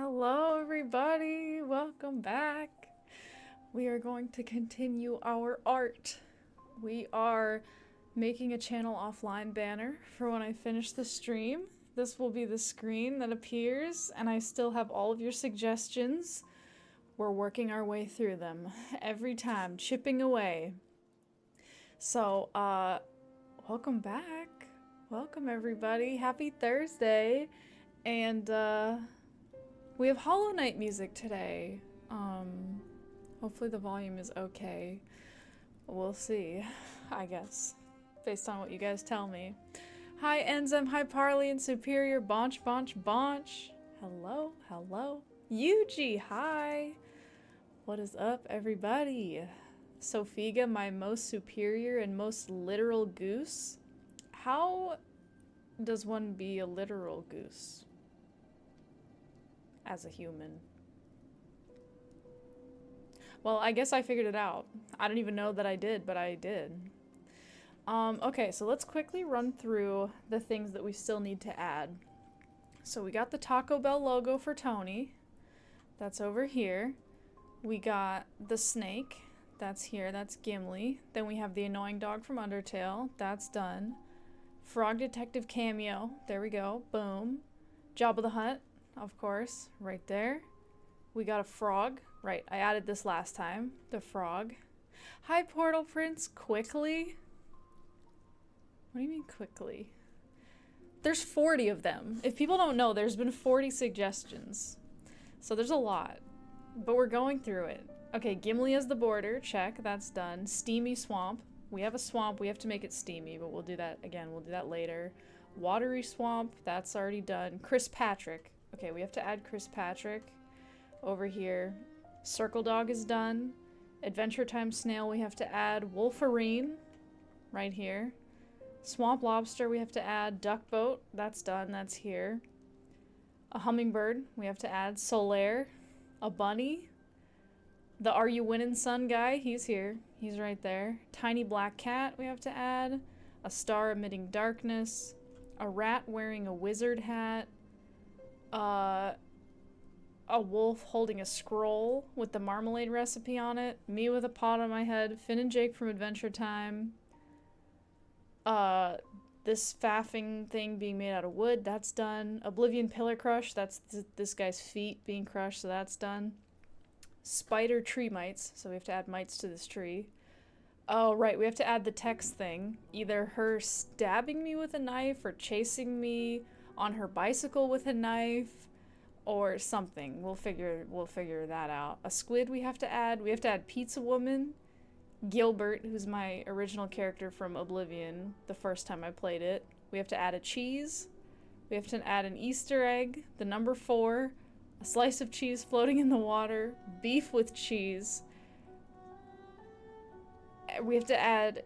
Hello, everybody. Welcome back. We are going to continue our art. We are making a channel offline banner for when I finish the stream. This will be the screen that appears, and I still have all of your suggestions. We're working our way through them every time, chipping away. So, welcome back. Welcome, everybody. Happy Thursday. And, we have Hollow Knight music today. Hopefully the volume is okay. We'll see, I guess, based on what you guys tell me. Hi Enzem, hi Parley and Superior, Bonch, Bonch, Bonch. Hello, hello. Yuji, hi. What is up, everybody? Sophiga, my most superior and most literal goose. How does one be a literal goose? As a human. Well, I guess I figured it out. I don't even know that I did, but I did. Okay, so let's quickly run through the things that we still need to add. So we got the Taco Bell logo for Tony. That's over here. We got the snake. That's here. That's Gimli. Then we have the annoying dog from Undertale. That's done. Frog Detective cameo. There we go. Boom. Jabba the Hutt. Of course, right there. We got a frog. Right, I added this last time. The frog. Hi, Portal Prince. Quickly? What do you mean quickly? There's 40 of them. If people don't know, there's been 40 suggestions. So there's a lot. But we're going through it. Okay, Gimli as the border. Check, that's done. Steamy swamp. We have a swamp. We have to make it steamy, but we'll do that again. We'll do that later. Watery swamp. That's already done. Chris Patrick. Okay, we have to add Chris Patrick over here. Circle Dog is done. Adventure Time Snail we have to add. Wolverine right here. Swamp Lobster we have to add. Duck Boat, that's done, that's here. A hummingbird we have to add. Solaire. A bunny. The Are You Winnin' Son guy, he's here. He's right there. Tiny Black Cat we have to add. A star emitting darkness. A rat wearing a wizard hat. A wolf holding a scroll with the marmalade recipe on it. Me with a pot on my head. Finn and Jake from Adventure Time. This faffing thing being made out of wood, that's done. Oblivion Pillar Crush, that's this guy's feet being crushed, so that's done. Spider tree mites, so we have to add mites to this tree. Oh, right, we have to add the text thing. Either her stabbing me with a knife or chasing me on her bicycle with a knife or something. We'll figure that out. A squid we have to add. We have to add Pizza Woman. Gilbert, who's my original character from Oblivion the first time I played it. We have to add a cheese. We have to add an Easter egg, the number 4, a slice of cheese floating in the water, beef with cheese. We have to add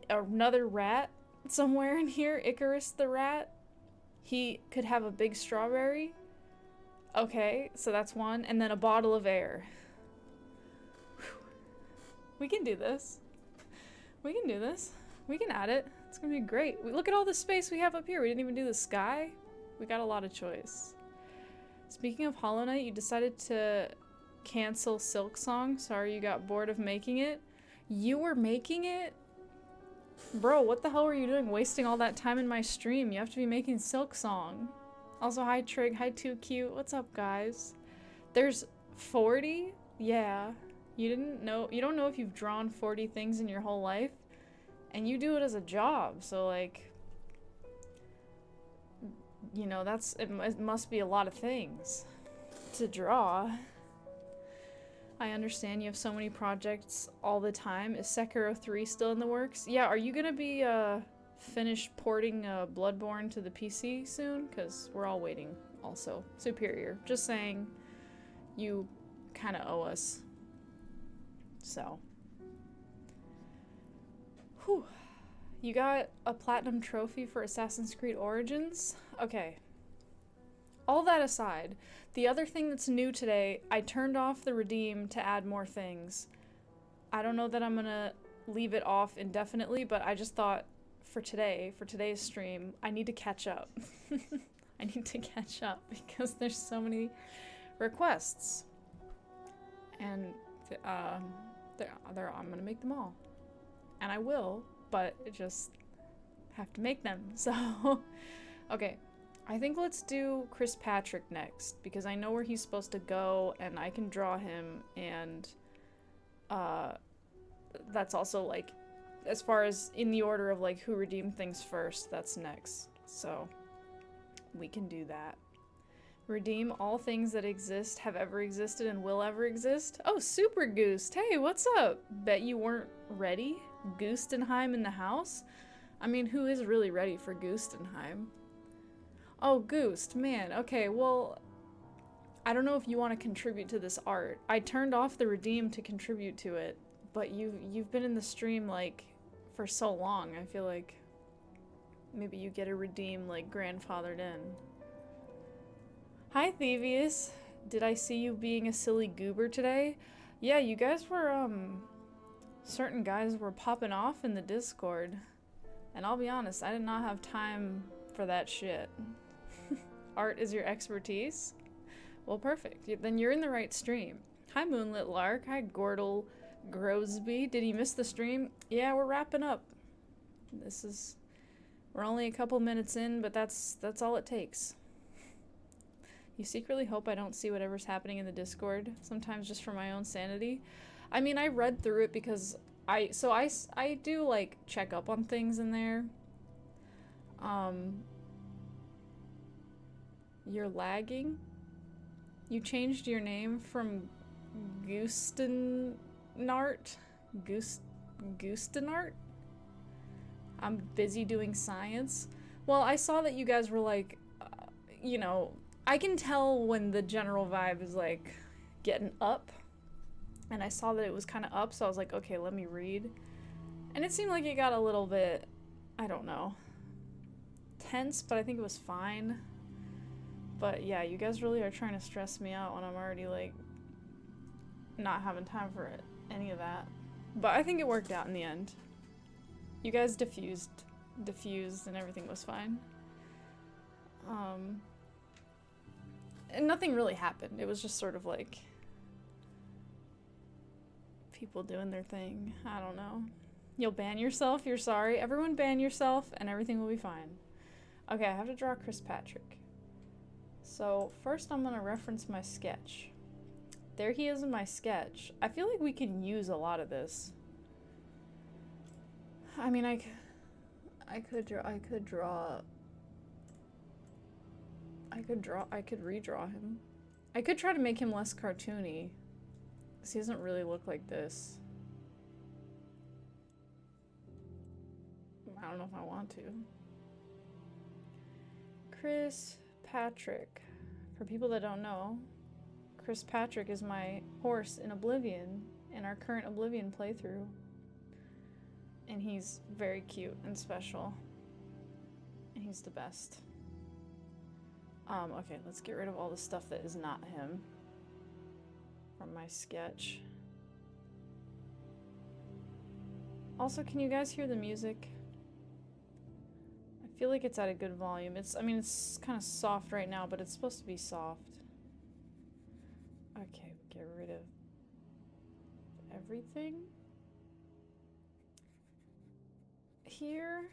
another rat somewhere in here, Icarus the rat. He could have a big strawberry. Okay, so that's one. And then a bottle of air. Whew. We can do this. We can do this. We can add it. It's gonna be great. Look at all the space we have up here. We didn't even do the sky. We got a lot of choice. Speaking of Hollow Knight, you decided to cancel Silksong. Sorry you got bored of making it. You were making it? Bro, what the hell were you doing wasting all that time in my stream? You have to be making Silksong. Also, hi Trig, hi 2Cute. What's up, guys? There's 40? Yeah. You didn't know, you don't know if you've drawn 40 things in your whole life, and you do it as a job, so like, you know, it must be a lot of things to draw. I understand you have so many projects all the time. Is Sekiro 3 still in the works? Yeah, are you gonna be, finish porting Bloodborne to the PC soon? Because we're all waiting also. Superior. Just saying, you kind of owe us. So. Whew. You got a platinum trophy for Assassin's Creed Origins? Okay. All that aside, the other thing that's new today, I turned off the redeem to add more things. I don't know that I'm gonna leave it off indefinitely, but I just thought for today's stream, I need to catch up. I need to catch up because there's so many requests. And I'm gonna make them all. And I will, but it just have to make them. So, okay. I think let's do Chris Patrick next, because I know where he's supposed to go, and I can draw him, and that's also, like, as far as in the order of, like, who redeemed things first, that's next. So, we can do that. Redeem all things that exist, have ever existed, and will ever exist. Oh, Super Goose! Hey, what's up? Bet you weren't ready? Goostenheim in the house? I mean, who is really ready for Goostenheim? Oh, Goost, man. Okay, well, I don't know if you want to contribute to this art. I turned off the redeem to contribute to it, but you've been in the stream, like, for so long. I feel like maybe you get a redeem, like, grandfathered in. Hi, Thievius. Did I see you being a silly goober today? Yeah, you guys were, certain guys were popping off in the Discord. And I'll be honest, I did not have time for that shit. Art is your expertise? Well, perfect. Then you're in the right stream. Hi, Moonlit Lark. Hi, Gordle Grosby. Did he miss the stream? Yeah, we're wrapping up. We're only a couple minutes in, but that's all it takes. You secretly hope I don't see whatever's happening in the Discord, sometimes just for my own sanity. I mean, I read through it because I do, like, check up on things in there. You're lagging? You changed your name from Goostenart? Goostenart? I'm busy doing science? Well, I saw that you guys were like, you know, I can tell when the general vibe is like getting up. And I saw that it was kind of up, so I was like, okay, let me read. And it seemed like it got a little bit, I don't know, tense, but I think it was fine. But yeah, you guys really are trying to stress me out when I'm already, like, not having time for it, any of that. But I think it worked out in the end. You guys diffused, and everything was fine. And nothing really happened. It was just sort of like people doing their thing. I don't know. You'll ban yourself, you're sorry. Everyone ban yourself and everything will be fine. Okay, I have to draw Chris Patrick. So first I'm gonna reference my sketch. There he is in my sketch. I feel like we can use a lot of this. I mean, I could redraw him. I could try to make him less cartoony, because he doesn't really look like this. I don't know if I want to. Chris Patrick. For people that don't know, Chris Patrick is my horse in Oblivion, in our current Oblivion playthrough. And he's very cute and special. And he's the best. Okay, let's get rid of all the stuff that is not him from my sketch. Also, can you guys hear the music? I feel like it's at a good volume. I mean, it's kind of soft right now, but it's supposed to be soft. Okay, get rid of everything. Here.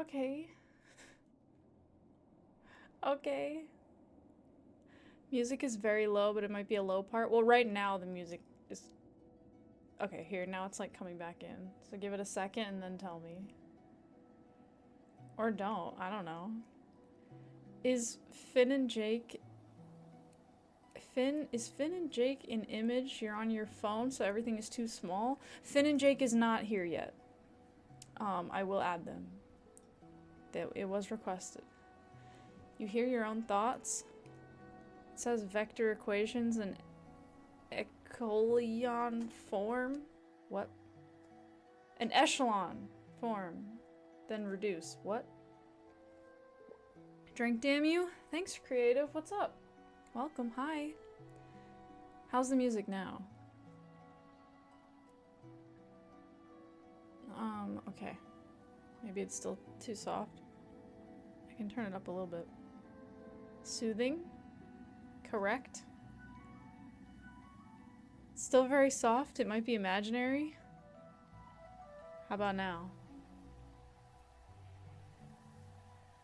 Okay. Okay. Music is very low, but it might be a low part. Well, right now the music is... Okay, here, now it's like coming back in. So give it a second and then tell me. Or don't, I don't know. Is Finn and Jake in image? You're on your phone, so everything is too small? Finn and Jake is not here yet. I will add them. It was requested. You hear your own thoughts? It says vector equations and echelon form? What? An echelon form. Then reduce. What? Drink, damn you? Thanks, creative. What's up? Welcome. Hi. How's the music now? Okay. Maybe it's still too soft. I can turn it up a little bit. Soothing. Correct. Still very soft. It might be imaginary. How about now?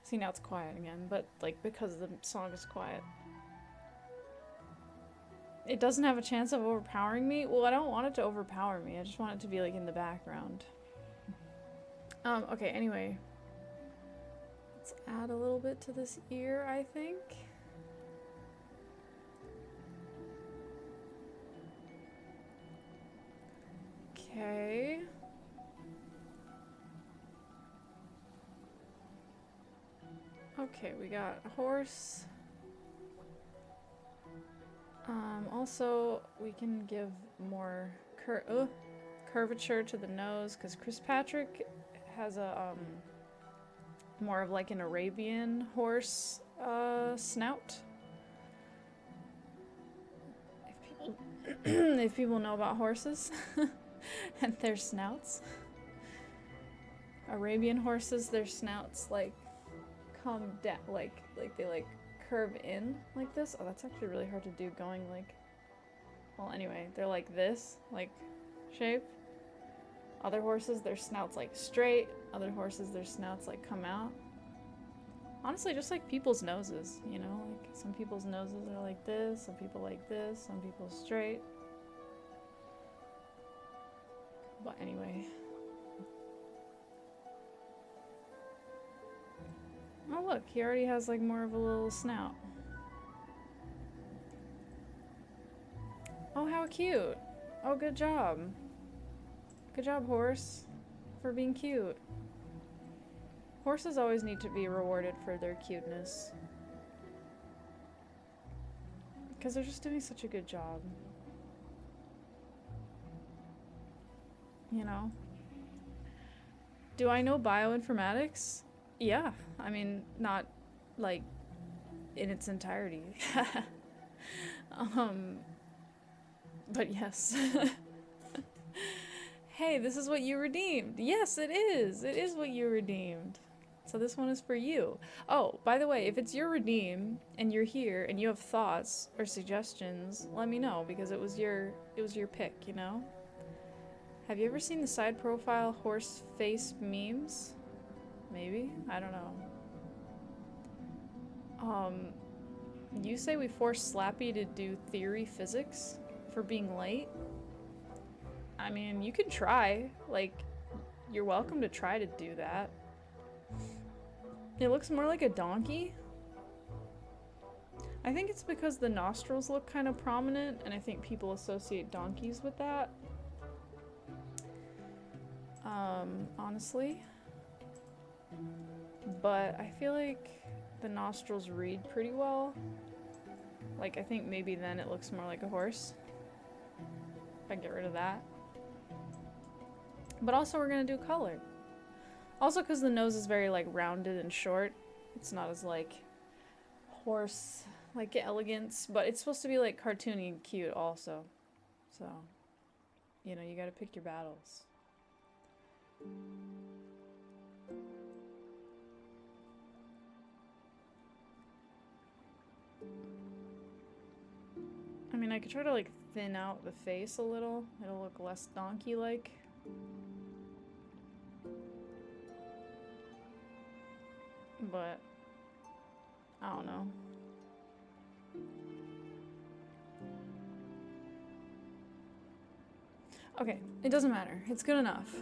See, now it's quiet again, but like because the song is quiet. It doesn't have a chance of overpowering me? Well, I don't want it to overpower me. I just want it to be like in the background. Okay, anyway. Let's add a little bit to this ear, I think. Okay. Okay, we got a horse. Also, we can give more curvature to the nose, because Chris Patrick has a, more of like an Arabian horse, snout. If people know about horses and their snouts. Arabian horses, their snouts, like, come down, like they, like, curve in like this. Oh, that's actually really hard to do going like, well, anyway, they're like this, like, shape. Other horses, their snouts like straight. Other horses, their snouts like come out. Honestly, just like people's noses, you know? Like, some people's noses are like this, some people like this, some people straight. But anyway. Oh look, he already has like more of a little snout. Oh, how cute. Oh, good job. Good job, horse, for being cute. Horses always need to be rewarded for their cuteness. Because they're just doing such a good job. You know? Do I know bioinformatics? Yeah. I mean, not, like, in its entirety. But yes. Hey, this is what you redeemed. Yes, it is. It is what you redeemed. So this one is for you. Oh, by the way, if it's your redeem and you're here and you have thoughts or suggestions, let me know, because it was your pick, you know? Have you ever seen the side profile horse face memes? Maybe? I don't know. You say we forced Slappy to do theory physics for being late? I mean, you can try. Like, you're welcome to try to do that. It looks more like a donkey. I think it's because the nostrils look kind of prominent, and I think people associate donkeys with that. Honestly. But I feel like the nostrils read pretty well. Like, I think maybe then it looks more like a horse. If I get rid of that. But also we're gonna do color. Also because the nose is very, like, rounded and short. It's not as, like, horse, like, elegance. But it's supposed to be, like, cartoony and cute also. So, you know, you gotta pick your battles. I mean, I could try to, like, thin out the face a little. It'll look less donkey-like. But I don't know. Okay, it doesn't matter. It's good enough.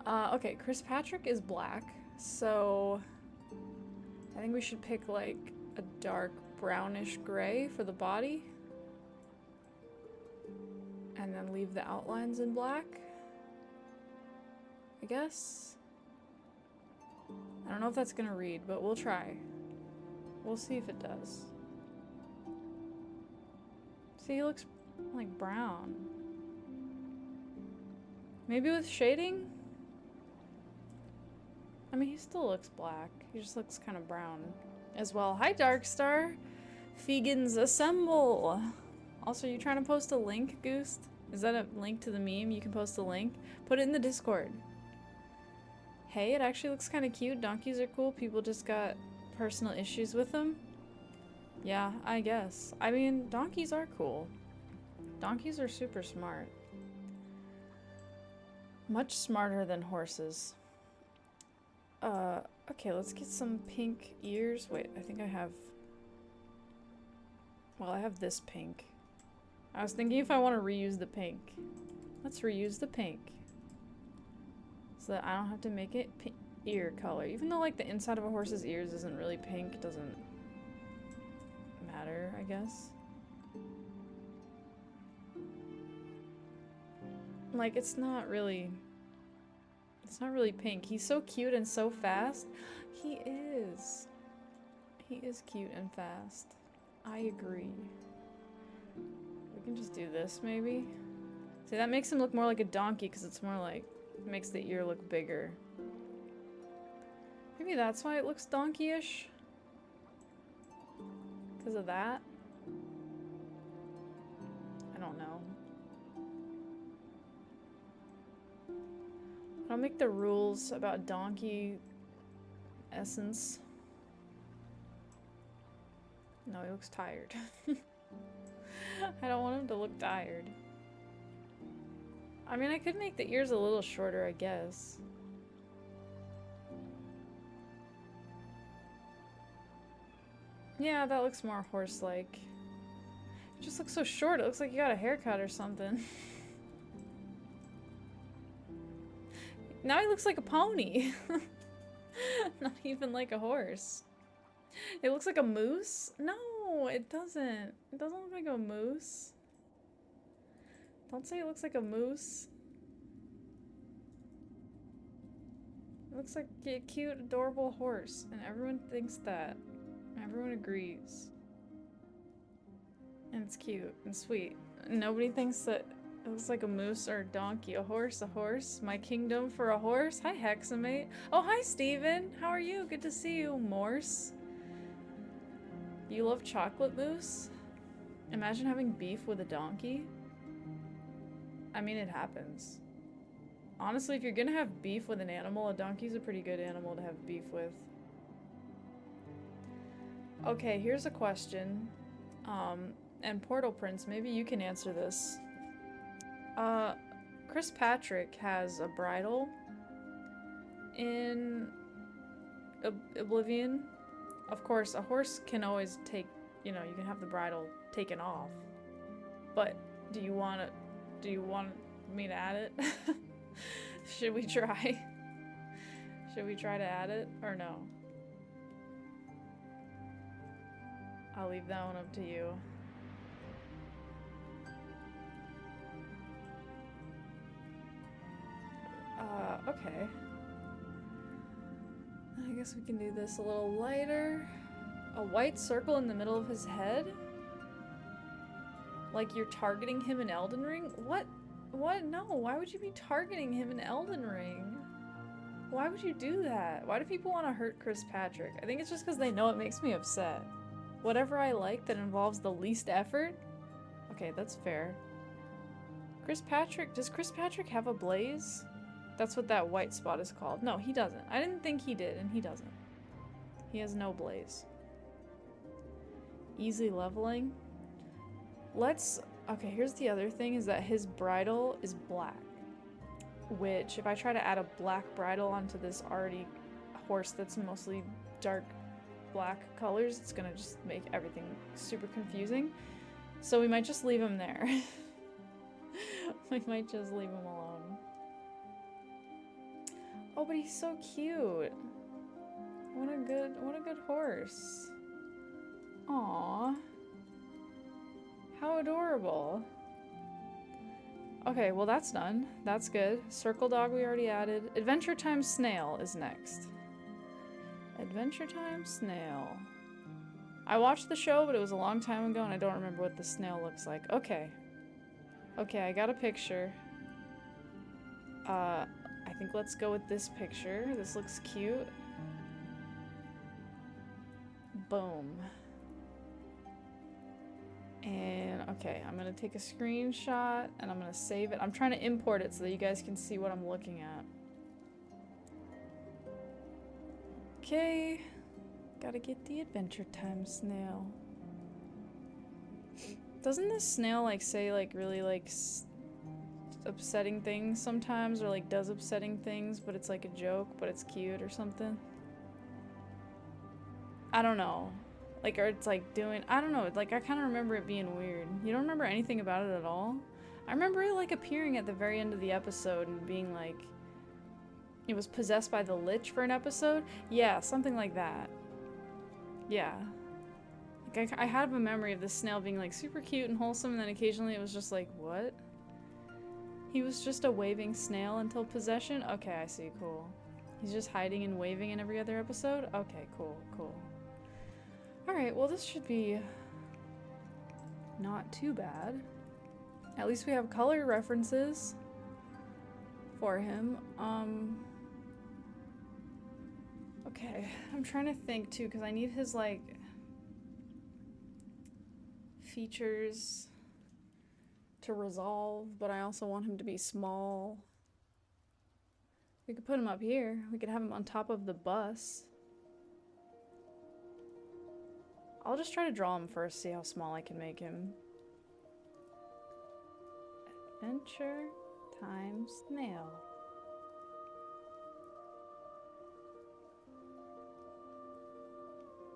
Okay, Chris Patrick is black, so I think we should pick like a dark brownish gray for the body. And then leave the outlines in black, I guess. I don't know if that's gonna read, but we'll try. We'll see if it does. See, he looks like brown. Maybe with shading? I mean, he still looks black. He just looks kind of brown as well. Hi, Darkstar! Fegans assemble! Also, are you trying to post a link, Goose? Is that a link to the meme? You can post a link? Put it in the Discord. Hey, it actually looks kind of cute. Donkeys are cool. People just got personal issues with them? Yeah, I guess. I mean, donkeys are cool. Donkeys are super smart. Much smarter than horses. Okay, let's get some pink ears. Wait, I think I have... Well, I have this pink. I was thinking if I want to reuse the pink. Let's reuse the pink. So that I don't have to make it ear color. Even though, like, the inside of a horse's ears isn't really pink, it doesn't matter, I guess. Like, it's not really pink. He's so cute and so fast. He is. He is cute and fast. I agree. We can just do this, maybe. See, that makes him look more like a donkey because it's more like, it makes the ear look bigger. Maybe that's why it looks donkey-ish. Because of that. I don't know. I'll make the rules about donkey essence. No, he looks tired. I don't want him to look tired. I mean, I could make the ears a little shorter, I guess. Yeah, that looks more horse-like. It just looks so short. It looks like you got a haircut or something. Now he looks like a pony. Not even like a horse. It looks like a moose? No, it doesn't. It doesn't look like a moose. Don't say it looks like a moose. It looks like a cute, adorable horse, and everyone thinks that. Everyone agrees. And it's cute and sweet. Nobody thinks that it looks like a moose or a donkey. A horse, a horse. My kingdom for a horse. Hi, Hexamate. Oh, hi, Steven. How are you? Good to see you, Morse. You love chocolate mousse? Imagine having beef with a donkey. I mean, it happens. Honestly, if you're gonna have beef with an animal, a donkey's a pretty good animal to have beef with. Okay, here's a question. And Portal Prince, maybe you can answer this. Chris Patrick has a bridle in Oblivion. Of course, a horse can always take, you know, you can have the bridle taken off. But do you want me to add it? Should we try? Should we try to add it or no? I'll leave that one up to you. Okay. I guess we can do this a little lighter. A white circle in the middle of his head? Like you're targeting him in Elden Ring? What? What? No, why would you be targeting him in Elden Ring? Why would you do that? Why do people want to hurt Chris Patrick? I think it's just because they know it makes me upset. Whatever I like that involves the least effort? Okay, that's fair. Chris Patrick, does Chris Patrick have a blaze? That's what that white spot is called. No, he doesn't. I didn't think he did, and he doesn't. He has no blaze. Easy leveling. Okay, here's the other thing, is that his bridle is black. Which, if I try to add a black bridle onto this already horse that's mostly dark black colors, it's gonna just make everything super confusing. So we might just leave him there. We might just leave him alone. Oh, but he's so cute. What a good horse. Aww. How adorable. Okay, well that's done. That's good. Circle Dog we already added. Adventure Time Snail is next. Adventure Time Snail. I watched the show, but it was a long time ago and I don't remember what the snail looks like. Okay. Okay, I got a picture. I think let's go with this picture. This looks cute. Boom. And okay, I'm gonna take a screenshot and I'm gonna save it. I'm trying to import it so that you guys can see what I'm looking at. Okay. Gotta get the Adventure Time snail. Doesn't this snail like say like really like upsetting things sometimes, or like does upsetting things, but it's like a joke, but it's cute or something? I don't know. Like, or it's like doing, I don't know, like I kind of remember it being weird. You don't remember anything about it at all? I remember it like appearing at the very end of the episode and being like, it was possessed by the Lich for an episode? Yeah, something like that. Yeah. Like I have a memory of this snail being like super cute and wholesome, and then occasionally it was just like, what? He was just a waving snail until possession? Okay, I see, cool. He's just hiding and waving in every other episode? Okay, cool, cool. Alright, well this should be not too bad. At least we have color references for him. Okay, I'm trying to think too, because I need his like features to resolve, but I also want him to be small. We could put him up here. We could have him on top of the bus. I'll just try to draw him first, see how small I can make him. Adventure Time snail.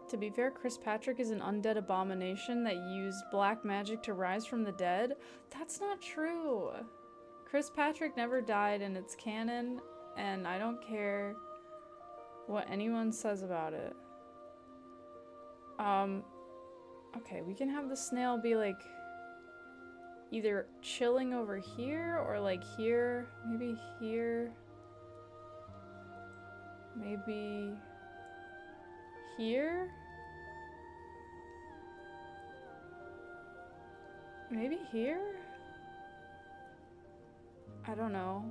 To be fair, Chris Patrick is an undead abomination that used black magic to rise from the dead. That's not true. Chris Patrick never died, and it's canon, and I don't care what anyone says about it. Okay, we can have the snail be like either chilling over here or like here, maybe here, maybe here, maybe here. I don't know.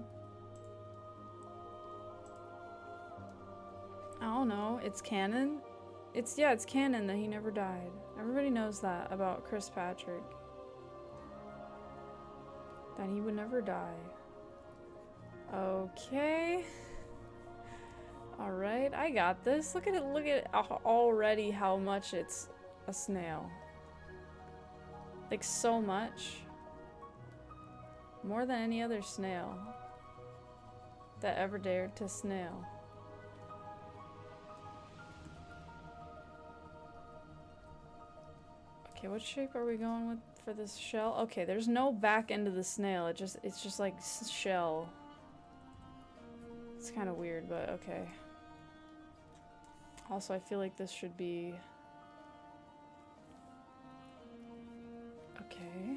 I don't know. It's canon. It's canon that he never died. Everybody knows that about Chris Patrick. That he would never die. Okay. Alright, I got this. Look at already how much it's a snail. Like, so much. More than any other snail that ever dared to snail. Okay, what shape are we going with for this shell? Okay, there's no back end of the snail. It's just like shell. It's kind of weird, but okay. Also, I feel like this should be okay.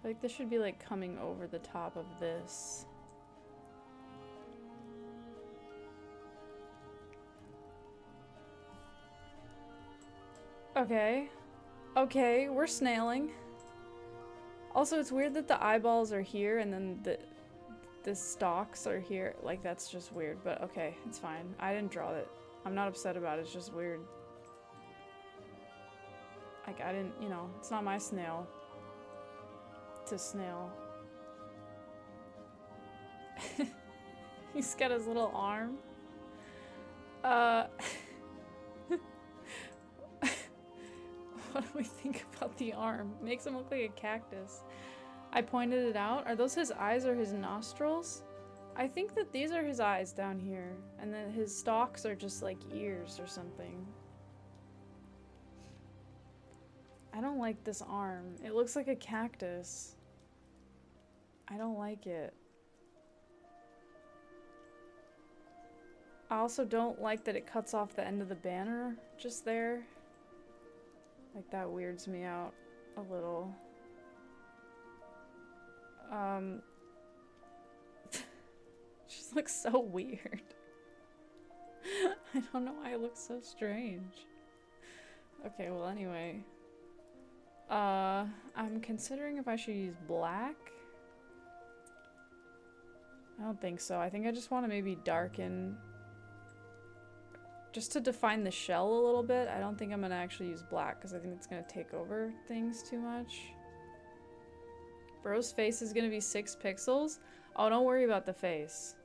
Like this should be like coming over the top of this. Okay. Okay, we're snailing. Also, it's weird that the eyeballs are here and then the stalks are here. Like, that's just weird, but okay, it's fine. I didn't draw it. I'm not upset about it, it's just weird. Like, I didn't, you know, it's not my snail. It's a snail. He's got his little arm. What do we think about the arm? Makes him look like a cactus. I pointed it out. Are those his eyes or his nostrils? I think that these are his eyes down here. And then his stalks are just like ears or something. I don't like this arm. It looks like a cactus. I don't like it. I also don't like that it cuts off the end of the banner just there. Like, that weirds me out a little. Just looks so weird. I don't know why it looks so strange. Okay, well anyway. I'm considering if I should use black. I don't think so. I think I just want to maybe darken just to define the shell a little bit. I don't think I'm gonna actually use black because I think it's gonna take over things too much. Bro's face is gonna be 6 pixels. Oh, don't worry about the face.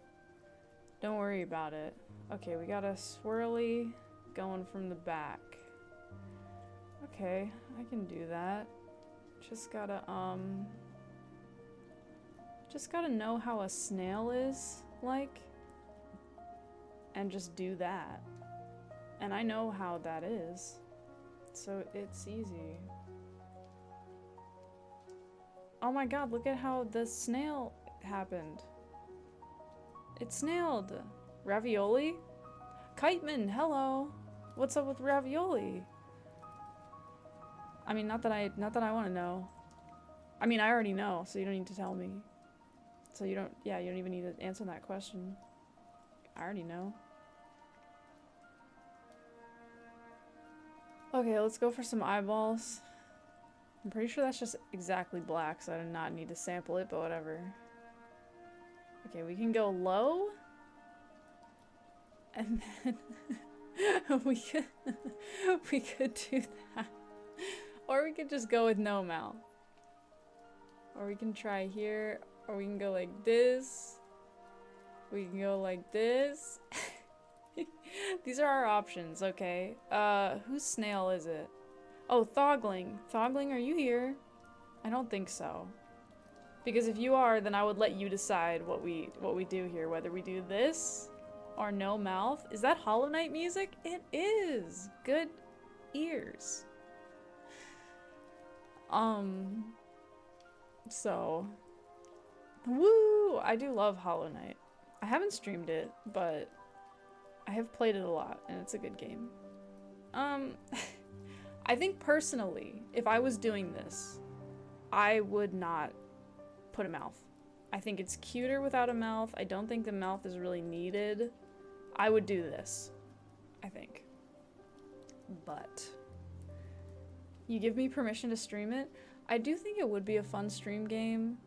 Don't worry about it. Okay, we got a swirly going from the back. Okay, I can do that. Just gotta know how a snail is like, and just do that. And I know how that is, so it's easy. Oh my god, look at how the snail happened. It snailed. Ravioli? Kiteman, hello. What's up with ravioli? I mean, not that I want to know. I mean, I already know, so you don't need to tell me. So you don't even need to answer that question. I already know. Okay, let's go for some eyeballs. I'm pretty sure that's just exactly black, so I do not need to sample it, but whatever. Okay, we can go low. And then we could do that. Or we could just go with no mouth. Or we can try here, or we can go like this. We can go like this. These are our options, okay? Whose snail is it? Oh, Thogling. Thogling, are you here? I don't think so. Because if you are, then I would let you decide what we do here, whether we do this or no mouth. Is that Hollow Knight music? It is. Good ears. So woo! I do love Hollow Knight. I haven't streamed it, but I have played it a lot and it's a good game. I think personally, if I was doing this, I would not put a mouth. I think it's cuter without a mouth. I don't think the mouth is really needed. I would do this, I think. But you give me permission to stream it. I do think it would be a fun stream game.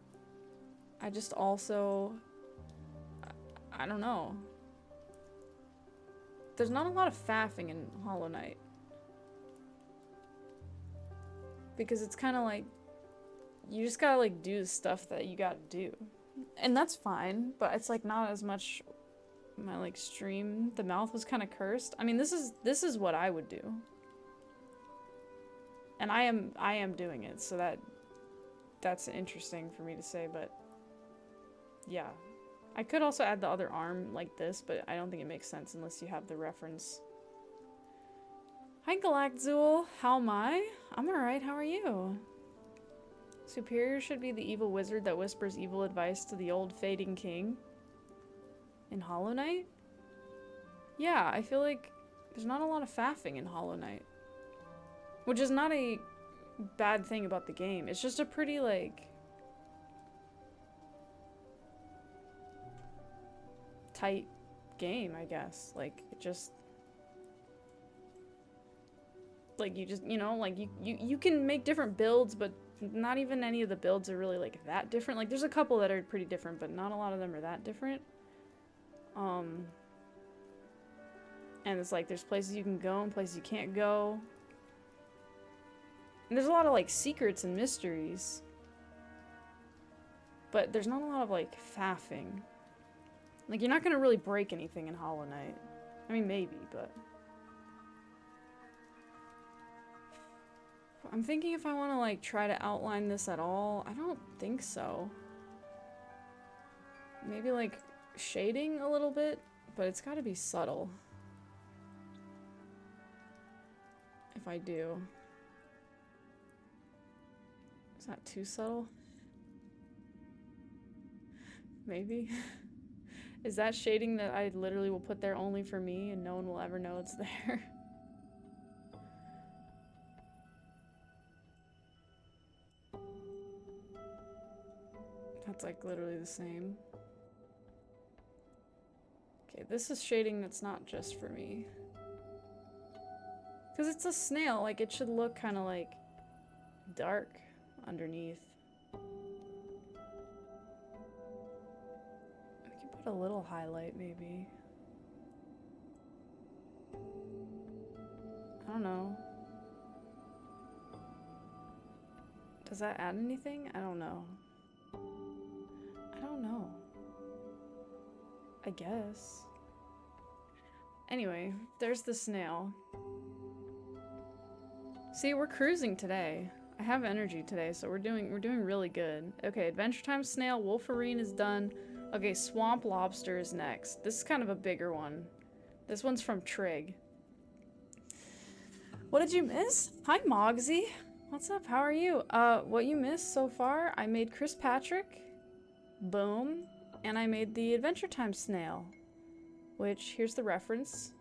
I just also, I don't know. There's not a lot of faffing in Hollow Knight. Because it's kind of like, you just gotta like do the stuff that you gotta do. And that's fine, but it's like not as much my like stream. The mouth was kind of cursed. I mean, this is what I would do. And I am doing it, so that's interesting for me to say, but yeah. I could also add the other arm like this, but I don't think it makes sense unless you have the reference. Hi Galactzool, how am I? I'm alright, how are you? Superior should be the evil wizard that whispers evil advice to the old fading king. In Hollow Knight? Yeah, I feel like there's not a lot of faffing in Hollow Knight. Which is not a bad thing about the game. It's just a pretty, like, tight game, I guess. Like, it just... Like, you just, you know, like, you can make different builds, but not even any of the builds are really, like, that different. Like, there's a couple that are pretty different, but not a lot of them are that different. And it's like, there's places you can go and places you can't go. And there's a lot of, like, secrets and mysteries. But there's not a lot of, like, faffing. Like, you're not gonna really break anything in Hollow Knight. I mean, maybe, but... I'm thinking if I want to, like, try to outline this at all. I don't think so. Maybe, like, shading a little bit, but it's gotta be subtle. If I do. Is that too subtle? Maybe. Is that shading that I literally will put there only for me and no one will ever know it's there? That's like literally the same. Okay, this is shading that's not just for me. Because it's a snail, like it should look kind of like dark underneath. We can put a little highlight maybe. I don't know. Does that add anything? I don't know. I don't know. I guess. Anyway, there's the snail. See, we're cruising today. I have energy today, so we're doing really good. Okay, Adventure Time snail, Wolverine is done. Okay, swamp lobster is next. This is kind of a bigger one. This one's from Trig. What did you miss? Hi, Mogsy. What's up? How are you? What you missed so far? I made Chris Patrick. Boom. And I made the Adventure Time snail. Which, here's the reference.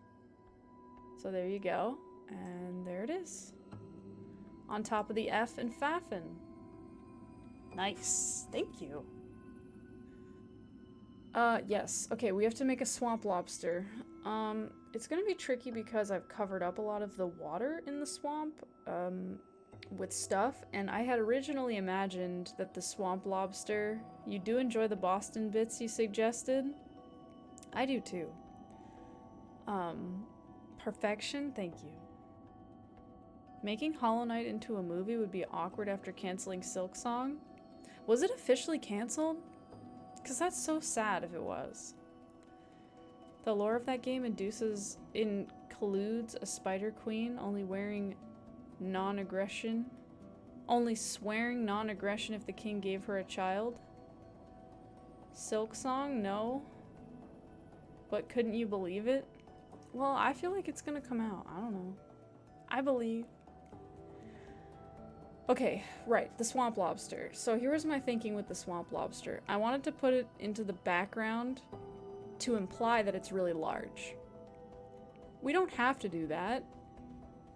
So there you go. And there it is. On top of the F and Faffin. Nice. Thank you. Yes. Okay, we have to make a swamp lobster. It's gonna be tricky because I've covered up a lot of the water in the swamp, with stuff, and I had originally imagined that the swamp lobster... You do enjoy the Boston bits you suggested? I do too. Perfection? Thank you. Making Hollow Knight into a movie would be awkward after canceling Silksong. Was it officially canceled? Because that's so sad if it was. The lore of that game includes a spider queen only wearing non-aggression. Only swearing non-aggression if the king gave her a child. Silksong? No. But couldn't you believe it? Well, I feel like it's gonna come out. I don't know. I believe. Okay, right, the swamp lobster. So here was my thinking with the swamp lobster. I wanted to put it into the background to imply that it's really large. We don't have to do that.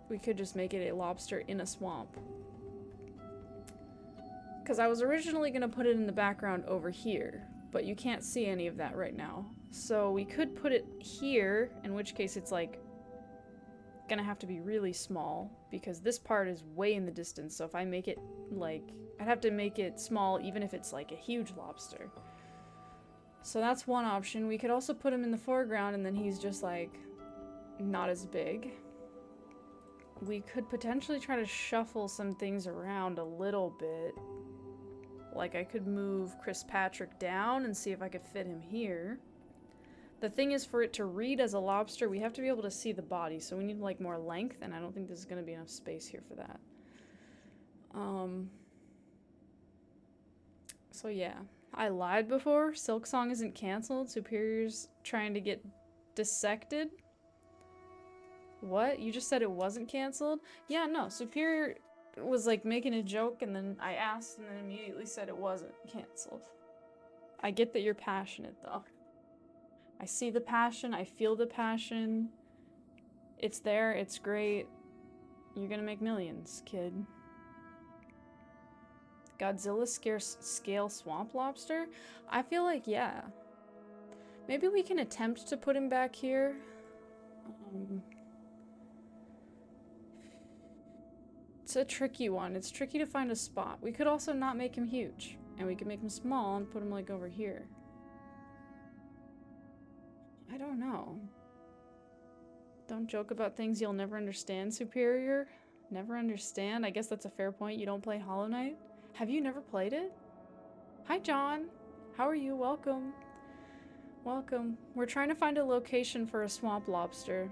We could just make it a lobster in a swamp. Because I was originally going to put it in the background over here, but you can't see any of that right now. So we could put it here, in which case it's like gonna have to be really small because this part is way in the distance. So if I make it like, I'd have to make it small even if it's like a huge lobster. So that's one option. We could also put him in the foreground and then he's just like not as big. We could potentially try to shuffle some things around a little bit. Like I could move Chris Patrick down and see if I could fit him here. The thing is, for it to read as a lobster, we have to be able to see the body, so we need like more length, and I don't think there's gonna be enough space here for that. So yeah, I lied before. Silksong isn't canceled. Superior's trying to get dissected. What? You just said it wasn't canceled? Yeah, no, Superior was like making a joke, and then I asked, and then immediately said it wasn't canceled. I get that you're passionate, though. I see the passion, I feel the passion. It's there, it's great. You're gonna make millions, kid. Godzilla scale swamp lobster? I feel like, yeah. Maybe we can attempt to put him back here. It's a tricky one. It's tricky to find a spot. We could also not make him huge. And we could make him small and put him like over here. I don't know. Don't joke about things you'll never understand, Superior. Never understand? I guess that's a fair point. You don't play Hollow Knight? Have you never played it? Hi, John. How are you? Welcome. Welcome. We're trying to find a location for a swamp lobster.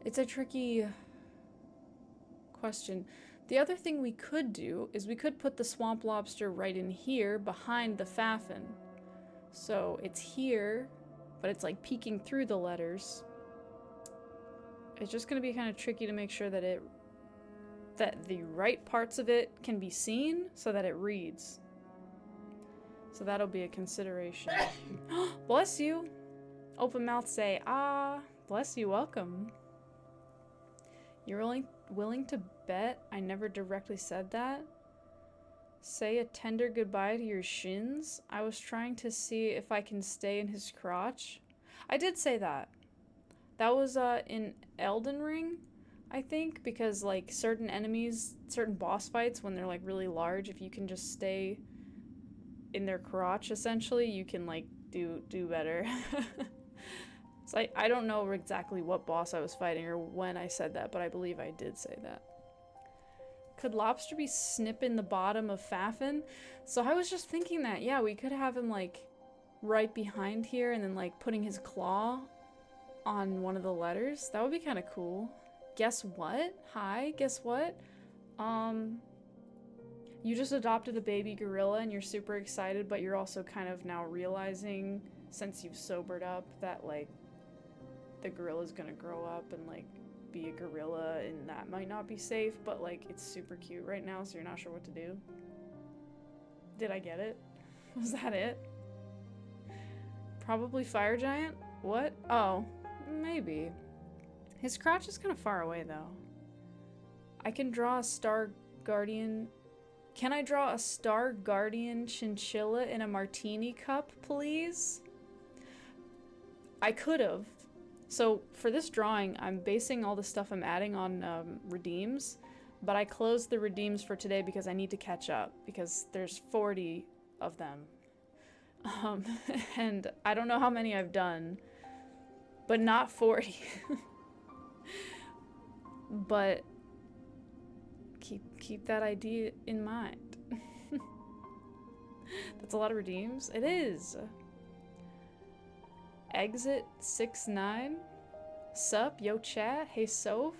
It's a tricky question. The other thing we could do is we could put the swamp lobster right in here behind the Faffin. So it's here, but it's like peeking through the letters. It's just gonna be kind of tricky to make sure that the right parts of it can be seen so that it reads. So that'll be a consideration. Bless you. Open mouth say, ah. Bless you, welcome. You're willing to bet I never directly said that? Say a tender goodbye to your shins? I was trying to see if I can stay in his crotch. I did say that. That was in Elden Ring, I think, because like certain enemies, certain boss fights, when they're like really large, if you can just stay in their crotch, essentially, you can like do better. So I don't know exactly what boss I was fighting or when I said that, but I believe I did say that. Could Lobster be snipping the bottom of Faffin? So I was just thinking that, yeah, we could have him like right behind here and then like putting his claw on one of the letters. That would be kind of cool. Guess what? Hi, guess what? You just adopted a baby gorilla and you're super excited, but you're also kind of now realizing, since you've sobered up, that like the gorilla's gonna grow up and like be a gorilla and that might not be safe, but like it's super cute right now, so you're not sure what to do. Did I get it? Was that it? Probably fire giant? What? Oh, maybe. His crotch is kind of far away though. I can draw a star guardian. Can I draw a star guardian chinchilla in a martini cup, please? I could have. So for this drawing, I'm basing all the stuff I'm adding on redeems, but I closed the redeems for today because I need to catch up because there's 40 of them. And I don't know how many I've done, but not 40. But keep that idea in mind. That's a lot of redeems. It is. Exit 69. Sup, yo chat, hey Soph.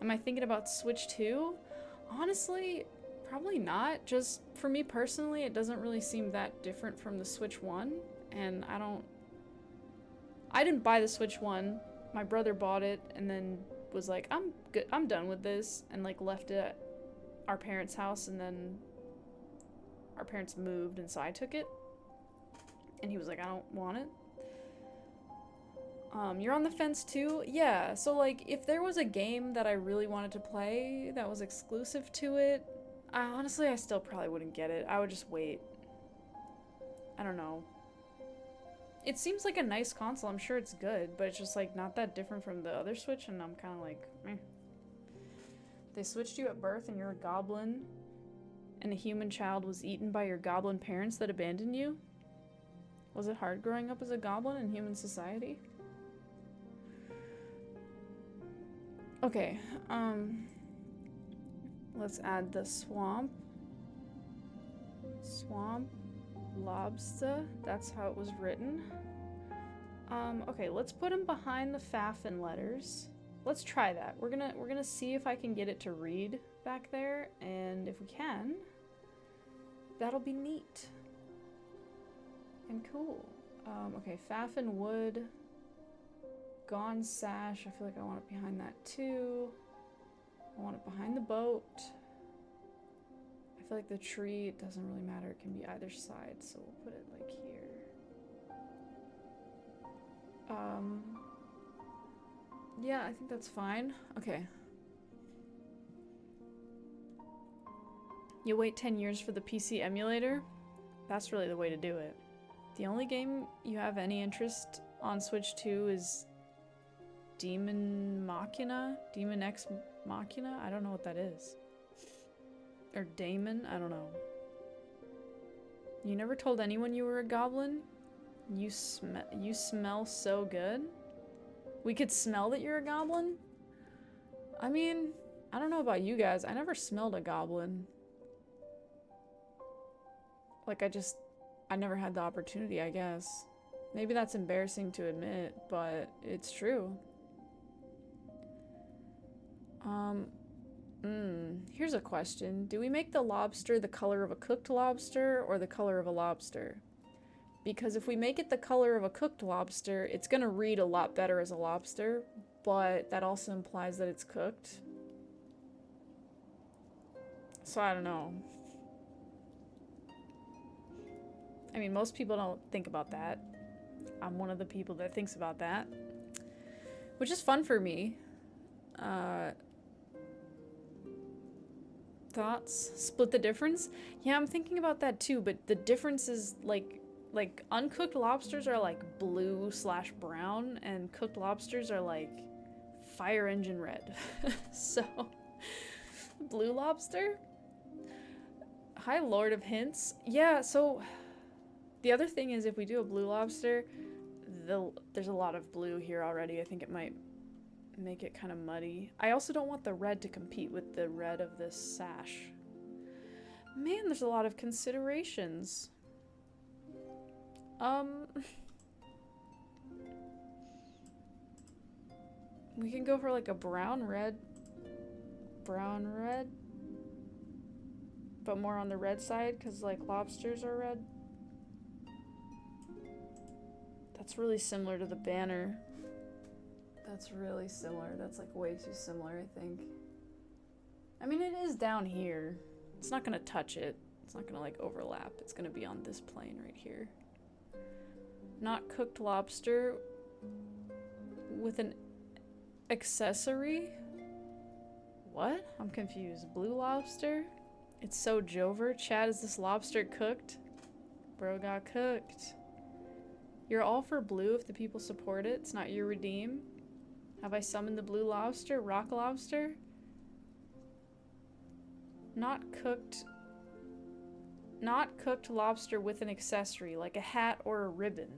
Am I thinking about Switch 2? Honestly, probably not. Just for me personally, it doesn't really seem that different from the Switch 1, and I didn't buy the Switch 1. My brother bought it and then was like, I'm good, I'm done with this, and like left it at our parents' house, and then our parents moved and so I took it. And he was like, I don't want it. You're on the fence too? Yeah, so like if there was a game that I really wanted to play that was exclusive to it, honestly I still probably wouldn't get it. I would just wait. I don't know. It seems like a nice console, I'm sure it's good, but it's just like not that different from the other Switch, and I'm kind of like, meh. They switched you at birth and you're a goblin, and a human child was eaten by your goblin parents that abandoned you? Was it hard growing up as a goblin in human society? Okay, let's add the swamp. Swamp lobster, that's how it was written. Okay, let's put him behind the Fafin letters. Let's try that. We're gonna see if I can get it to read back there, and if we can, that'll be neat and cool. Okay, Fafin wood. Gone sash. I feel like I want it behind that too. I want it behind the boat. I feel like the tree, it doesn't really matter. It can be either side, so we'll put it like here. Yeah, I think that's fine. Okay. You wait 10 years for the PC emulator? That's really the way to do it. The only game you have any interest on Switch 2 is Demon Machina? Demon X Machina? I don't know what that is. Or Damon? I don't know. You never told anyone you were a goblin? You smell so good? We could smell that you're a goblin? I mean, I don't know about you guys. I never smelled a goblin. Like, I never had the opportunity, I guess. Maybe that's embarrassing to admit, but it's true. Here's a question. Do we make the lobster the color of a cooked lobster or the color of a lobster? Because if we make it the color of a cooked lobster, it's gonna read a lot better as a lobster, but that also implies that it's cooked. So I don't know. I mean, most people don't think about that. I'm one of the people that thinks about that, which is fun for me. Thoughts? Split the difference? Yeah, I'm thinking about that too, but the difference is like uncooked lobsters are like blue/brown and cooked lobsters are like fire engine red. So, blue lobster? Hi, Lord of Hints. Yeah, so the other thing is if we do a blue lobster, there's a lot of blue here already. I think it might make it kind of muddy. I also don't want the red to compete with the red of this sash. Man, there's a lot of considerations. We can go for like a brown red, but more on the red side because like lobsters are red. That's really similar to the banner. That's really similar. That's like way too similar, I think. I mean, it is down here. It's not gonna touch it. It's not gonna like overlap. It's gonna be on this plane right here. Not cooked lobster with an accessory? What? I'm confused. Blue lobster? It's so Jover. Chad, is this lobster cooked? Bro got cooked. You're all for blue if the people support it. It's not your redeem. Have I summoned the blue lobster? Rock lobster? Not cooked lobster with an accessory, like a hat or a ribbon.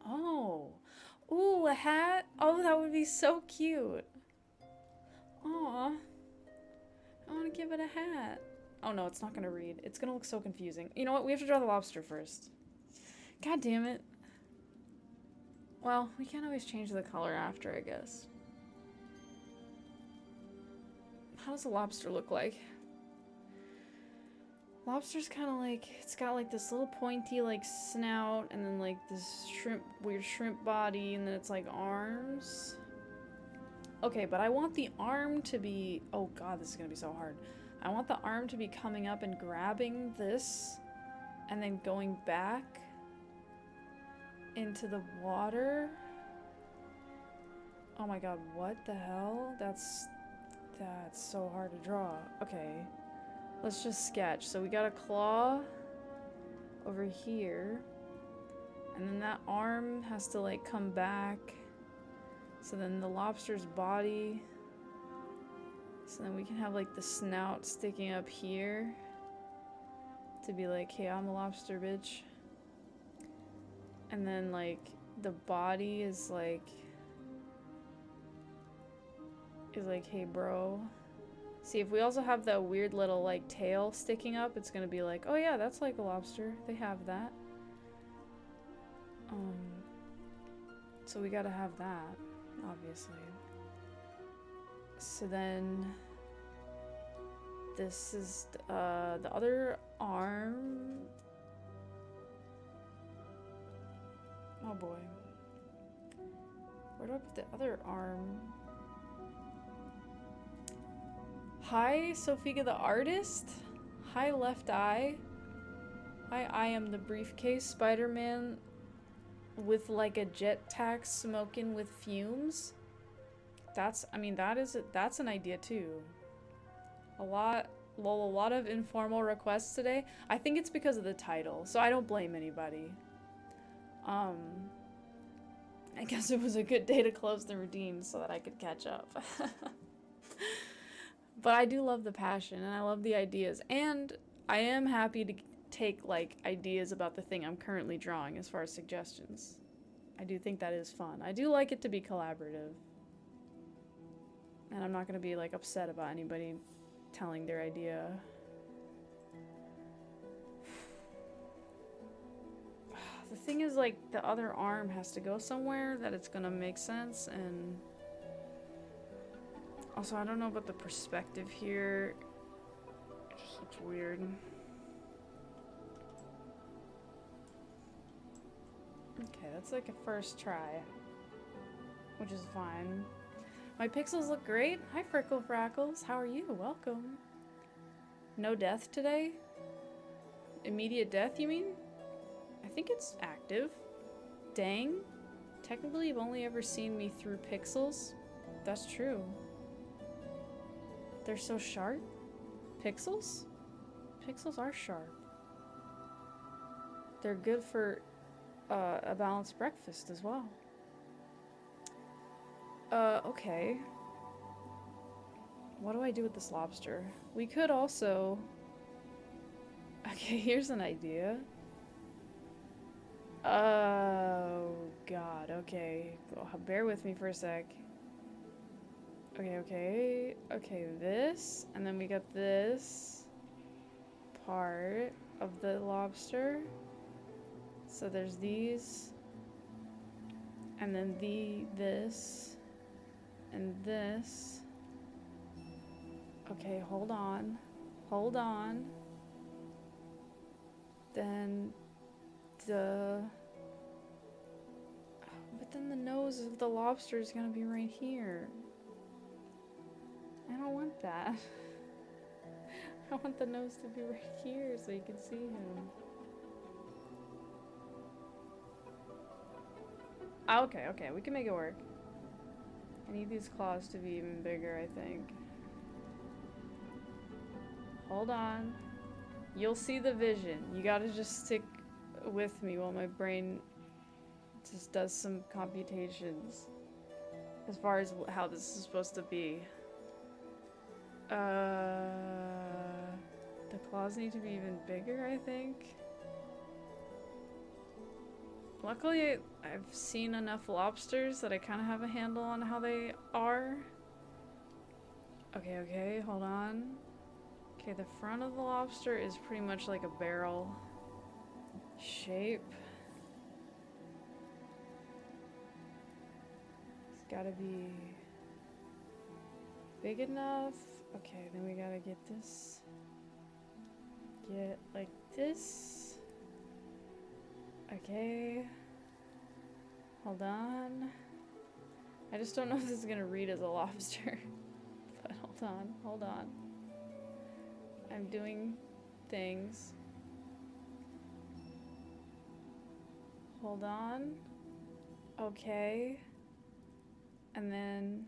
Oh. Ooh, a hat? Oh, that would be so cute. Aw. I want to give it a hat. Oh no, it's not going to read. It's going to look so confusing. You know what? We have to draw the lobster first. God damn it. Well, we can't always change the color after, I guess. How does a lobster look like? Lobster's kind of like, it's got like this little pointy like snout and then like this weird shrimp body and then it's like arms. Okay, but I want the arm to be, oh god, this is gonna be so hard. I want the arm to be coming up and grabbing this and then going back into the water. Oh my god, what the hell? That's so hard to draw. Okay. Let's just sketch. So we got a claw over here. And then that arm has to like come back. So then the lobster's body. So then we can have like the snout sticking up here. To be like, hey, I'm a lobster, bitch. And then like the body is like, hey, bro. See, if we also have that weird little, like, tail sticking up, it's gonna be like, oh yeah, that's like a lobster. They have that. So we gotta have that, obviously. So then... This is, the other arm. Oh boy. Where do I put the other arm? Hi, Sophia the artist. Hi, Left Eye. Hi, I am the briefcase Spider-Man with like a jetpack smoking with fumes. That's an idea too. A lot of informal requests today. I think it's because of the title, so I don't blame anybody. I guess it was a good day to close the redeem so that I could catch up. But I do love the passion and I love the ideas, and I am happy to take like ideas about the thing I'm currently drawing as far as suggestions. I do think that is fun. I do like it to be collaborative. And I'm not going to be like upset about anybody telling their idea. The thing is, like, the other arm has to go somewhere that it's going to make sense, and also, I don't know about the perspective here. It just looks weird. Okay, that's like a first try, which is fine. My pixels look great. Hi, Frickle Frackles. How are you? Welcome. No death today? Immediate death, you mean? I think it's active. Dang. Technically, you've only ever seen me through pixels. That's true. They're so sharp. Pixels? Pixels are sharp. They're good for a balanced breakfast as well. Okay. What do I do with this lobster? We could also... Okay, here's an idea. Oh, God, okay. Bear with me for a sec. Okay, this, and then we got this part of the lobster. So there's these, and then this, and this. Okay, hold on. Hold on. Then but then the nose of the lobster is gonna be right here. I don't want that. I want the nose to be right here so you can see him. Okay, okay, we can make it work. I need these claws to be even bigger, I think. Hold on. You'll see the vision. You gotta just stick with me while my brain just does some computations as far as how this is supposed to be. The claws need to be even bigger, I think. Luckily, I've seen enough lobsters that I kind of have a handle on how they are. Okay, okay, hold on. Okay, the front of the lobster is pretty much like a barrel shape. It's gotta be big enough. Okay, then we gotta get this. Get like this. Okay. Hold on. I just don't know if this is gonna read as a lobster. But hold on. I'm doing things. Hold on. Okay. And then...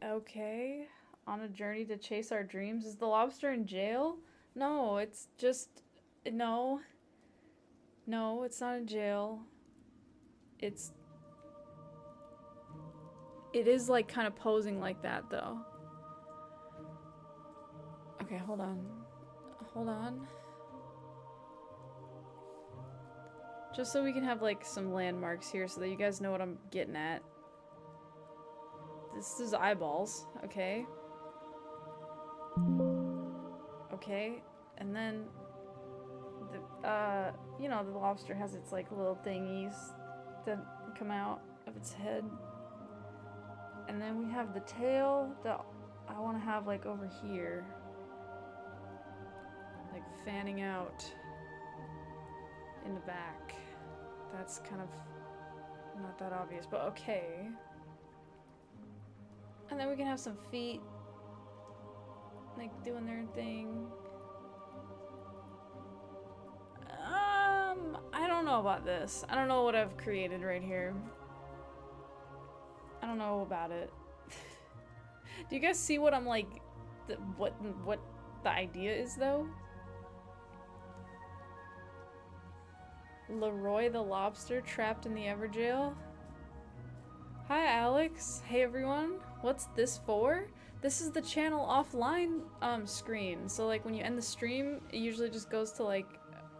Okay. On a journey to chase our dreams. Is the lobster in jail? No, it's just... No. No, it's not in jail. It is like kind of posing like that though. Okay, hold on. Hold on. Just so we can have like some landmarks here so that you guys know what I'm getting at. This is eyeballs, okay? Okay, and then the, you know, the lobster has its like little thingies that come out of its head. And then we have the tail that I want to have like over here. Like fanning out in the back. That's kind of not that obvious, but okay. And then we can have some feet like doing their thing. I don't know about this. I don't know what I've created right here. I don't know about it. Do you guys see what I'm like, what the idea is though? Leroy the lobster trapped in the Everjail. Hi Alex. Hey everyone. What's this for? This is the channel offline screen. So like when you end the stream, it usually just goes to like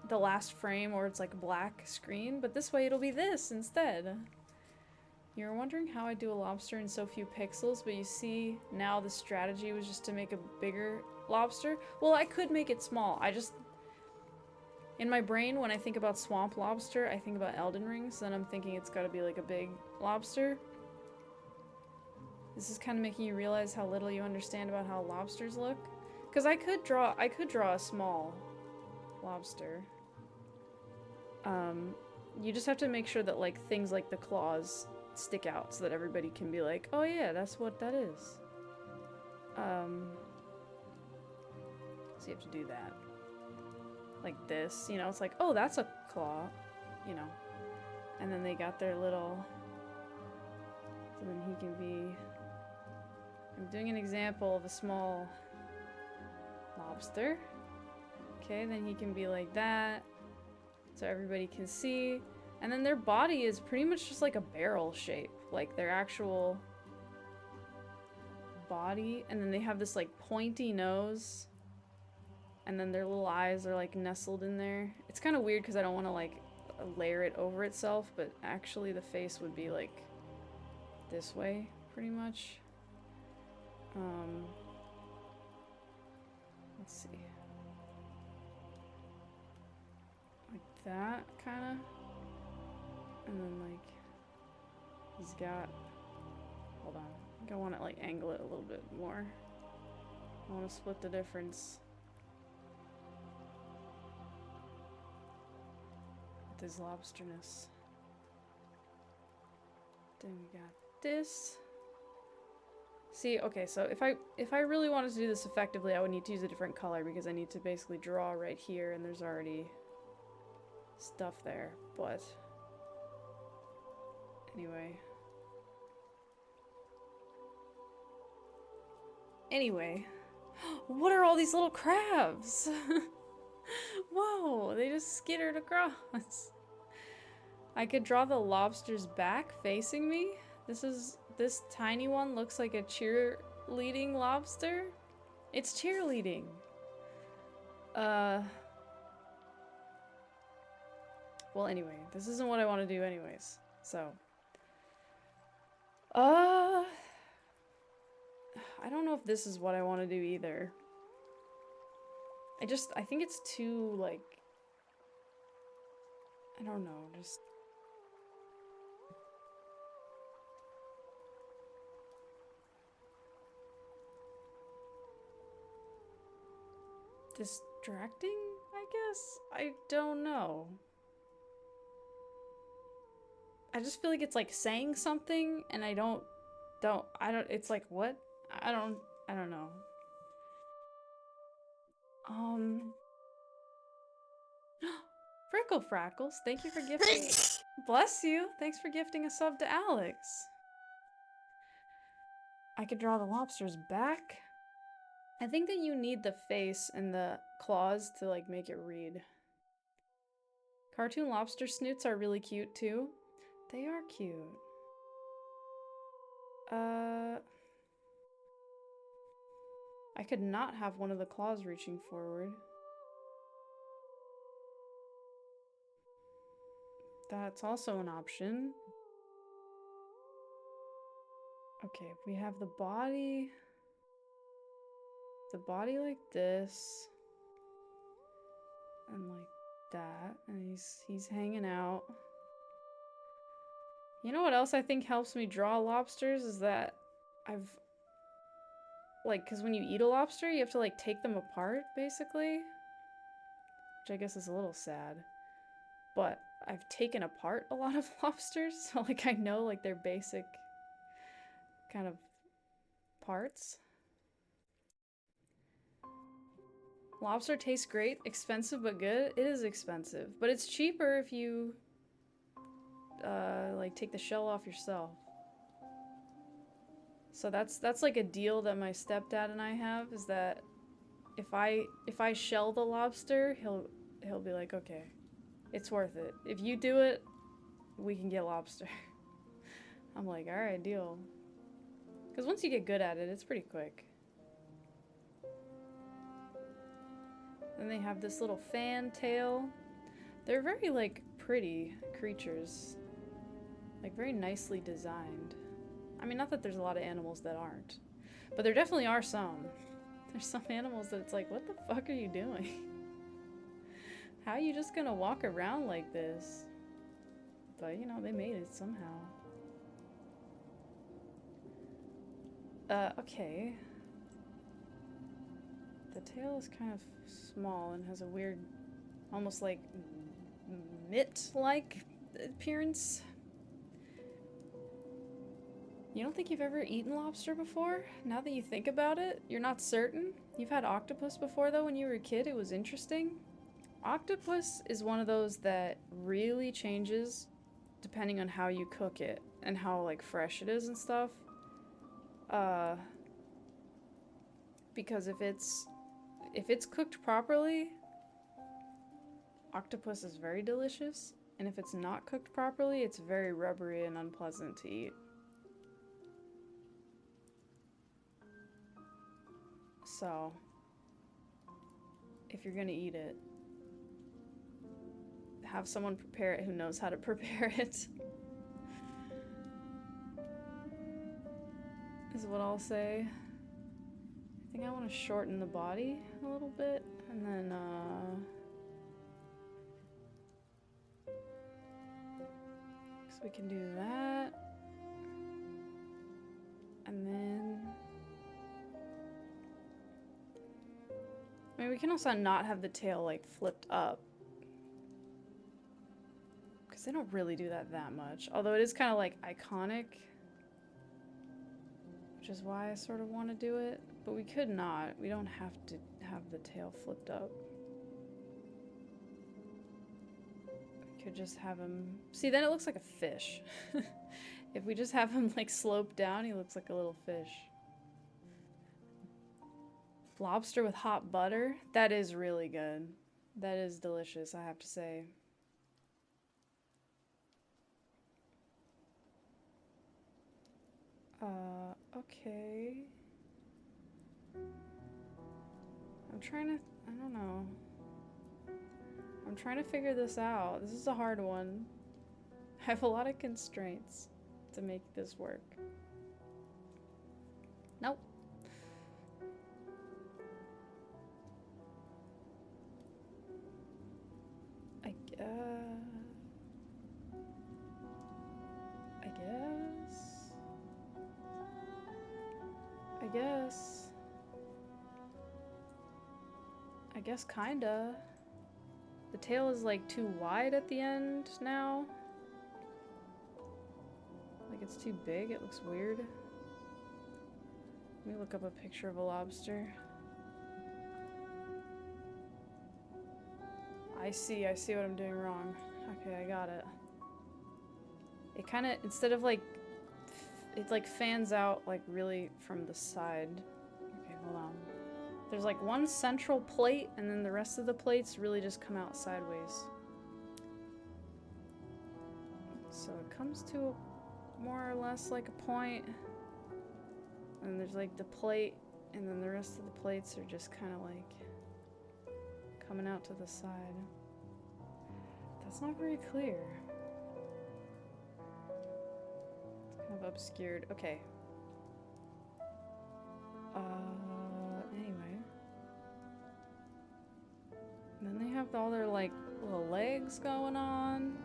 the last frame or it's like a black screen, but this way it'll be this instead. You're wondering how I do a lobster in so few pixels, but you see now the strategy was just to make a bigger lobster. Well, I could make it small. I just, in my brain, when I think about swamp lobster, I think about Elden Ring, so then I'm thinking it's gotta be like a big lobster. This is kind of making you realize how little you understand about how lobsters look. Because I could draw a small lobster. You just have to make sure that like things like the claws stick out so that everybody can be like, oh yeah, that's what that is. So you have to do that. Like this, you know, it's like, oh, that's a claw, you know. And then they got their little, so then he can be, I'm doing an example of a small lobster. Okay, then he can be like that, so everybody can see. And then their body is pretty much just like a barrel shape, like their actual body. And then they have this like pointy nose. And then their little eyes are like nestled in there. It's kind of weird because I don't want to like layer it over itself, but actually the face would be like this way, pretty much. Let's see. I that, kind of. And then, like, he's got... Hold on. I think I want to, like, angle it a little bit more. I want to split the difference. With his lobsterness. Then we got this. See, okay, so if I really wanted to do this effectively, I would need to use a different color because I need to basically draw right here and there's already stuff there, but anyway. Anyway, what are all these little crabs? Whoa, they just skittered across. I could draw the lobster's back facing me. This tiny one looks like a cheerleading lobster. It's cheerleading. Well, anyway, this isn't what I want to do anyways. So, I don't know if this is what I want to do either. I think it's too, like, I don't know, just... distracting, I guess? I don't know. I just feel like it's like saying something and I don't, it's like, what? I don't know. Frickle Frackles, thank you for gifting. Bless you. Thanks for gifting a sub to Alex. I could draw the lobster's back. I think that you need the face and the claws to like make it read. Cartoon lobster snoots are really cute too. They are cute. I could not have one of the claws reaching forward. That's also an option. Okay, we have the body. The body like this. And like that. And he's hanging out. You know what else I think helps me draw lobsters is that I've... Like, because when you eat a lobster, you have to like take them apart, basically. Which I guess is a little sad. But I've taken apart a lot of lobsters, so like I know like their basic kind of parts. Lobster tastes great, expensive but good. It is expensive, but it's cheaper if you like take the shell off yourself. So that's like a deal that my stepdad and I have, is that if I shell the lobster, he'll be like, okay, it's worth it. If you do it, we can get lobster. I'm like, all right, deal. Because once you get good at it, it's pretty quick. Then they have this little fan tail. They're very, like, pretty creatures. Like, very nicely designed. I mean, not that there's a lot of animals that aren't. But there definitely are some. There's some animals that it's like, what the fuck are you doing? How are you just gonna walk around like this? But, you know, they made it somehow. Okay. The tail is kind of small and has a weird, almost like mitt-like appearance. You don't think you've ever eaten lobster before? Now that you think about it, you're not certain? You've had octopus before though when you were a kid, it was interesting. Octopus is one of those that really changes depending on how you cook it and how like fresh it is and stuff. Because if it's cooked properly, octopus is very delicious, and if it's not cooked properly, it's very rubbery and unpleasant to eat. So, if you're gonna eat it, have someone prepare it who knows how to prepare it. Is what I'll say. I think I want to shorten the body a little bit, and then So we can do that. And then... I mean, we can also not have the tail, like, flipped up. Because they don't really do that much. Although it is kind of, like, iconic. Which is why I sort of want to do it. But we could not. We don't have to have the tail flipped up. We could just have him... See, then it looks like a fish. If we just have him, like, sloped down, he looks like a little fish. Lobster with hot butter? That is really good. That is delicious, I have to say. Okay. I'm trying to... I don't know. I'm trying to figure this out. This is a hard one. I have a lot of constraints to make this work. Nope. I guess kinda. The tail is like too wide at the end now. Like it's too big, it looks weird. Let me look up a picture of a lobster. I see what I'm doing wrong. Okay, I got it. It kind of, instead of like, it like fans out like really from the side. Okay, hold on. There's like one central plate and then the rest of the plates really just come out sideways. So it comes to more or less like a point. And there's like the plate and then the rest of the plates are just kind of like coming out to the side. That's not very clear. It's kind of obscured. Okay. Anyway. And then they have all their like little legs going on.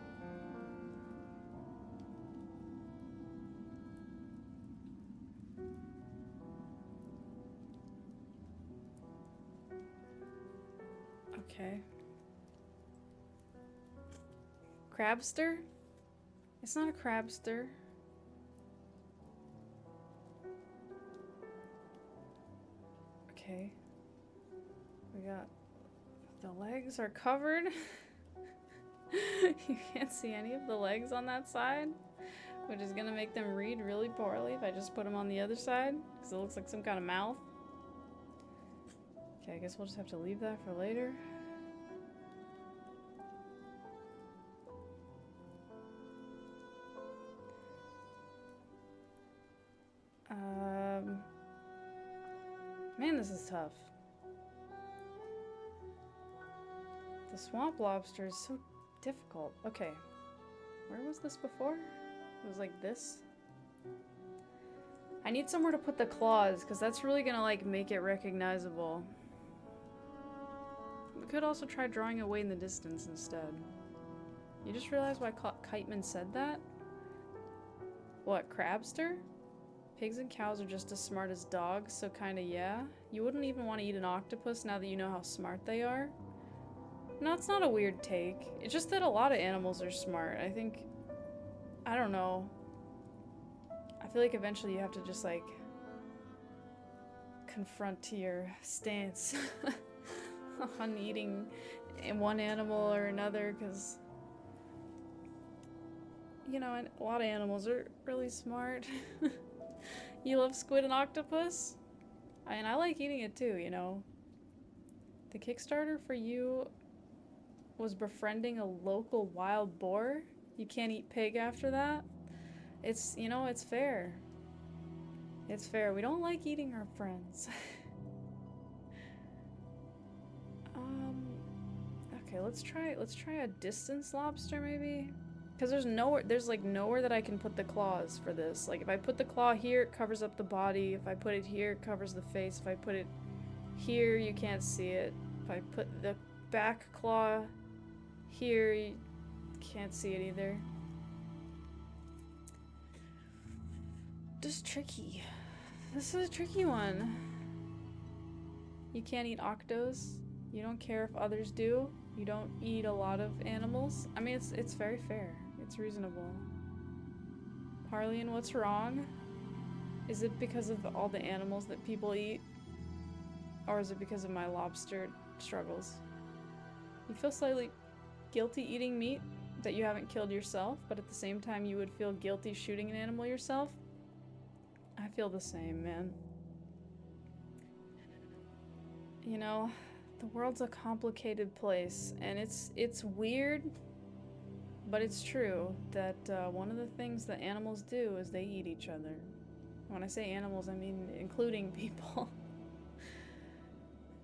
Okay. Crabster? It's not a crabster. Okay. We got... The legs are covered. You can't see any of the legs on that side, which is gonna make them read really poorly if I just put them on the other side, because it looks like some kind of mouth. Okay, I guess we'll just have to leave that for later. Man, this is tough. The swamp lobster is so difficult. Okay. Where was this before? It was like this. I need somewhere to put the claws, because that's really gonna like make it recognizable. We could also try drawing away in the distance instead. You just realized why Kiteman said that? What, crabster? Pigs and cows are just as smart as dogs, so kinda yeah. You wouldn't even want to eat an octopus now that you know how smart they are? No, it's not a weird take. It's just that a lot of animals are smart. I think... I don't know. I feel like eventually you have to just, like... confront to your stance on eating one animal or another, because... You know, a lot of animals are really smart. You love squid and octopus? And I like eating it too, you know. The Kickstarter for you was befriending a local wild boar? You can't eat pig after that? It's, you know, it's fair. It's fair. We don't like eating our friends. Okay, let's try a distance lobster maybe? Because there's like nowhere that I can put the claws for this. Like if I put the claw here, it covers up the body. If I put it here, it covers the face. If I put it here, you can't see it. If I put the back claw here, you can't see it either. This is tricky. This is a tricky one. You can't eat octos. You don't care if others do. You don't eat a lot of animals. I mean, it's very fair. It's reasonable. Harleyan, what's wrong? Is it because of all the animals that people eat? Or is it because of my lobster struggles? You feel slightly guilty eating meat that you haven't killed yourself, but at the same time you would feel guilty shooting an animal yourself? I feel the same, man. You know, the world's a complicated place, and it's weird, but it's true that one of the things that animals do is they eat each other. When I say animals, I mean including people.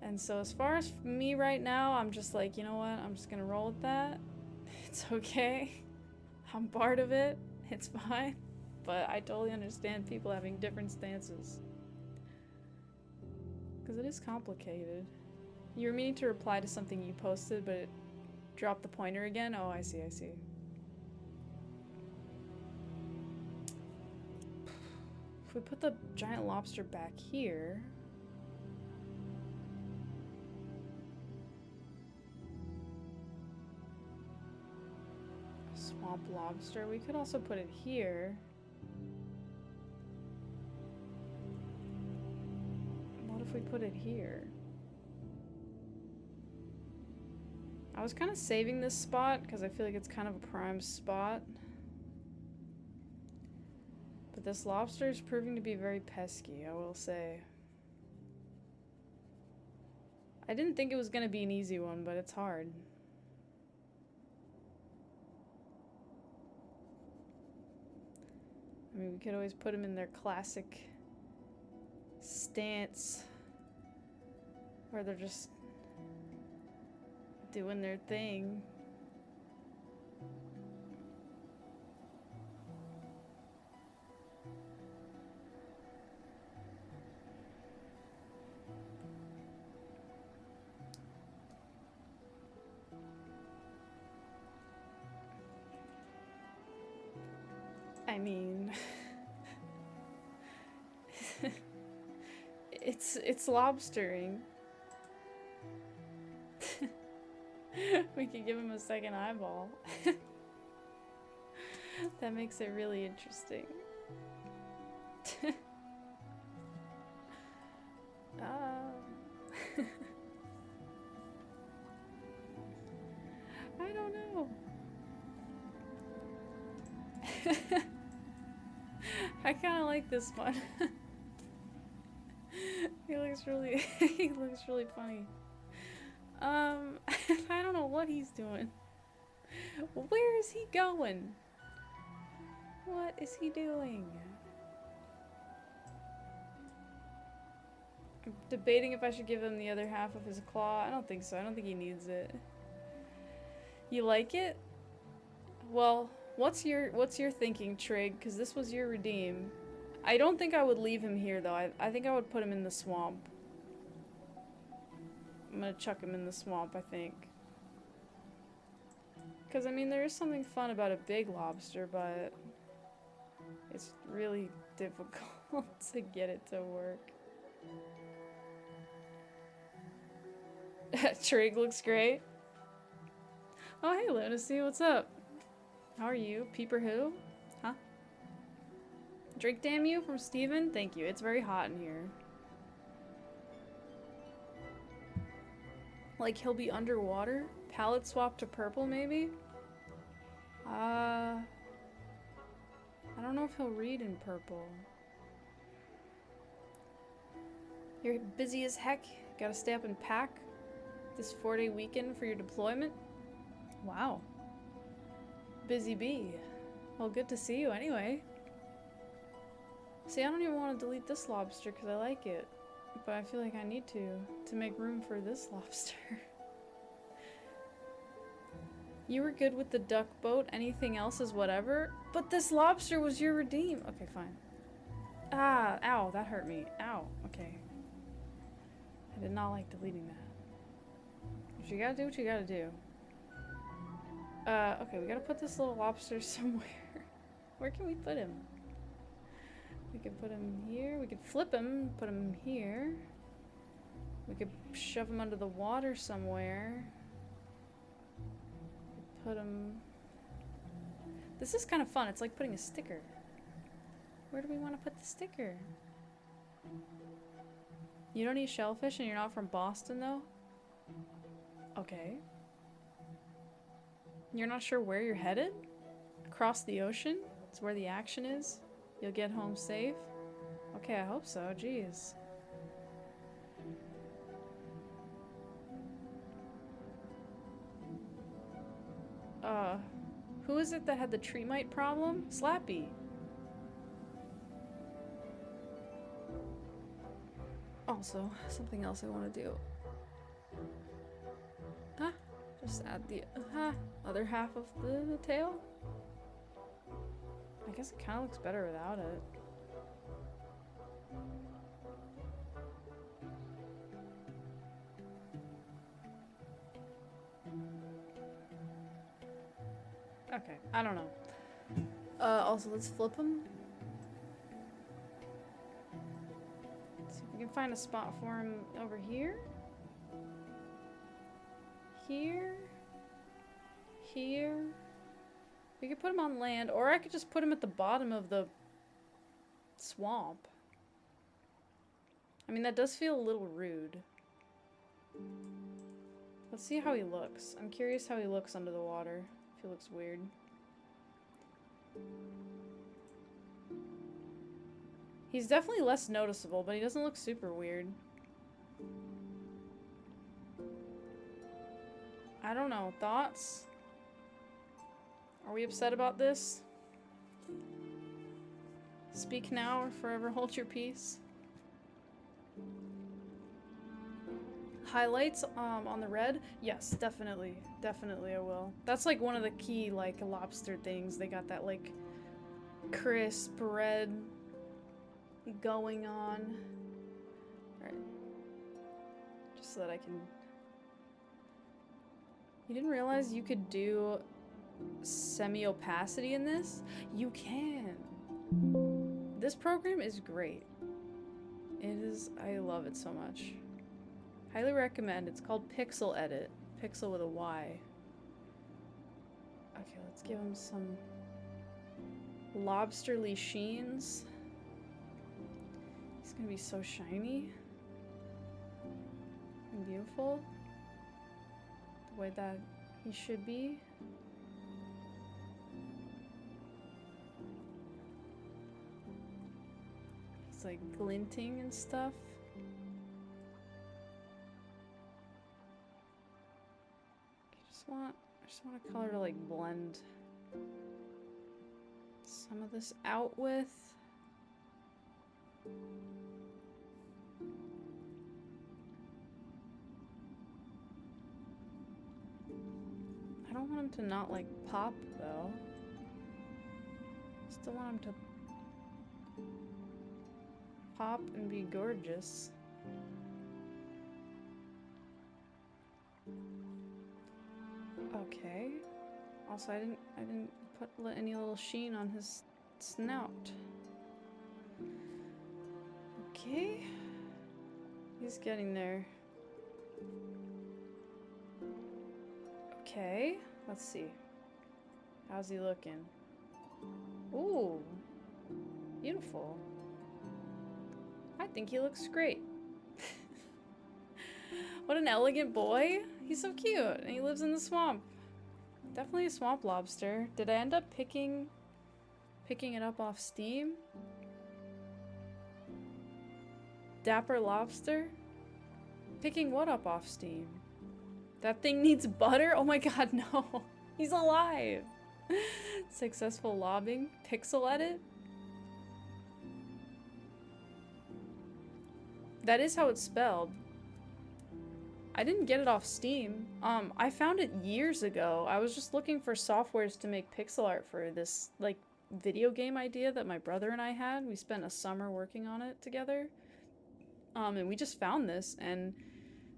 And so as far as me right now, I'm just like, you know what? I'm just gonna roll with that. It's okay. I'm part of it. It's fine. But I totally understand people having different stances. Because it is complicated. You were meaning to reply to something you posted, but it dropped the pointer again? Oh, I see, I see. If we put the giant lobster back here... Swamp lobster. We could also put it here. What if we put it here? I was kind of saving this spot because I feel like it's kind of a prime spot. But this lobster is proving to be very pesky, I will say. I didn't think it was going to be an easy one, but it's hard. I mean, we could always put them in their classic stance where they're just doing their thing. I mean, it's lobstering. We could give him a second eyeball. That makes it really interesting. I don't know. I kind of like this one. He looks really funny. I don't know what he's doing. Where is he going? What is he doing? I'm debating if I should give him the other half of his claw. I don't think so. I don't think he needs it. You like it? Well, what's your thinking, Trig? Because this was your redeem. I don't think I would leave him here, though. I think I would put him in the swamp. I'm gonna chuck him in the swamp, I think. Because, I mean, there is something fun about a big lobster, but it's really difficult to get it to work. Trig looks great. Oh, hey, Lunacy, what's up? How are you? Peeper who? Huh? Drink damn you from Steven? Thank you. It's very hot in here. Like he'll be underwater? Palette swap to purple, maybe? I don't know if he'll read in purple. You're busy as heck. Gotta stay up and pack this 4-day weekend for your deployment? Wow. Busy bee. Well, good to see you anyway. See, I don't even want to delete this lobster because I like it. But I feel like I need to make room for this lobster. You were good with the duck boat. Anything else is whatever. But this lobster was your redeem. Okay, fine. Ah, ow, that hurt me. Ow, okay. I did not like deleting that. But you gotta do what you gotta do. Okay, we gotta put this little lobster somewhere. Where can we put him? We could put him here. We could flip him, put him here. We could shove him under the water somewhere. Put him... This is kind of fun. It's like putting a sticker. Where do we want to put the sticker? You don't eat shellfish and you're not from Boston, though? Okay. You're not sure where you're headed? Across the ocean? It's where the action is? You'll get home safe? Okay, I hope so. Jeez. Who is it that had the tree mite problem? Slappy. Also, something else I want to do. Just add the other half of the tail. I guess it kind of looks better without it. Okay, I don't know. Also, let's flip them. See if we can find a spot for him over here. Here. Here. We could put him on land, or I could just put him at the bottom of the swamp. I mean, that does feel a little rude. Let's see how he looks. I'm curious how he looks under the water. If he looks weird. He's definitely less noticeable, but he doesn't look super weird. I don't know. Thoughts? Are we upset about this? Speak now or forever hold your peace. Highlights on the red? Yes, definitely. Definitely I will. That's like one of the key like lobster things. They got that like crisp red going on. Alright. Just so that I can... You didn't realize you could do semi-opacity in this? You can! This program is great. It is... I love it so much. Highly recommend. It's called Pixel Edit. Pixel with a Y. Okay, let's give him some lobsterly sheens. He's gonna be so shiny and beautiful. The way that he should be. He's like glinting and stuff. I just want a color to like blend some of this out with. I don't want him to not like pop though. Still want him to pop and be gorgeous. Okay. Also, I didn't put any little sheen on his snout. Okay. He's getting there. Okay. Let's see. How's he looking? Ooh. Beautiful. I think he looks great. What an elegant boy. He's so cute, and he lives in the swamp. Definitely a swamp lobster. Did I end up picking it up off Steam? Dapper lobster? Picking what up off Steam? That thing needs butter? Oh my god, no. He's alive. Successful lobbing. Pixel Edit? That is how it's spelled. I didn't get it off Steam. I found it years ago. I was just looking for softwares to make pixel art for this, like, video game idea that my brother and I had. We spent a summer working on it together. And we just found this, and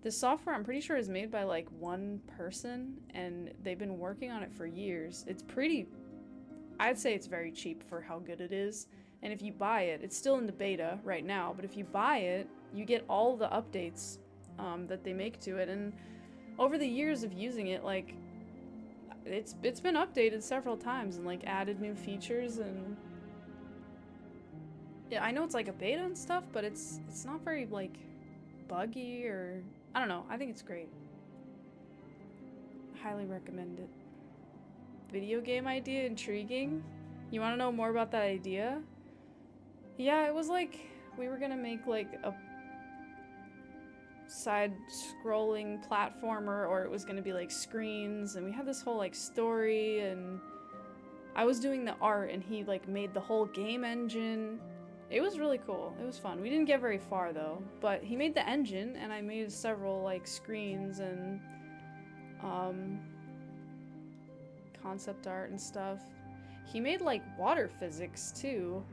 this software, I'm pretty sure, is made by, like, one person, and they've been working on it for years. It's pretty... I'd say it's very cheap for how good it is, And if you buy it, it's still in the beta right now, but if you buy it, you get all the updates that they make to it. And over the years of using it, like, it's been updated several times and like added new features. And yeah, I know it's like a beta and stuff, but it's not very like buggy, or I don't know. I think it's great. Highly recommend it. Video game idea intriguing. You want to know more about that idea? Yeah, it was like we were gonna make like a side-scrolling platformer, or it was gonna be like screens, and we had this whole like story, and I was doing the art and he like made the whole game engine. It was really cool. It was fun. We didn't get very far though, but he made the engine and I made several like screens and concept art and stuff. He made like water physics too.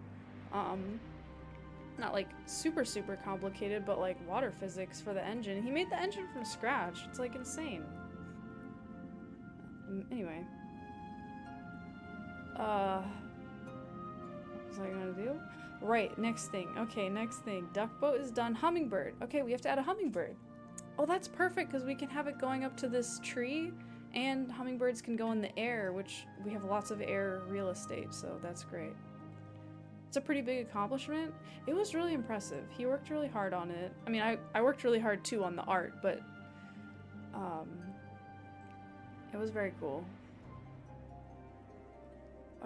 Not like super complicated, but like water physics for the engine. He made the engine from scratch. It's like insane. Anyway. What was I gonna do? Right, next thing. Okay, next thing. Duck boat is done. Hummingbird. Okay, we have to add a hummingbird. Oh, that's perfect, because we can have it going up to this tree, and hummingbirds can go in the air, which we have lots of air real estate, so that's great. It's a pretty big accomplishment. It was really impressive. He worked really hard on it. I mean, I worked really hard too on the art, but it was very cool.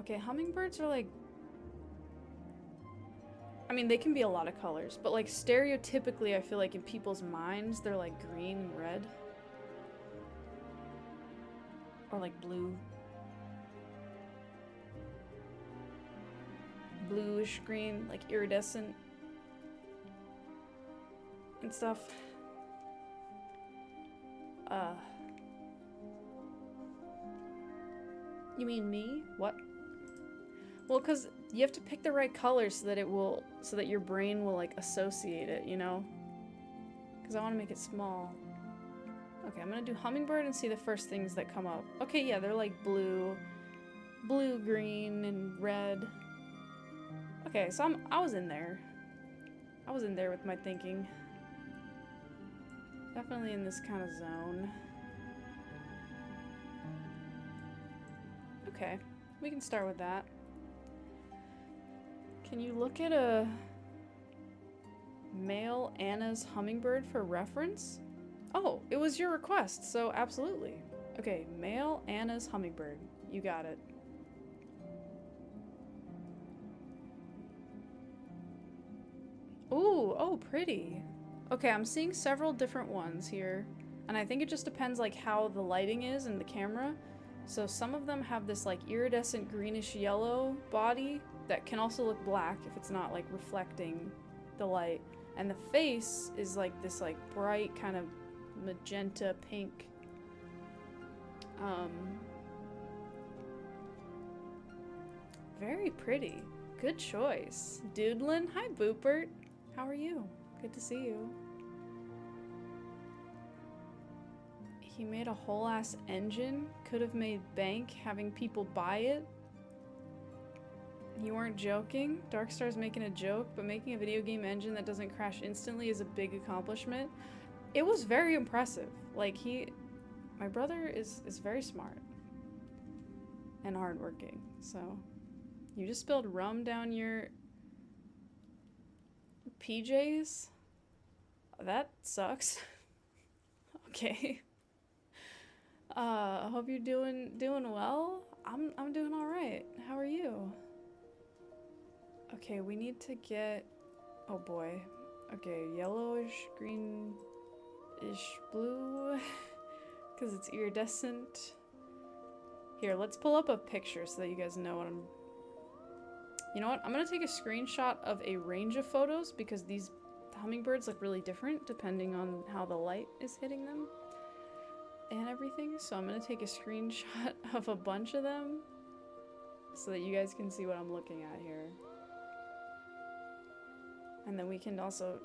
Okay, hummingbirds are like, I mean, they can be a lot of colors, but like stereotypically, I feel like in people's minds, they're like green and red. Or like blue. Bluish green, like iridescent and stuff. You mean me? What? Well, because you have to pick the right color so that so that your brain will like associate it, you know? Because I want to make it small. Okay, I'm gonna do hummingbird and see the first things that come up. Okay, yeah, they're like blue, green, and red. Okay, so I was in there. I was in there with my thinking. Definitely in this kind of zone. Okay, we can start with that. Can you look at a male Anna's hummingbird for reference? Oh, it was your request, so absolutely. Okay, male Anna's hummingbird. You got it. Ooh, oh, pretty. Okay, I'm seeing several different ones here, and I think it just depends like how the lighting is in the camera. So some of them have this like iridescent greenish yellow body that can also look black if it's not like reflecting the light. And the face is like this like bright kind of magenta pink. Very pretty. Good choice. Doodlin', hi Boopert. How are you? Good to see you. He made a whole ass engine. Could have made bank having people buy it. You weren't joking? Darkstar's making a joke, but making a video game engine that doesn't crash instantly is a big accomplishment. It was very impressive. Like my brother is very smart and hardworking. So you just spilled rum down your PJs? That sucks. Okay. I hope you're doing well. I'm doing all right. How are you? Okay, we need to get, oh boy. Okay, yellowish, greenish, blue, because it's iridescent. Here, let's pull up a picture so that you guys know what I'm... You know what? I'm gonna take a screenshot of a range of photos because these hummingbirds look really different depending on how the light is hitting them and everything. So I'm gonna take a screenshot of a bunch of them so that you guys can see what I'm looking at here. And then we can also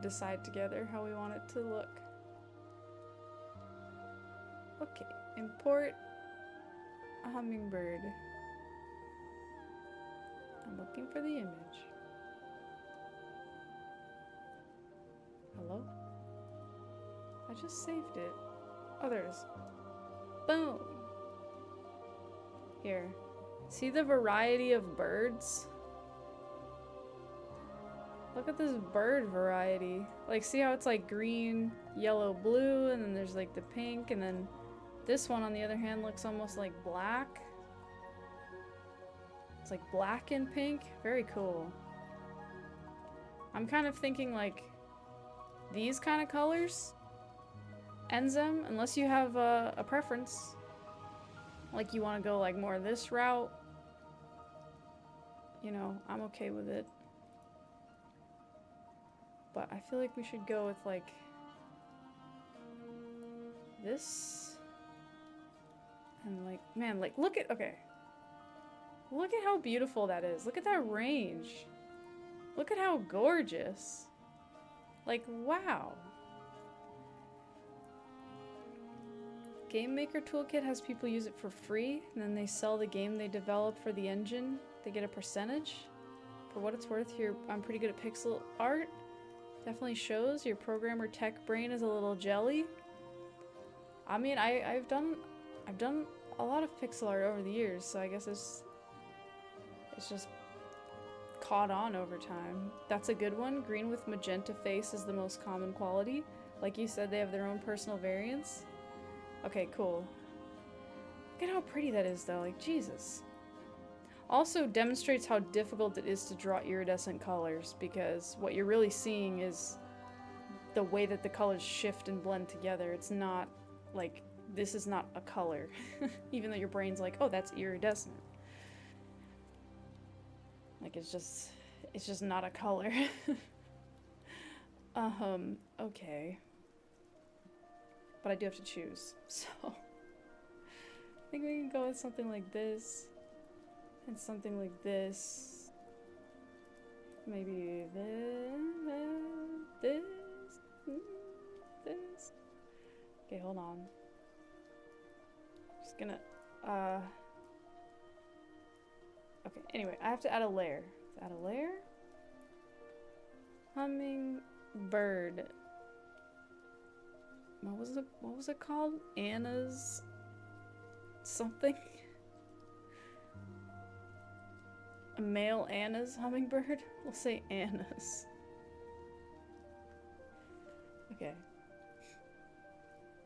decide together how we want it to look. Okay, import a hummingbird. I'm looking for the image. Hello? I just saved it. Oh, there it is. Boom! Here. See the variety of birds? Look at this bird variety. Like, see how it's like green, yellow, blue, and then there's like the pink, and then this one on the other hand looks almost like black. It's like black and pink. Very cool. I'm kind of thinking like these kind of colors. Enzem, unless you have a preference. Like you want to go like more this route. You know, I'm okay with it. But I feel like we should go with like this. And like, man, like look at, okay. Look at how beautiful that is. Look at that range. Look at how gorgeous. Like, wow. Game Maker Toolkit has people use it for free, and then they sell the game they develop for the engine. They get a percentage. For what it's worth, I'm pretty good at pixel art. Definitely shows your programmer tech brain is a little jelly. I mean, I've done a lot of pixel art over the years, so I guess it's just caught on over time. That's a good one. Green with magenta face is the most common quality. Like you said, they have their own personal variants. Okay, cool. Look at how pretty that is, though. Like, Jesus. Also demonstrates how difficult it is to draw iridescent colors, because what you're really seeing is the way that the colors shift and blend together. It's not like, this is not a color. Even though your brain's like, oh, that's iridescent. Like, it's just not a color. Okay. But I do have to choose, so I think we can go with something like this, and something like this. Maybe this. Okay, hold on. Just gonna, okay, anyway, I have to add a layer. Let's add a layer. Hummingbird. What was it called? Anna's something? A male Anna's hummingbird? We'll say Anna's. Okay.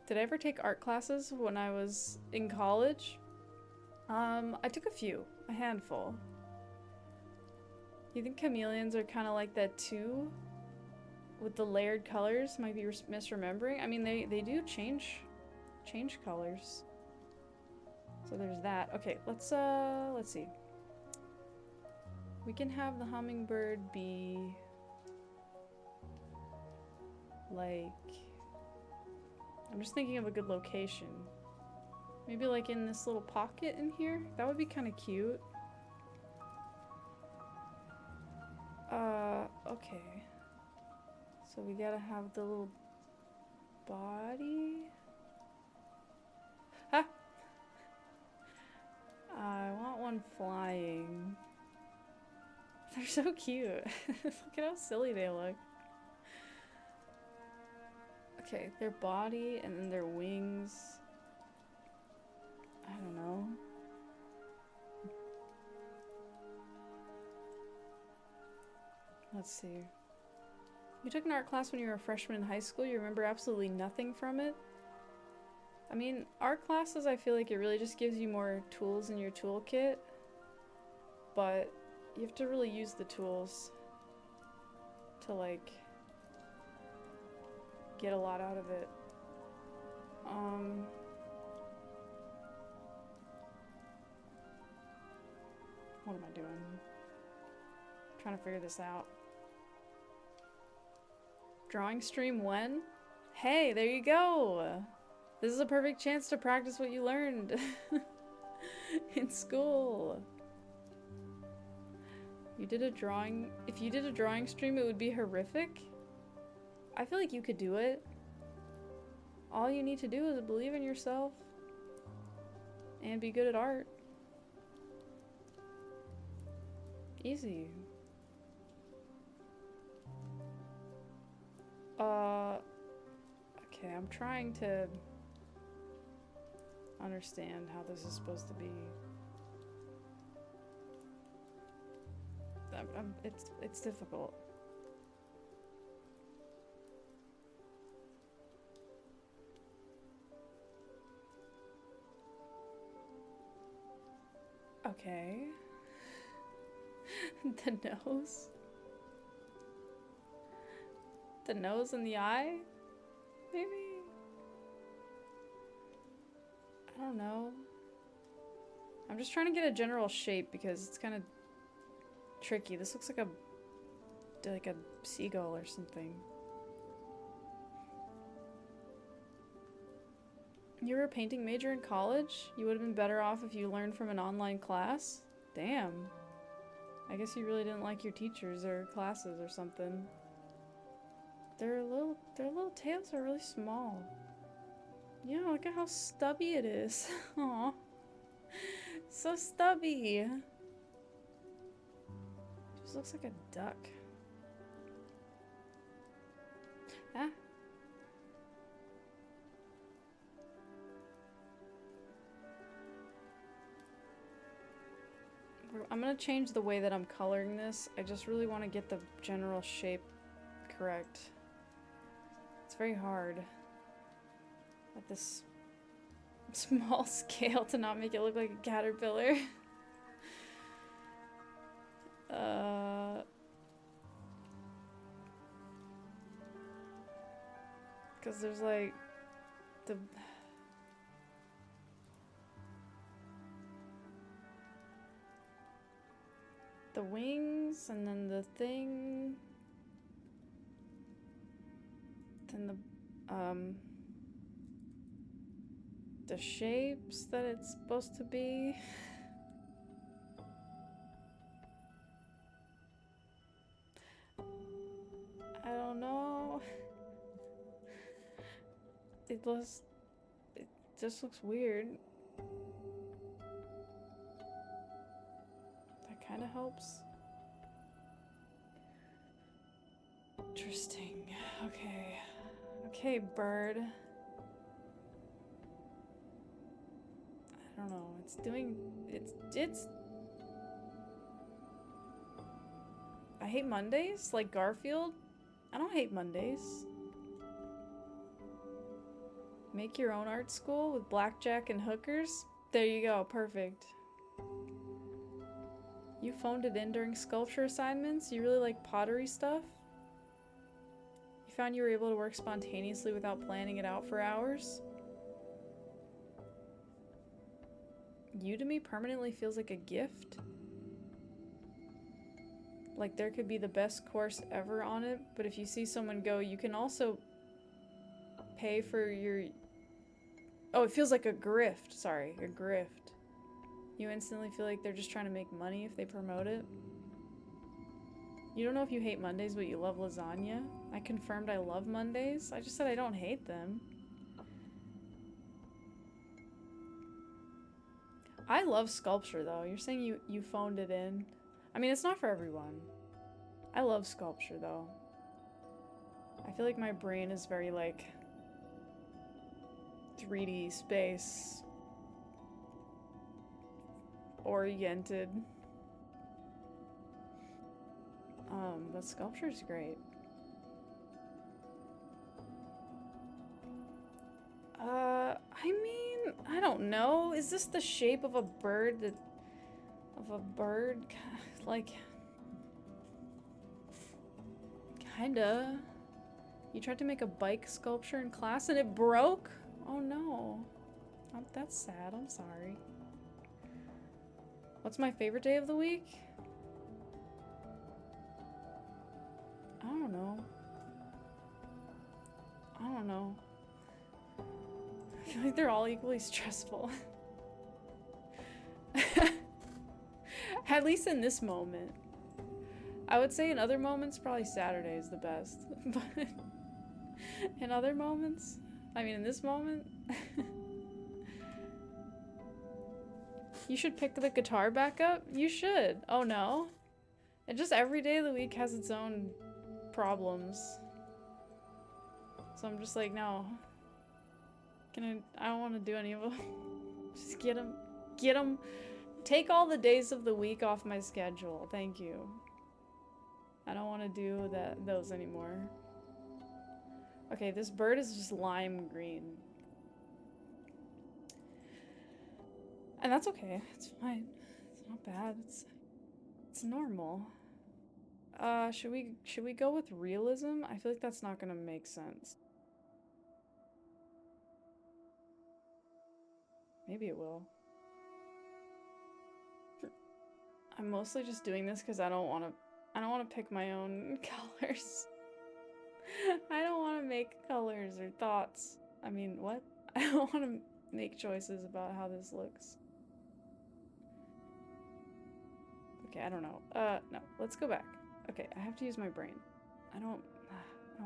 Did I ever take art classes when I was in college? I took a few. A handful. You think chameleons are kind of like that too? With the layered colors, might be misremembering. I mean, they do change colors. So there's that. Okay, let's see. We can have the hummingbird be like, I'm just thinking of a good location. Maybe like in this little pocket in here. That would be kind of cute. Okay. So we gotta have the little body. Ah! I want one flying. They're so cute. Look at how silly they look. Okay, their body and then their wings. I don't know. Let's see. You took an art class when you were a freshman in high school. You remember absolutely nothing from it? I mean, art classes, I feel like it really just gives you more tools in your toolkit. But you have to really use the tools to, like, get a lot out of it. What am I doing? I'm trying to figure this out. Drawing stream when? Hey, there you go! This is a perfect chance to practice what you learned in school. You did a drawing. If you did a drawing stream, it would be horrific. I feel like you could do it. All you need to do is believe in yourself and be good at art. Easy. Okay, I'm trying to understand how this is supposed to be. It's difficult. Okay. The nose. The nose and the eye? Maybe? I don't know. I'm just trying to get a general shape because it's kind of tricky. This looks like a seagull or something. You were a painting major in college? You would have been better off if you learned from an online class? Damn. I guess you really didn't like your teachers or classes or something. Their little tails are really small. Yeah, look at how stubby it is. Aw. So stubby. Just looks like a duck. Ah. I'm gonna change the way that I'm coloring this. I just really want to get the general shape correct. It's very hard at this small scale to not make it look like a caterpillar. Because there's like the wings and then the thing, then the shapes that it's supposed to be. I don't know. It just looks weird. That kind of helps. Interesting. Okay. Okay, bird. I don't know. It's I hate Mondays, like Garfield. I don't hate Mondays. Make your own art school with blackjack and hookers? There you go, perfect. You phoned it in during sculpture assignments? You really like pottery stuff? You found you were able to work spontaneously without planning it out for hours? Udemy permanently feels like a gift? Like there could be the best course ever on it, but if you see someone go, you can also pay for your... Oh, it feels like a grift. Sorry, a grift. You instantly feel like they're just trying to make money if they promote it. You don't know if you hate Mondays, but you love lasagna. I confirmed I love Mondays. I just said I don't hate them. I love sculpture, though. You're saying you phoned it in. I mean, it's not for everyone. I love sculpture, though. I feel like my brain is very, like, 3D space oriented. But sculpture is great. I mean, I don't know. Is this the shape of a bird that... Of a bird? Like... Kinda. You tried to make a bike sculpture in class and it broke? Oh no. Oh, that's sad. I'm sorry. What's my favorite day of the week? I don't know. I don't know. I feel like they're all equally stressful. At least in this moment. I would say in other moments, probably Saturday is the best. But in other moments, I mean, in this moment, you should pick the guitar back up. You should. Oh no. And just every day of the week has its own problems. So I'm just like, no. I don't want to do any of them. Just get them. Take all the days of the week off my schedule. Thank you. I don't want to do those anymore. Okay, this bird is just lime green. And that's okay. It's fine. It's not bad. It's normal. Should we go with realism? I feel like that's not gonna make sense. Maybe it will. I'm mostly just doing this because I don't want to pick my own colors. I don't want to make colors or thoughts. I mean, what? I don't want to make choices about how this looks. Okay, I don't know. No, let's go back. Okay, I have to use my brain. I don't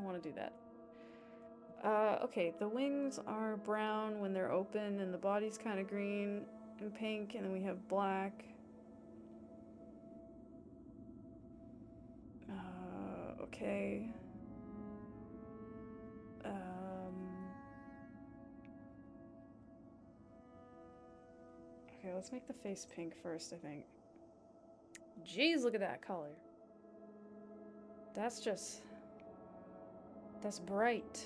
want to do that. Okay, the wings are brown when they're open, and the body's kind of green and pink, and then we have black. Okay. Okay, let's make the face pink first, I think. Jeez, look at that color. That's bright.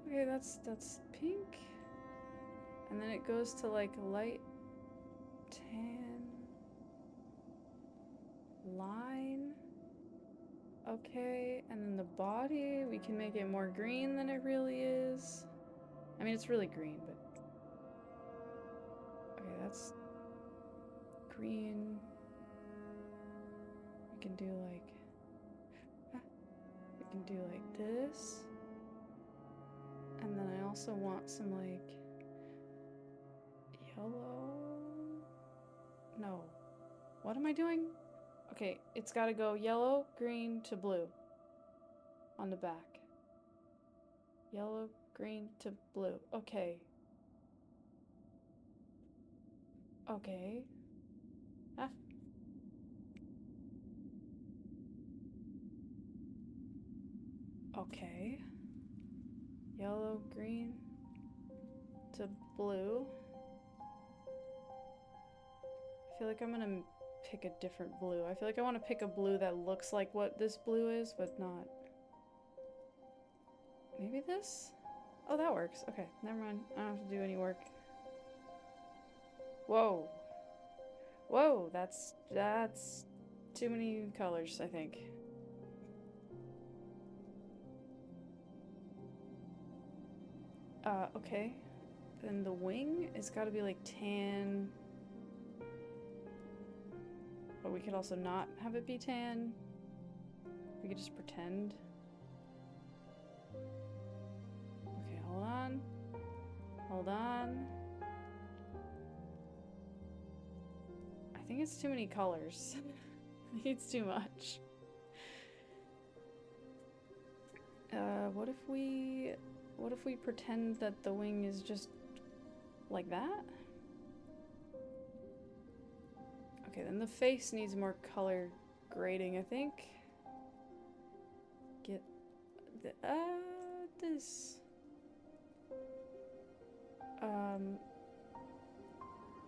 Okay, that's pink. And then it goes to like light tan line. Okay, and then the body, we can make it more green than it really is. I mean, it's really green, but... Okay, that's green. We can do like... We can do like this. And then I also want some like... yellow... No. What am I doing? Okay, it's gotta go yellow, green to blue. On the back. Yellow, green to blue. Okay. Okay. Ah. Okay. Yellow, green to blue. I feel like I'm gonna pick a different blue. I feel like I want to pick a blue that looks like what this blue is, but not. Maybe this? Oh, that works. Okay, never mind. I don't have to do any work. Whoa. Whoa, that's too many colors, I think. Okay. Then the wing has got to be like tan. But we could also not have it be tan. We could just pretend. Okay, hold on. Hold on. I think it's too many colors. I think it's too much. What if we pretend that the wing is just like that? Okay, then the face needs more color grading, I think. Get the, this.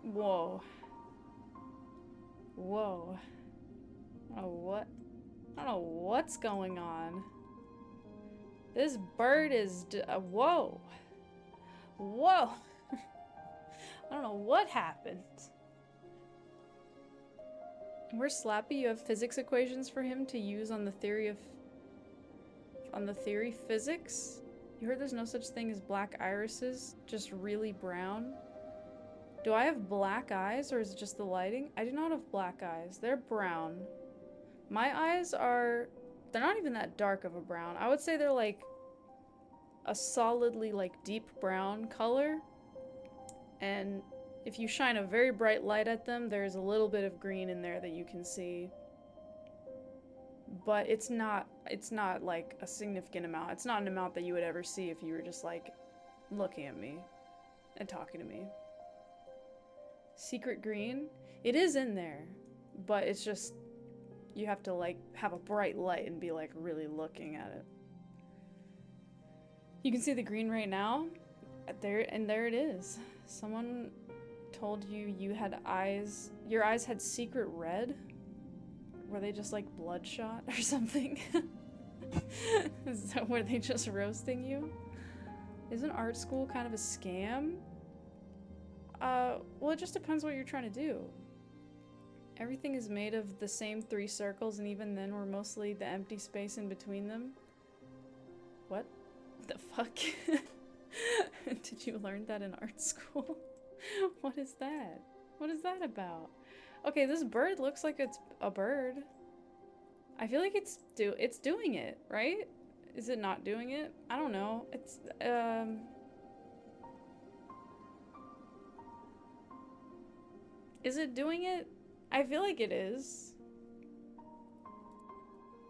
Whoa. Whoa. I don't know what's going on. This bird is, whoa. Whoa. I don't know what happened. Where's Slappy? You have physics equations for him to use on the theory physics? You heard there's no such thing as black irises, just really brown? Do I have black eyes, or is it just the lighting? I do not have black eyes. They're brown. My eyes are... They're not even that dark of a brown. I would say they're like a solidly like deep brown color. And if you shine a very bright light at them, there's a little bit of green in there that you can see. But it's not like a significant amount. It's not an amount that you would ever see if you were just like looking at me and talking to me. Secret green? It is in there, but it's just, you have to like have a bright light and be like really looking at it. You can see the green right now. There, and there it is. Someone told you you had eyes, your eyes had secret red? Were they just like bloodshot or something? Is that, were they just roasting you? Isn't art school kind of a scam? Well, it just depends what you're trying to do. Everything is made of the same 3 circles, and even then we're mostly the empty space in between them. What the fuck? Did you learn that in art school? What is that? What is that about? Okay, this bird looks like it's a bird. I feel like it's doing it, right? Is it not doing it? I don't know. It's is it doing it? I feel like it is.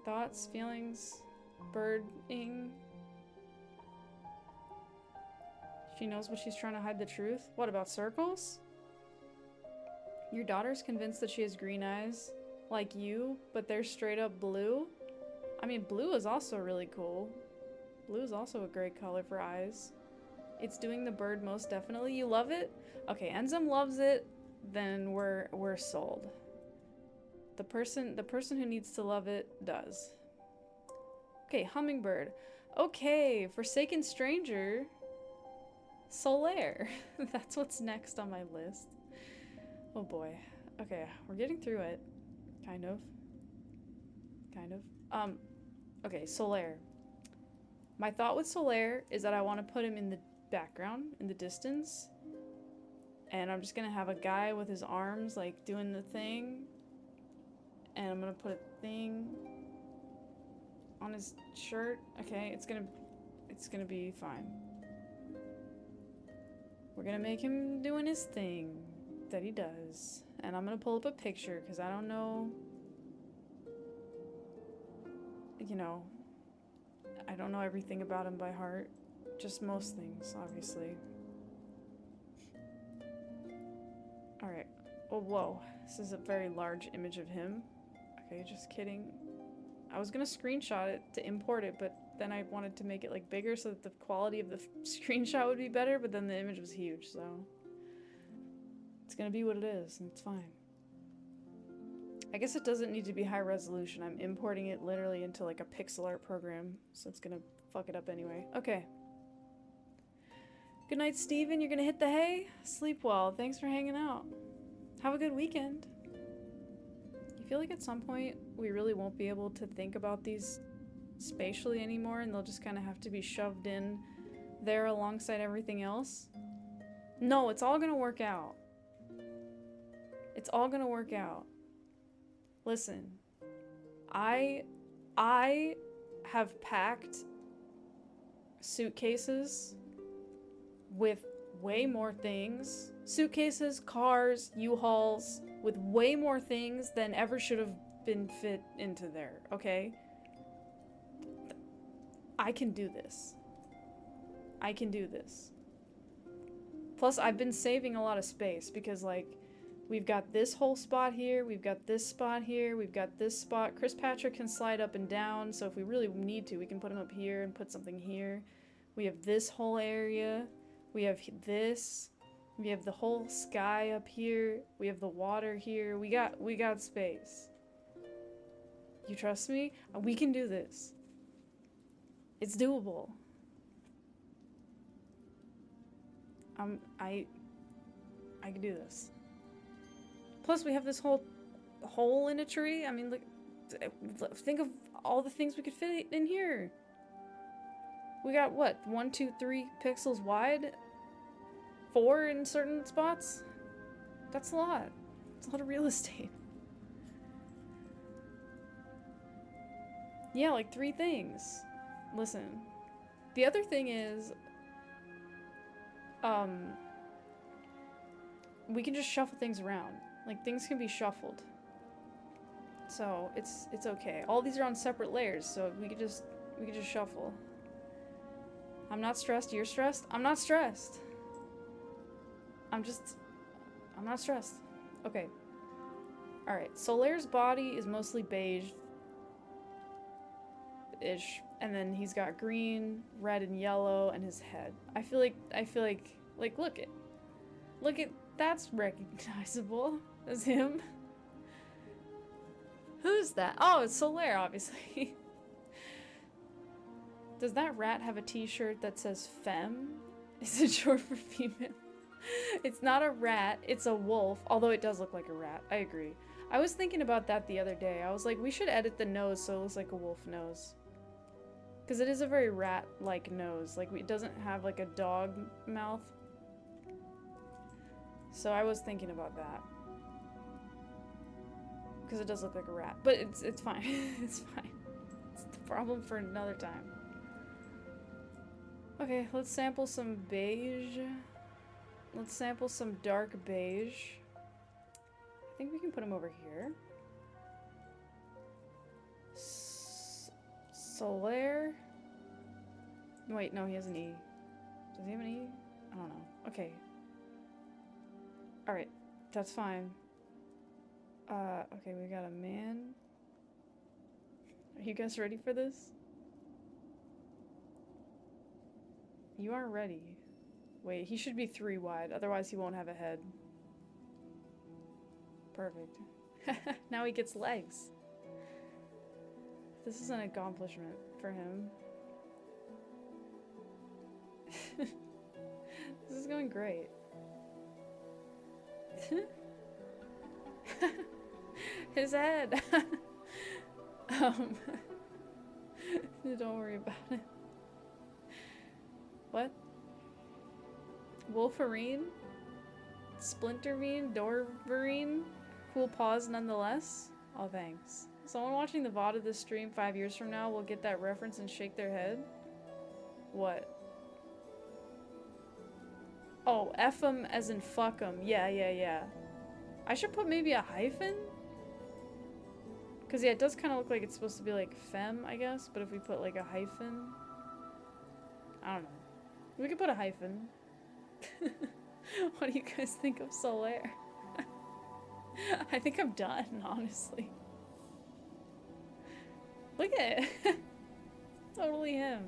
Thoughts, feelings, birding. She knows what she's trying to hide the truth. What about circles? Your daughter's convinced that she has green eyes, like you, but they're straight up blue. I mean, blue is also really cool. Blue is also a great color for eyes. It's doing the bird most definitely. You love it? Okay, Enzim loves it. Then we're sold. The person who needs to love it does. Okay, hummingbird. Okay, Forsaken Stranger. Solaire. That's what's next on my list. Oh boy. Okay, we're getting through it. Kind of. Okay, Solaire. My thought with Solaire is that I want to put him in the background, in the distance. And I'm just gonna have a guy with his arms, like, doing the thing. And I'm gonna put a thing on his shirt. Okay, it's gonna be fine. We're gonna make him doing his thing that he does. And I'm gonna pull up a picture, because I don't know... You know, I don't know everything about him by heart. Just most things, obviously. Alright. Oh, whoa. This is a very large image of him. Okay, just kidding. I was gonna screenshot it to import it, but then I wanted to make it like bigger so that the quality of the screenshot would be better, but then the image was huge, so... It's gonna be what it is, and it's fine. I guess it doesn't need to be high resolution. I'm importing it literally into like a pixel art program, so it's gonna fuck it up anyway. Okay. Good night, Steven. You're gonna hit the hay? Sleep well. Thanks for hanging out. Have a good weekend. You feel like at some point we really won't be able to think about these spatially anymore, and they'll just kind of have to be shoved in there alongside everything else? No, it's all gonna work out. It's all gonna work out. Listen, I have packed suitcases with way more things. Suitcases, cars, U-Hauls, with way more things than ever should have been fit into there, okay? I can do this. I can do this. Plus, I've been saving a lot of space because, like, we've got this whole spot here, we've got this spot here, we've got this spot. Chris Patrick can slide up and down, so if we really need to, we can put him up here and put something here. We have this whole area. We have this. We have the whole sky up here. We have the water here. We got space. You trust me? We can do this. It's doable. I can do this. Plus, we have this whole hole in a tree. I mean, look, think of all the things we could fit in here. We got, what, 1, 2, 3 pixels wide? 4 in certain spots? That's a lot. It's a lot of real estate. Yeah, like 3 things. Listen. The other thing is, we can just shuffle things around. Like, things can be shuffled. So, it's okay. All these are on separate layers, so we could just shuffle. I'm not stressed. You're stressed? I'm not stressed. I'm not stressed. Okay. Alright, Solaire's body is mostly beige-ish. And then he's got green, red, and yellow, and his head. I feel like, look at, that's recognizable as him. Who's that? Oh, it's Solaire, obviously. Does that rat have a t-shirt that says femme? Is it short for female? It's not a rat, it's a wolf, although it does look like a rat. I agree. I was thinking about that the other day. I was like, we should edit the nose so it looks like a wolf nose. Because it is a very rat-like nose. Like, it doesn't have like a dog mouth. So I was thinking about that. Because it does look like a rat. But it's fine. It's fine. It's the problem for another time. Okay, let's sample some beige. Let's sample some dark beige. I think we can put him over here. Solaire. Wait, no, he has an E. Does he have an E? I don't know. Okay. Alright, that's fine. Okay, we got a man. Are you guys ready for this? You aren't ready. Wait, he should be 3 wide, otherwise he won't have a head. Perfect. Now he gets legs. This is an accomplishment for him. This is going great. His head! Don't worry about it. What? Wolverine? Splintervine? Dorverine? Cool paws nonetheless? Oh, thanks. Someone watching the VOD of this stream 5 years from now will get that reference and shake their head? What? Oh, F 'em as in fuck 'em. Yeah. I should put maybe a hyphen? Because, yeah, it does kind of look like it's supposed to be like femme, I guess. But if we put like a hyphen... I don't know. We could put a hyphen. What do you guys think of Solaire? I think I'm done, honestly. Look at it. Totally him.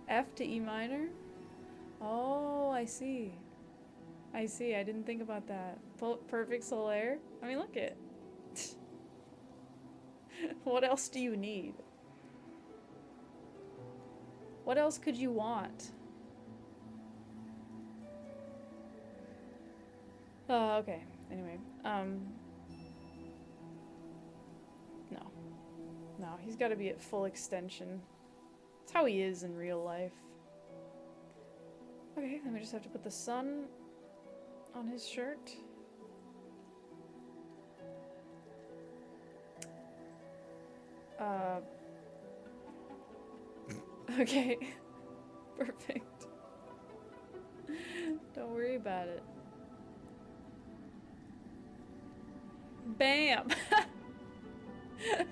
F to E minor? Oh, I see. I see. I didn't think about that. Perfect Solaire. I mean, look it. What else do you need? What else could you want? Okay. Anyway, no, he's got to be at full extension. That's how he is in real life. Okay, then we just have to put the sun on his shirt. Okay. Perfect. Don't worry about it. Bam!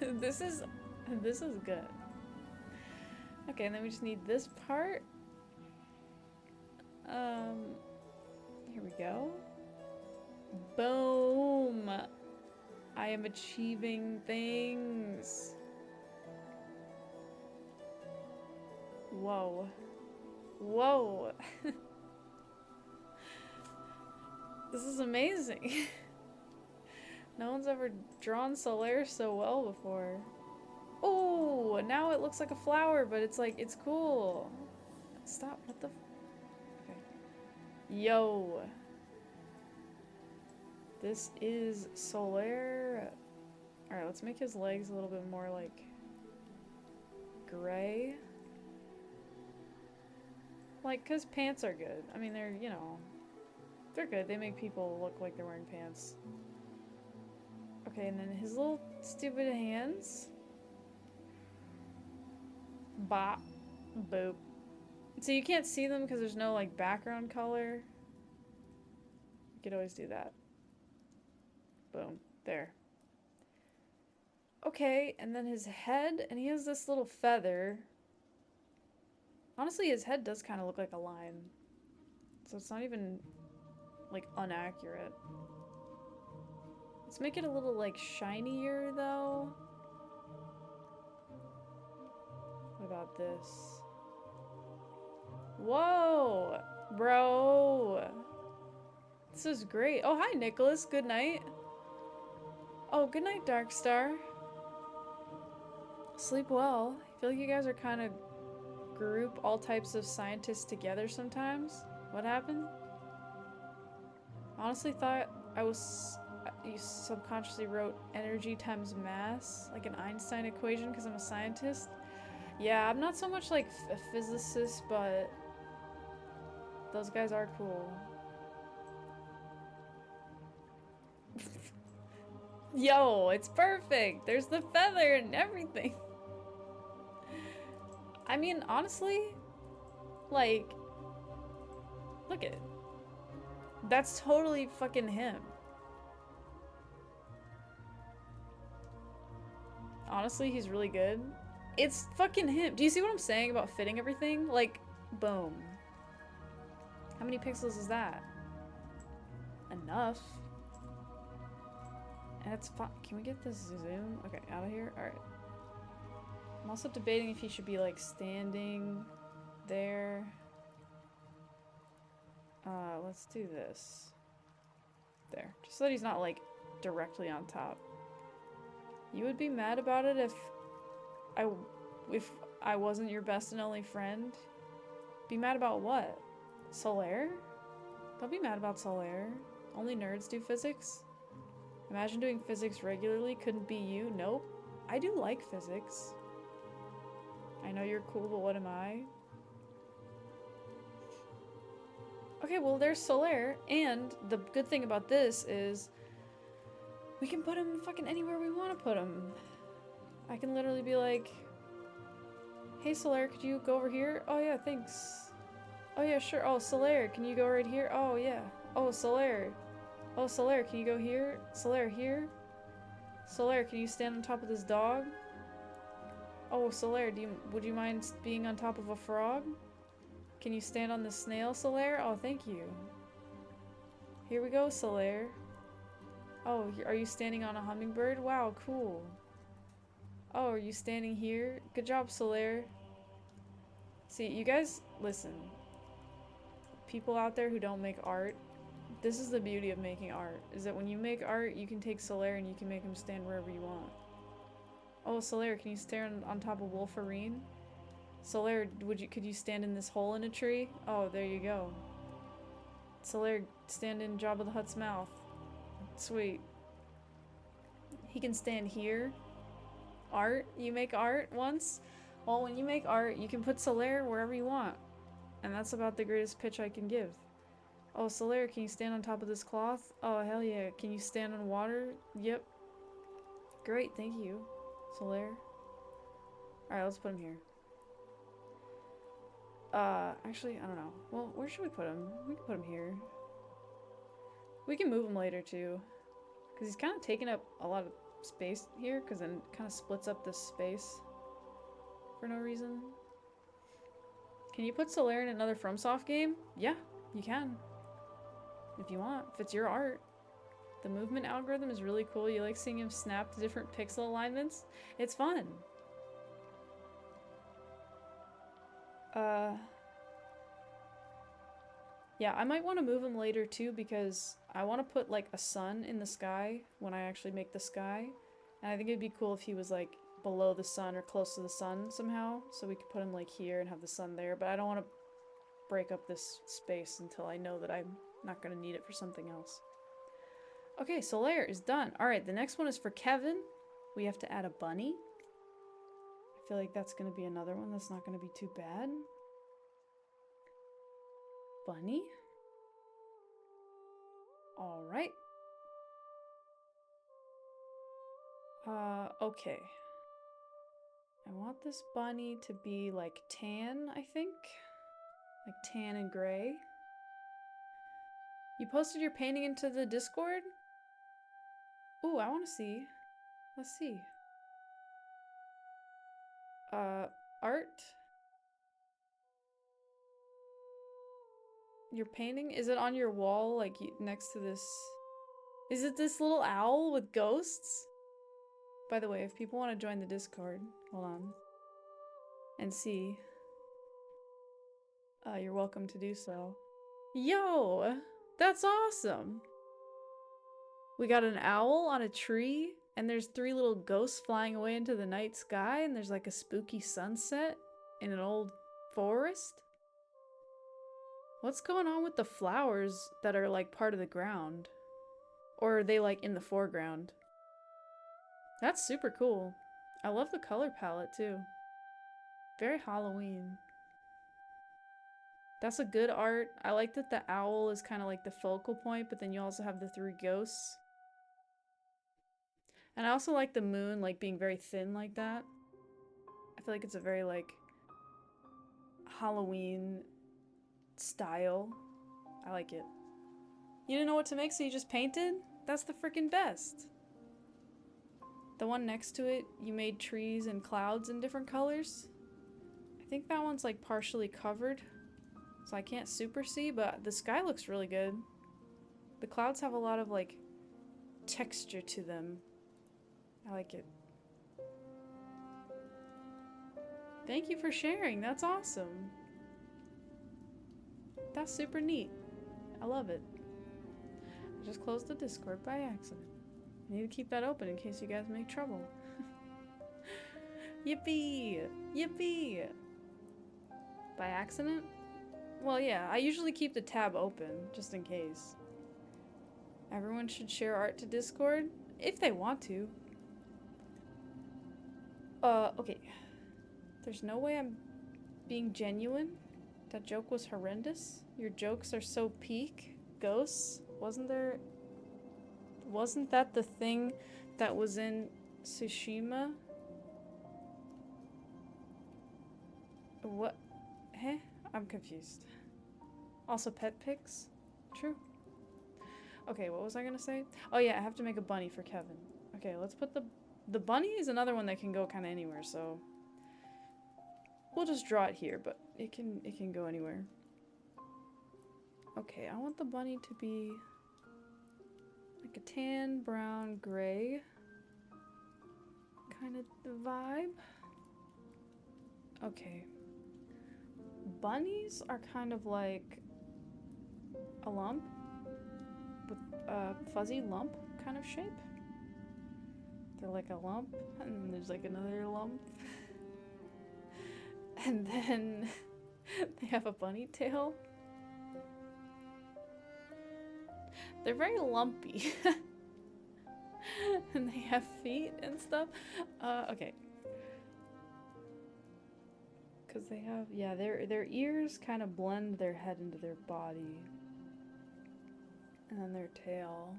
This is good. Okay, and then we just need this part. Here we go. Boom! I am achieving things. Whoa. Whoa! This is amazing. No one's ever drawn Solaire so well before. Oh, now it looks like a flower, but it's like, it's cool. Stop, what the okay. Yo. This is Solaire. Alright, let's make his legs a little bit more like gray. Like, cause pants are good. I mean, they're, you know, they're good. They make people look like they're wearing pants. Okay, and then his little stupid hands. Bop. Boop. So you can't see them because there's no, like, background color. You could always do that. Boom. There. Okay, and then his head, and he has this little feather. Honestly, his head does kind of look like a lion. So it's not even, like, inaccurate. Let's make it a little, like, shinier, though. What about this? Whoa! Bro! This is great. Oh, hi, Nicholas. Good night. Oh, good night, Darkstar. Sleep well. I feel like you guys are kind of group all types of scientists together sometimes. What happened? Honestly thought you subconsciously wrote energy times mass, like an Einstein equation because I'm a scientist. Yeah, I'm not so much like a physicist, but those guys are cool. Yo, it's perfect. There's the feather and everything. I mean, honestly, like, look at it. That's totally fucking him. Honestly, he's really good. It's fucking him. Do you see what I'm saying about fitting everything? Like, boom. How many pixels is that? Enough. And it's fun. Can we get this zoom? Okay, out of here? Alright. I'm also debating if he should be, like, standing there. Let's do this. There. Just so that he's not, like, directly on top. You would be mad about it if I wasn't your best and only friend? Be mad about what? Solaire? Don't be mad about Solaire. Only nerds do physics? Imagine doing physics regularly. Couldn't be you. Nope. I do like physics. I know you're cool, but what am I? Okay, well, there's Solaire, and the good thing about this is we can put him fucking anywhere we want to put him. I can literally be like, hey, Solaire, could you go over here? Oh, yeah, thanks. Oh, yeah, sure. Oh, Solaire, can you go right here? Oh, yeah. Oh, Solaire. Oh, Solaire, can you go here? Solaire, here? Solaire, can you stand on top of this dog? Oh, Solaire, would you mind being on top of a frog? Can you stand on the snail, Solaire? Oh, thank you. Here we go, Solaire. Oh, are you standing on a hummingbird? Wow, cool. Oh, are you standing here? Good job, Solaire. See, you guys, listen. People out there who don't make art, this is the beauty of making art, is that when you make art, you can take Solaire and you can make him stand wherever you want. Oh, Solaire, can you stand on top of Wolverine? Solaire, could you stand in this hole in a tree? Oh, there you go. Solaire, stand in Jabba the Hutt's mouth. Sweet. He can stand here. Art? You make art once? Well, when you make art, you can put Solaire wherever you want. And that's about the greatest pitch I can give. Oh, Solaire, can you stand on top of this cloth? Oh, hell yeah. Can you stand on water? Yep. Great, thank you, Solaire. Alright, let's put him here. Actually, I don't know. Well, where should we put him? We can put him here. We can move him later, too. Because he's kind of taking up a lot of space here, because then it kind of splits up this space for no reason. Can you put Solaire in another FromSoft game? Yeah, you can. If you want. If it's your art. The movement algorithm is really cool. You like seeing him snap to different pixel alignments? It's fun. Yeah, I might want to move him later too because I want to put like a sun in the sky when I actually make the sky. And I think it'd be cool if he was like below the sun or close to the sun somehow. So we could put him like here and have the sun there. But I don't want to break up this space until I know that I'm not going to need it for something else. Okay, Solaire is done. Alright, the next one is for Kevin. We have to add a bunny. I feel like that's going to be another one that's not going to be too bad. Bunny. Alright. Okay. I want this bunny to be like tan, I think. Like tan and gray. You posted your painting into the Discord? Ooh, I want to see. Let's see. Art? Your painting? Is it on your wall, like next to this? Is it this little owl with ghosts? By the way, if people want to join the Discord, hold on, and see, you're welcome to do so. Yo, that's awesome. We got an owl on a tree, and there's 3 little ghosts flying away into the night sky, and there's like a spooky sunset in an old forest. What's going on with the flowers that are like part of the ground? Or are they like in the foreground? That's super cool. I love the color palette too. Very Halloween. That's a good art. I like that the owl is kind of like the focal point, but then you also have the 3 ghosts. And I also like the moon like being very thin like that. I feel like it's a very like Halloween style. I like it. You didn't know what to make, so you just painted? That's the freaking best. The one next to it, you made trees and clouds in different colors. I think that one's like partially covered, so I can't super see, but the sky looks really good. The clouds have a lot of like texture to them. I like it. Thank you for sharing. That's awesome. That's super neat. I love it. I just closed the Discord by accident. I need to keep that open in case you guys make trouble. Yippee! Yippee! By accident? Well, yeah, I usually keep the tab open, just in case. Everyone should share art to Discord, if they want to. Okay. There's no way I'm being genuine. That joke was horrendous. Your jokes are so peak. Ghosts? Wasn't that the thing that was in Tsushima? What? Heh? I'm confused. Also pet pics? True. Okay, what was I gonna say? Oh yeah, I have to make a bunny for Kevin. Okay, let's put the bunny is another one that can go kind of anywhere, so we'll just draw it here, but it can go anywhere. Okay, I want the bunny to be like a tan, brown, gray kind of vibe. Okay. Bunnies are kind of like a lump with a fuzzy lump kind of shape. They're like a lump, and then there's like another lump. And then they have a bunny tail. They're very lumpy. And they have feet and stuff. Okay. Because they have, yeah, their ears kind of blend their head into their body. And then their tail.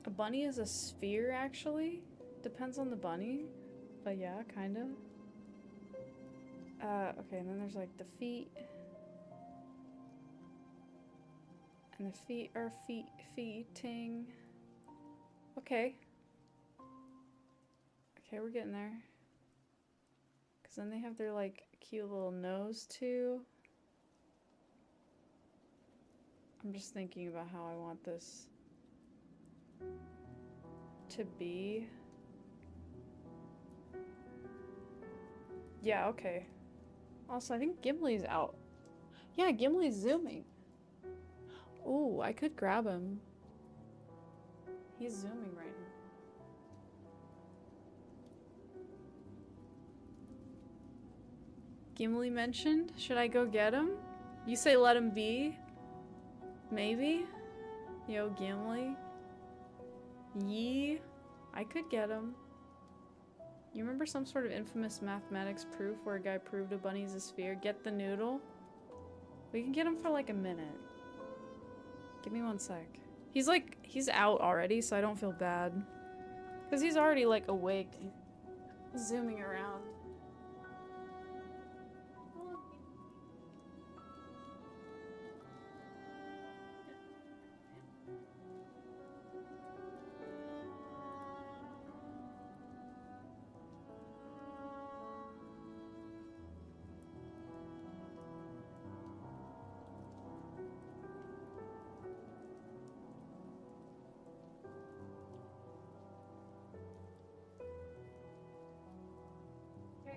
A bunny is a sphere, actually. Depends on the bunny. But yeah, kind of. Okay, and then there's like the feet. And the feet are feeting. Okay. Okay, we're getting there. Because then they have their like cute little nose too. I'm just thinking about how I want this to be. Yeah, okay. Also, I think Gimli's out. Yeah, Gimli's zooming. Ooh, I could grab him. He's zooming right now. Gimli mentioned? Should I go get him? You say let him be? Maybe? Yo, Gimli? Yee? I could get him. You remember some sort of infamous mathematics proof where a guy proved a bunny's a sphere? Get the noodle? We can get him for like a minute. Give me 1 sec. He's out already, so I don't feel bad. Because he's already like awake, zooming around.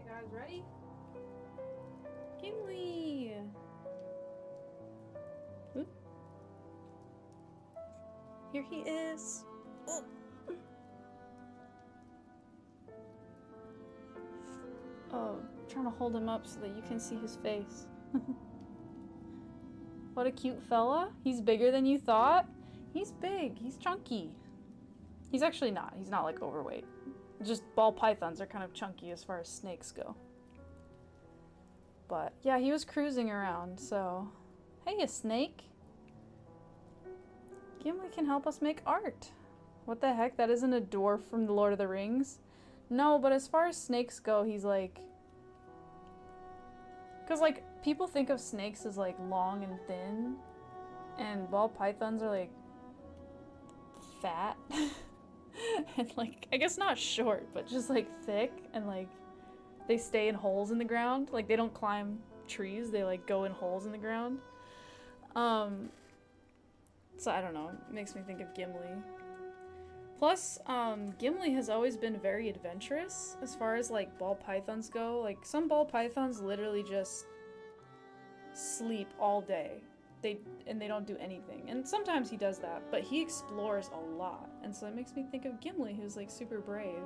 Guys, ready? Gimli! Oop. Here he is. Oh. Oh, I'm trying to hold him up so that you can see his face. What a cute fella. He's bigger than you thought. He's big. He's chunky. He's actually not. He's not like overweight. Just ball pythons are kind of chunky as far as snakes go. But yeah, he was cruising around, so... Hey, a snake. Gimli can help us make art. What the heck? That isn't a dwarf from The Lord of the Rings? No, but as far as snakes go, he's like... Because, like, people think of snakes as, like, long and thin. And ball pythons are, like, fat. And, like, I guess not short, but just, like, thick. And, like, they stay in holes in the ground. Like, they don't climb trees. They, like, go in holes in the ground. So, I don't know. It makes me think of Gimli. Plus, Gimli has always been very adventurous as far as, like, ball pythons go. Like, some ball pythons literally just sleep all day. They don't do anything. And sometimes he does that, but he explores a lot. And so it makes me think of Gimli, who's, like, super brave.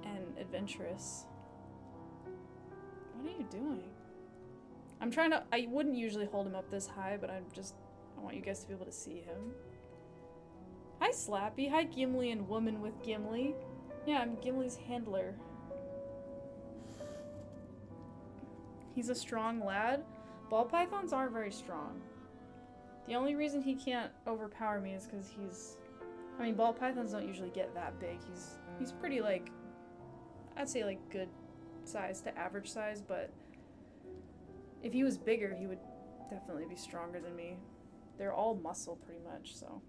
And adventurous. What are you doing? I'm trying to... I wouldn't usually hold him up this high, but I want you guys to be able to see him. Hi, Slappy. Hi, Gimli and Woman with Gimli. Yeah, I'm Gimli's handler. He's a strong lad. Ball pythons are very strong. The only reason he can't overpower me is because he's... I mean, ball pythons don't usually get that big. He's pretty, like... I'd say, like, good size to average size, but... If he was bigger, he would definitely be stronger than me. They're all muscle, pretty much, so.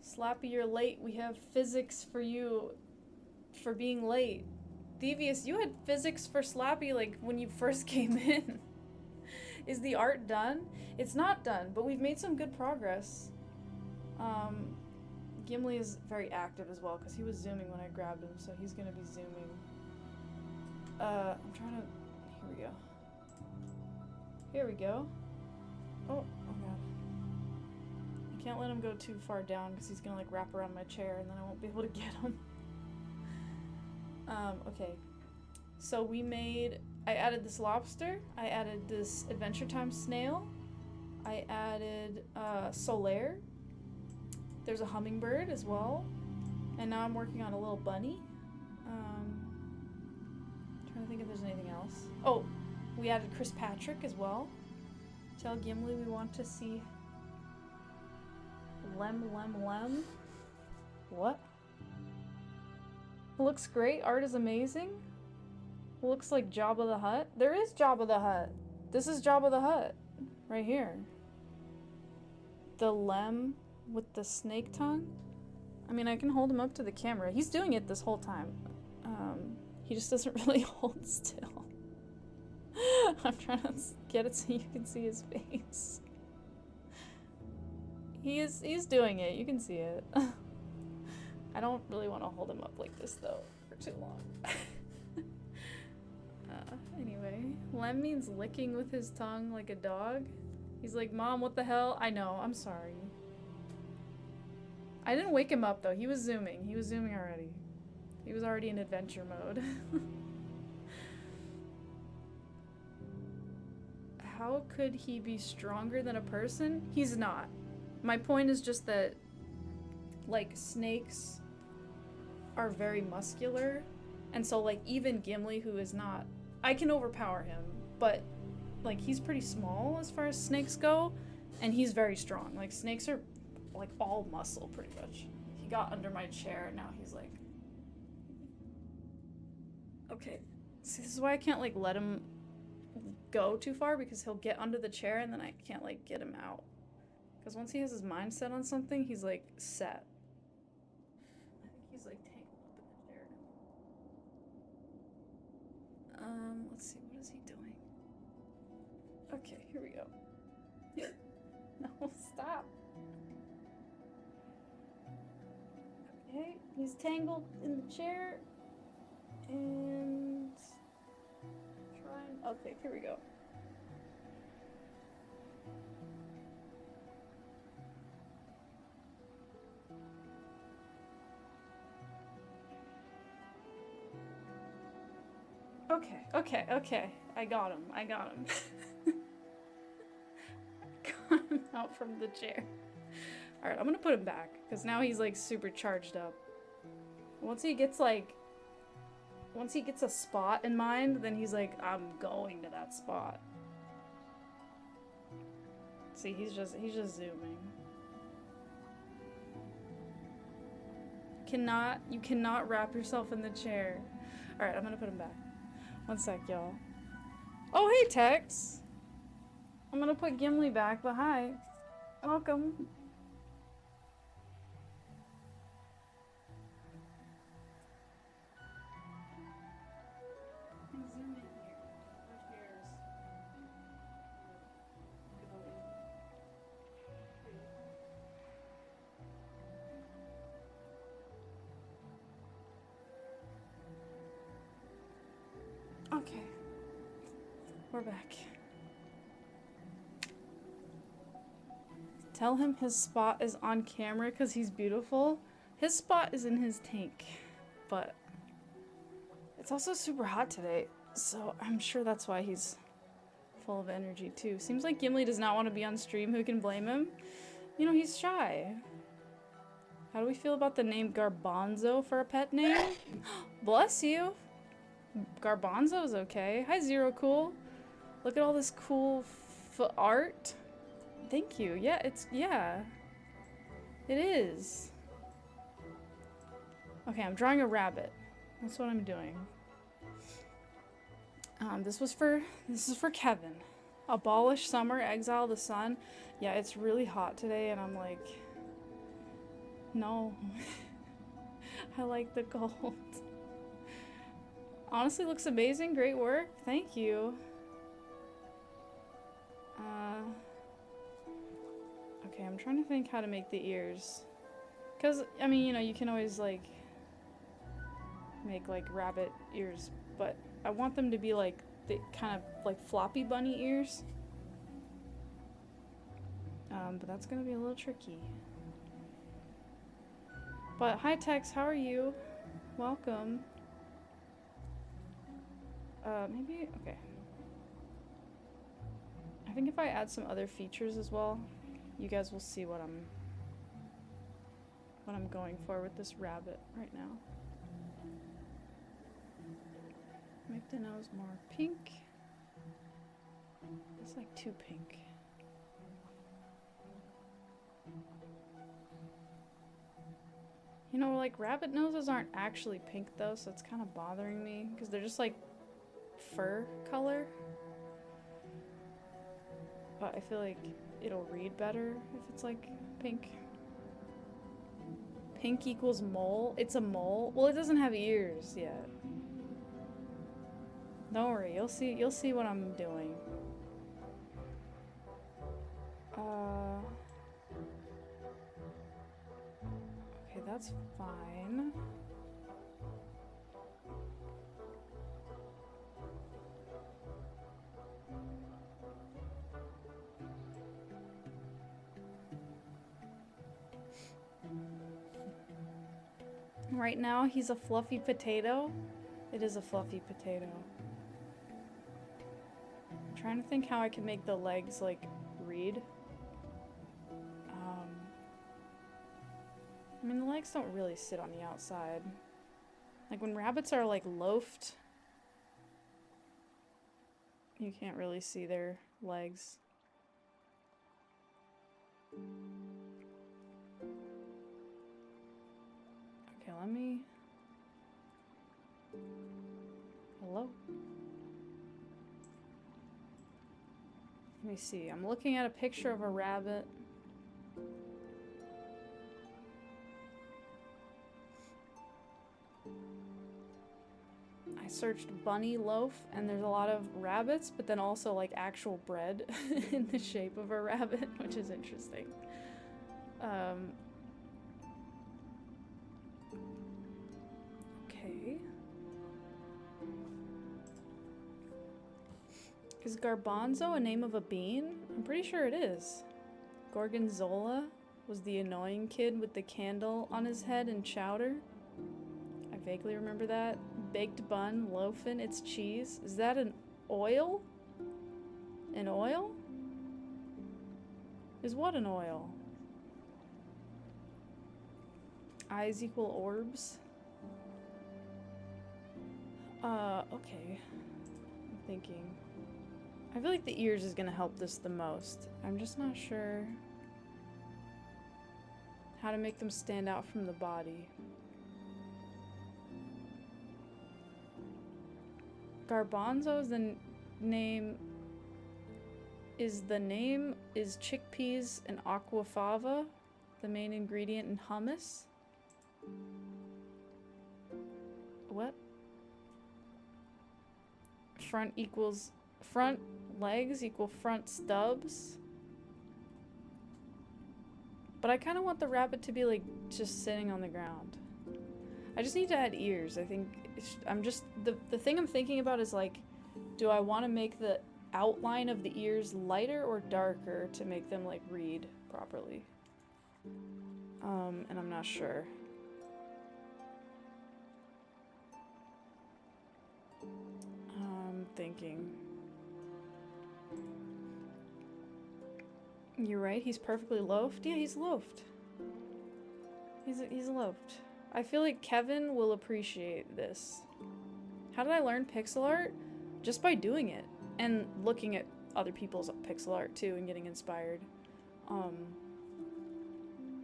Slappy, you're late. We have physics for you for being late. Devious, you had physics for Slappy, like, when you first came in. Is the art done? It's not done, but we've made some good progress. Gimli is very active as well, because he was zooming when I grabbed him, so he's gonna be zooming. I'm trying to... Here we go. Here we go. Oh god. I can't let him go too far down because he's gonna like wrap around my chair and then I won't be able to get him. Okay. So I added this lobster, I added this Adventure Time snail, I added Solaire, there's a hummingbird as well, and now I'm working on a little bunny. Trying to think if there's anything else. Oh, we added Chris Patrick as well. Tell Gimli we want to see Lem. What? Looks great. Art is amazing. Looks like Jabba the Hutt. There is Jabba the Hutt. This is Jabba the Hutt. Right here. The Lem with the snake tongue. I mean, I can hold him up to the camera. He's doing it this whole time. He just doesn't really hold still. I'm trying to get it so you can see his face. He's doing it. You can see it. I don't really want to hold him up like this though for too long. Anyway, Lem means licking with his tongue like a dog. He's like, Mom, what the hell? I know. I'm sorry. I didn't wake him up though. He was zooming. He was zooming already. He was already in adventure mode. How could he be stronger than a person? He's not. My point is just that, like, snakes are very muscular, and so, like, even Gimli, who is not... I can overpower him, but, like, he's pretty small as far as snakes go, and he's very strong. Like, snakes are, like, all muscle, pretty much. He got under my chair, and now he's, like... Okay. See, this is why I can't, like, let him go too far, because he'll get under the chair, and then I can't, like, get him out. Because once he has his mind set on something, he's, like, set. I think he's, like, tangled up in the chair now. Let's see, what is he doing? Okay, here we go. No, stop. Okay, he's tangled in the chair. And okay, here we go. Okay. I got him. Got him out from the chair. Alright, I'm gonna put him back, because now he's like super charged up. Once he gets a spot in mind, then he's like, I'm going to that spot. See, he's just zooming. You cannot wrap yourself in the chair. Alright, I'm gonna put him back. One sec, y'all. Oh, hey, Tex! I'm gonna put Gimli back, but hi. Welcome. Okay. We're back. Tell him his spot is on camera because he's beautiful. His spot is in his tank, but it's also super hot today, so I'm sure that's why he's full of energy too. Seems like Gimli does not want to be on stream. Who can blame him? You know, he's shy. How do we feel about the name Garbanzo for a pet name? Bless you. Garbanzo's okay. Hi, Zero Cool. Look at all this cool art. Thank you. Yeah, it is. Okay, I'm drawing a rabbit. That's what I'm doing. This is for Kevin. Abolish summer, exile the sun. Yeah, it's really hot today, and I'm like, no. I like the cold. Honestly, looks amazing. Great work. Thank you. Okay, I'm trying to think how to make the ears. Because, I mean, you know, you can always, like, make, like, rabbit ears. But I want them to be, like, the kind of, like, floppy bunny ears. But that's gonna be a little tricky. But, hi, Tex. How are you? Welcome. Maybe, okay. I think if I add some other features as well, you guys will see what I'm going for with this rabbit right now. Make the nose more pink. It's like too pink. You know, like rabbit noses aren't actually pink though, so it's kind of bothering me because they're just like fur color. But I feel like it'll read better if it's like pink. Pink equals mole. It's a mole. Well, it doesn't have ears yet. Don't worry, you'll see what I'm doing. Okay, that's fine. Right now, he's a fluffy potato. It is a fluffy potato. I'm trying to think how I can make the legs, like, read. I mean, the legs don't really sit on the outside. Like, when rabbits are, like, loafed, you can't really see their legs. Okay, let me... Hello? Let me see. I'm looking at a picture of a rabbit. I searched bunny loaf, and there's a lot of rabbits, but then also like actual bread in the shape of a rabbit, which is interesting. Okay. Is garbanzo a name of a bean? I'm pretty sure it is. Gorgonzola was the annoying kid with the candle on his head in Chowder. I vaguely remember that. Baked bun, loafin', it's cheese. Is that an oil? An oil? Is what an oil? Eyes equal orbs? Okay. I'm thinking. I feel like the ears is gonna help this the most. I'm just not sure how to make them stand out from the body. Garbanzo is the name. Is chickpeas and aquafaba the main ingredient in hummus? What? Front legs equal front stubs? But I kind of want the rabbit to be like just sitting on the ground. I just need to add ears. I think the thing I'm thinking about is like, do I want to make the outline of the ears lighter or darker to make them like read properly? And I'm not sure. I'm thinking. You're right, he's perfectly loafed. Yeah, he's loafed. He's loafed. I feel like Kevin will appreciate this. How did I learn pixel art? Just by doing it. And looking at other people's pixel art too and getting inspired.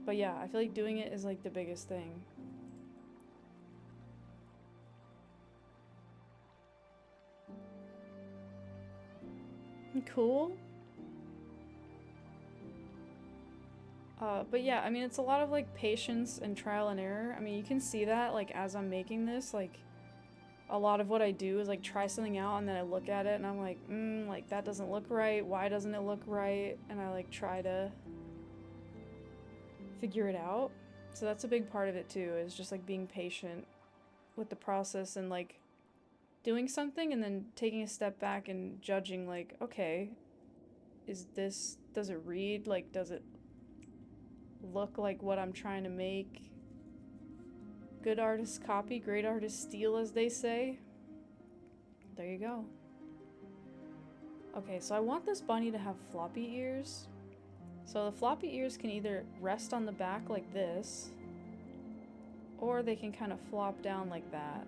But yeah, I feel like doing it is like the biggest thing. Cool. But yeah, I mean, it's a lot of like patience and trial and error. I mean, you can see that like as I'm making this, like a lot of what I do is like try something out and then I look at it and I'm like, like that doesn't look right. Why doesn't it look right? And I like try to figure it out. So that's a big part of it too, is just like being patient with the process and like doing something and then taking a step back and judging like, okay, does it read? Like, does it look like what I'm trying to make? Good artists copy, great artists steal, as they say. There you go. Okay, so I want this bunny to have floppy ears. So the floppy ears can either rest on the back like this, or they can kind of flop down like that.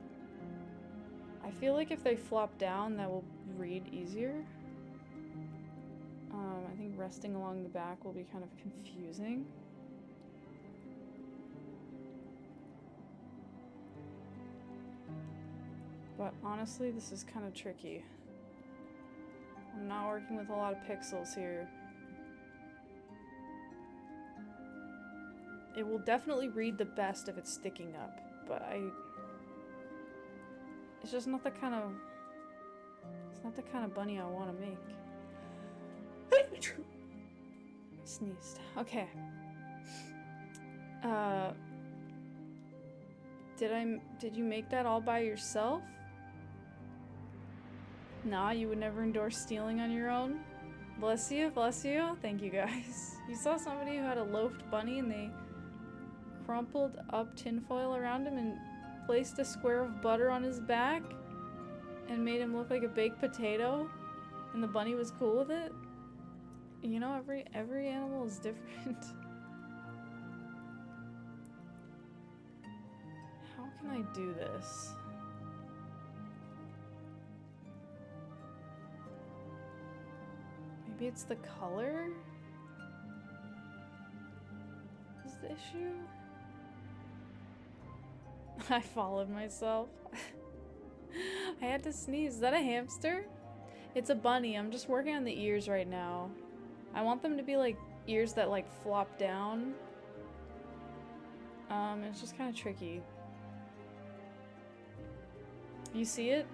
I feel like if they flop down, that will read easier. I think resting along the back will be kind of confusing. But honestly, this is kind of tricky. I'm not working with a lot of pixels here. It will definitely read the best if it's sticking up, but it's just not the kind of... It's not the kind of bunny I want to make. Sneezed. Okay. Did you make that all by yourself? Nah, you would never endorse stealing on your own? Bless you, bless you. Thank you guys. You saw somebody who had a loafed bunny and they crumpled up tinfoil around him and placed a square of butter on his back and made him look like a baked potato, and the bunny was cool with it? You know, every animal is different. How can I do this? Maybe it's the color? Is the issue? I followed myself. I had to sneeze. Is that a hamster? It's a bunny. I'm just working on the ears right now. I want them to be like ears that like flop down. It's just kind of tricky. You see it?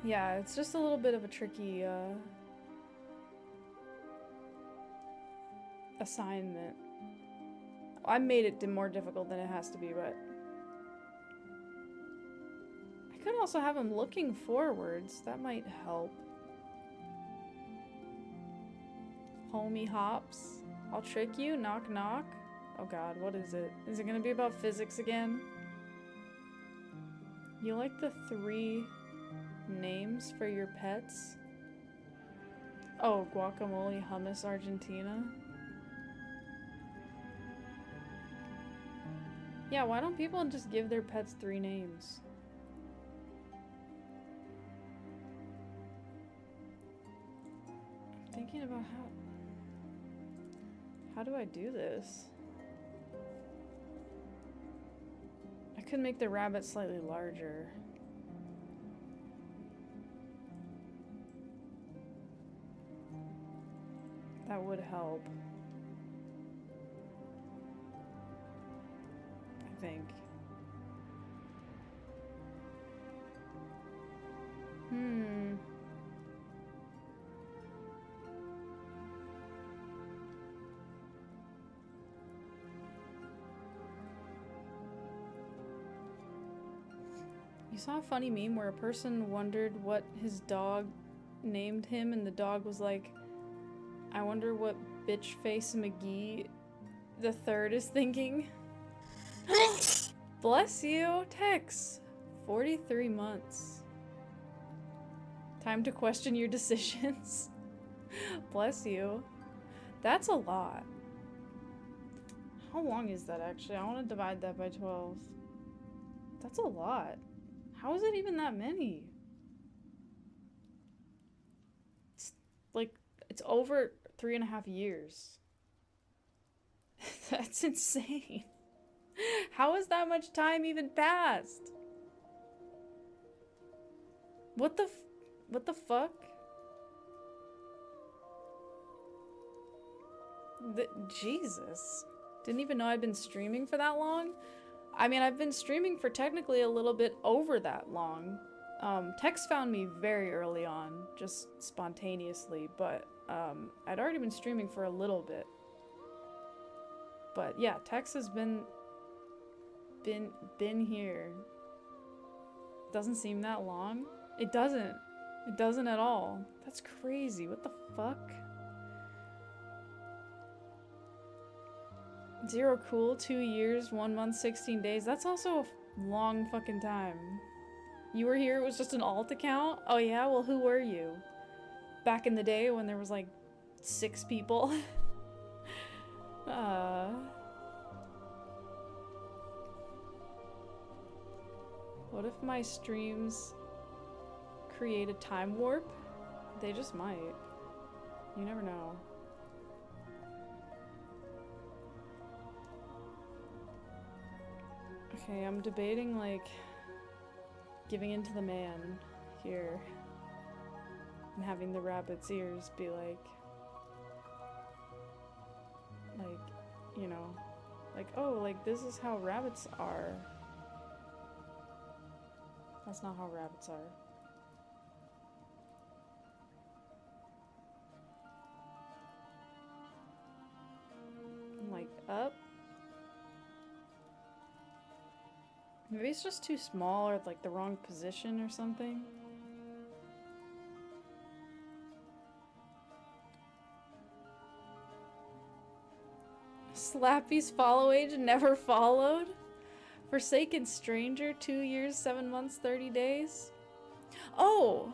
Yeah, it's just a little bit of a tricky assignment. I made it more difficult than it has to be, but could also have him looking forwards. That might help. Homie hops. I'll trick you. Knock knock. Oh god, what is it? Is it gonna be about physics again? You like the 3 names for your pets? Oh, guacamole, hummus, Argentina. Yeah, why don't people just give their pets 3 names? I'm thinking about how do I do this? I could make the rabbit slightly larger. That would help. I think. You saw a funny meme where a person wondered what his dog named him, and the dog was like, I wonder what bitch face McGee the third is thinking. Bless you, Tex. 43 months. Time to question your decisions. Bless you. That's a lot. How long is that actually? I want to divide that by 12. That's a lot. How is it even that many? It's like, it's over 3.5 years. That's insane. How has that much time even passed? What the fuck? Jesus. Didn't even know I'd been streaming for that long. I mean, I've been streaming for technically a little bit over that long. Tex found me very early on, just spontaneously, but I'd already been streaming for a little bit. But yeah, Tex has been here. Doesn't seem that long. It doesn't. It doesn't at all. That's crazy. What the fuck? Zero cool, 2 years, 1 month, 16 days. That's also a long fucking time. You were here, it was just an alt account? Oh yeah, well who were you? Back in the day when there was like 6 people? What if my streams create a time warp? They just might. You never know. Okay, I'm debating, like, giving in to the man here and having the rabbit's ears be like, you know, like, oh, like, this is how rabbits are. That's not how rabbits are. I'm like, up. Maybe it's just too small or like the wrong position or something. Slappy's follow age never followed. Forsaken Stranger, 2 years, 7 months, 30 days. Oh!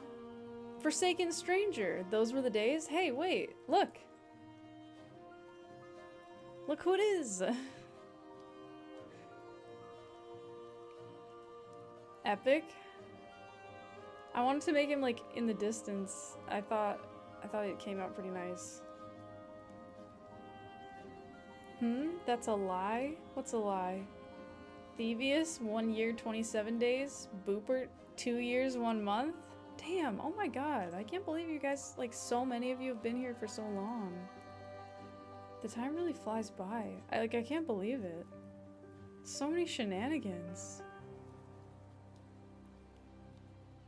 Forsaken Stranger. Those were the days? Hey, wait. Look. Look who it is. Epic. I wanted to make him like in the distance. I thought it came out pretty nice. That's a lie? What's a lie? Thievius, 1 year, 27 days. Boopert, 2 years, 1 month. Damn, oh my god. I can't believe you guys, like, so many of you have been here for so long. The time really flies by. I can't believe it. So many shenanigans.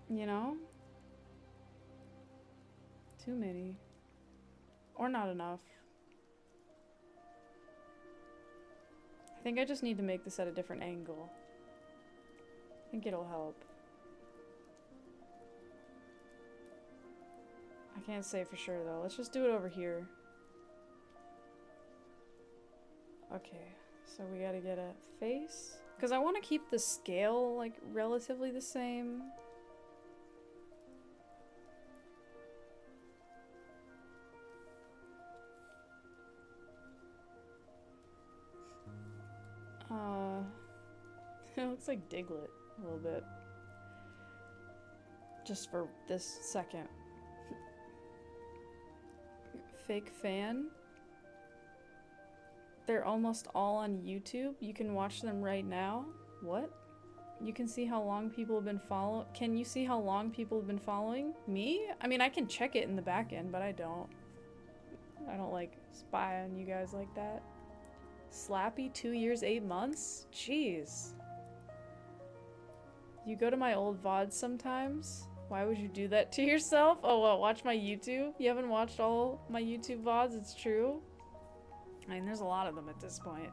You know? Too many. Or not enough. I think I just need to make this at a different angle. I think it'll help. can't say for sure though. Let's just do it over here. Okay, so we gotta get a face. Because I want to keep the scale, like, relatively the same. It looks like Diglett a little bit. Just for this second. Fake fan. They're almost all on YouTube. You can watch them right now. What? You can see how long people have been following. Can you see how long people have been following me? I mean, I can check it in the back end, but I don't. I don't like spy on you guys like that. Slappy, 2 years, 8 months? Jeez. You go to my old VODs sometimes? Why would you do that to yourself? Oh, what, watch my YouTube? You haven't watched all my YouTube VODs? It's true? I mean, there's a lot of them at this point.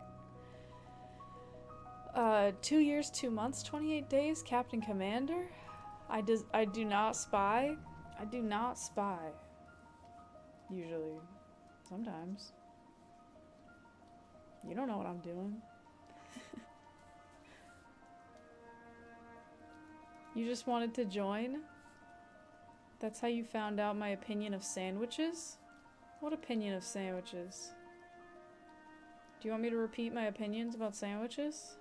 2 years, 2 months, 28 days, Captain Commander? I do not spy. I do not spy. Usually. Sometimes. You don't know what I'm doing. You just wanted to join? That's how you found out my opinion of sandwiches? What opinion of sandwiches? Do you want me to repeat my opinions about sandwiches?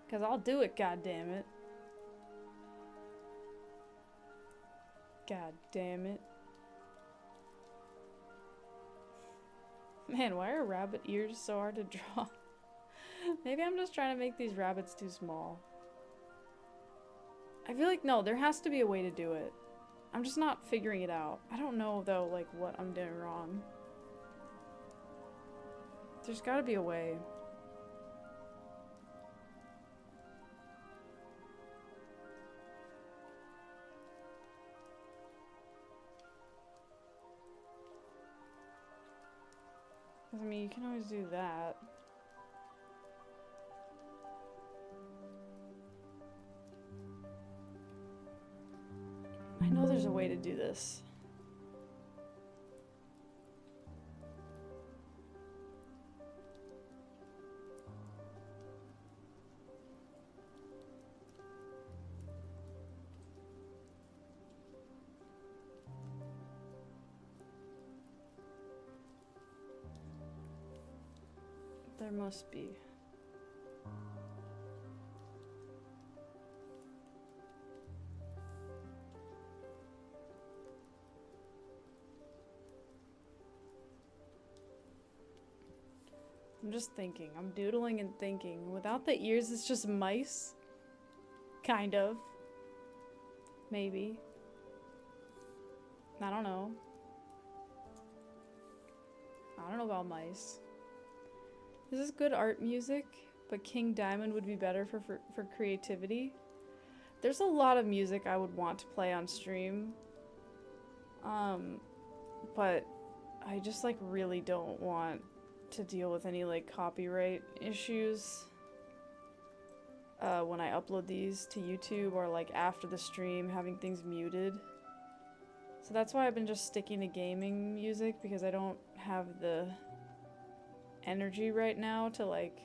Because I'll do it, goddammit. God damn it. Man, why are rabbit ears so hard to draw? Maybe I'm just trying to make these rabbits too small. I feel like, no, there has to be a way to do it. I'm just not figuring it out. I don't know, though, like, what I'm doing wrong. There's gotta be a way. I mean, you can always do that. I know there's a way to do this. There must be. I'm just thinking. I'm doodling and thinking. Without the ears, it's just mice. Kind of. Maybe. I don't know. I don't know about mice. This is good art music, but King Diamond would be better for creativity. There's a lot of music I would want to play on stream. But I just like really don't want to deal with any like copyright issues when I upload these to YouTube or like after the stream, having things muted. So that's why I've been just sticking to gaming music, because I don't have the energy right now to like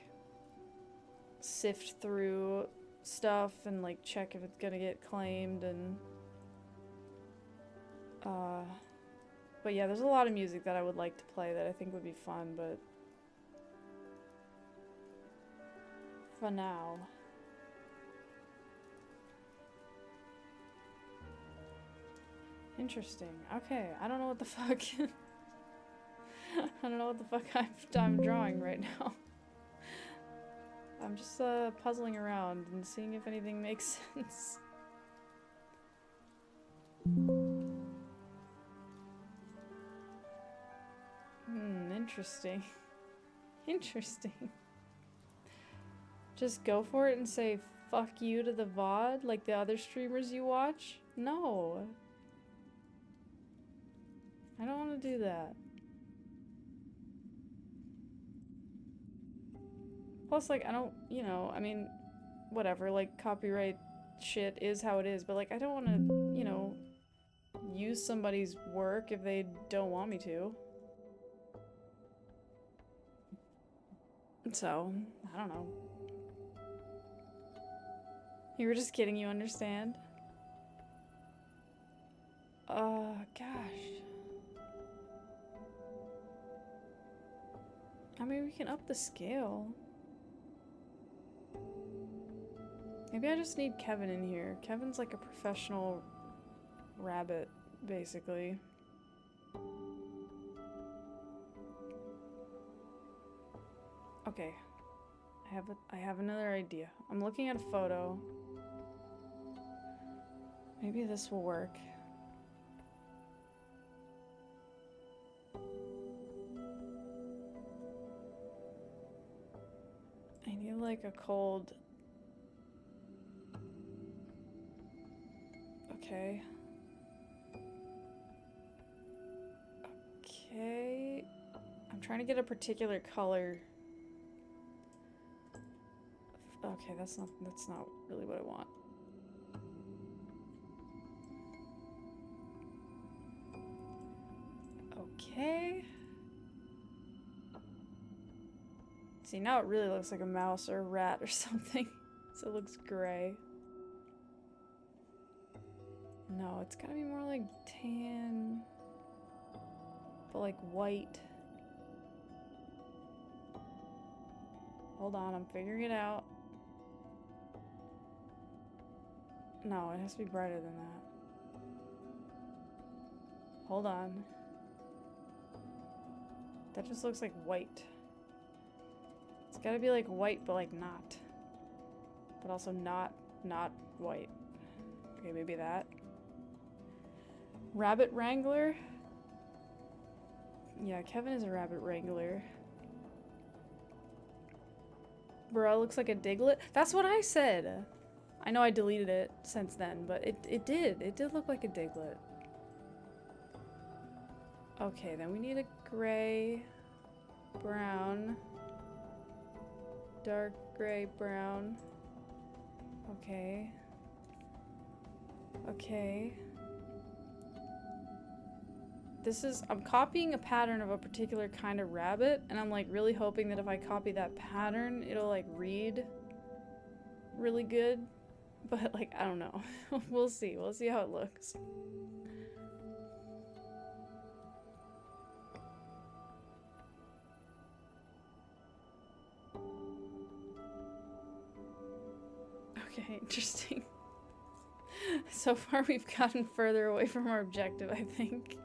sift through stuff and like check if it's gonna get claimed and but yeah, there's a lot of music that I would like to play that I think would be fun, but for now. Interesting. Okay, I don't know what the fuck. I don't know what the fuck I'm drawing right now. I'm just puzzling around and seeing if anything makes sense. Interesting. Interesting. Just go for it and say fuck you to the VOD like the other streamers you watch? No. I don't want to do that. Plus, like, I don't, you know, I mean, whatever, like, copyright shit is how it is, but, like, I don't want to, you know, use somebody's work if they don't want me to. So, I don't know. You were just kidding, you understand? Gosh. I mean, we can up the scale. Maybe I just need Kevin in here. Kevin's like a professional rabbit, basically. Okay. I have another idea. I'm looking at a photo. Maybe this will work. I need like a cold... Okay. Okay. I'm trying to get a particular color. Okay, that's not really what I want. Okay. See, now it really looks like a mouse or a rat or something. So it looks gray. No, it's gotta be more like tan, but like white. Hold on, I'm figuring it out. No, it has to be brighter than that. Hold on. That just looks like white. It's gotta be like white, but like not. But also not white. Okay, maybe that. Rabbit Wrangler? Yeah, Kevin is a rabbit wrangler. Bro, looks like a Diglett. That's what I said. I know I deleted it since then, but it did. It did look like a Diglett. Okay, then we need a gray, brown, dark gray, brown. Okay. Okay. This is, I'm copying a pattern of a particular kind of rabbit, and I'm like really hoping that if I copy that pattern, it'll like read really good. But like, I don't know. We'll see. We'll see how it looks. Okay, interesting. So far we've gotten further away from our objective, I think.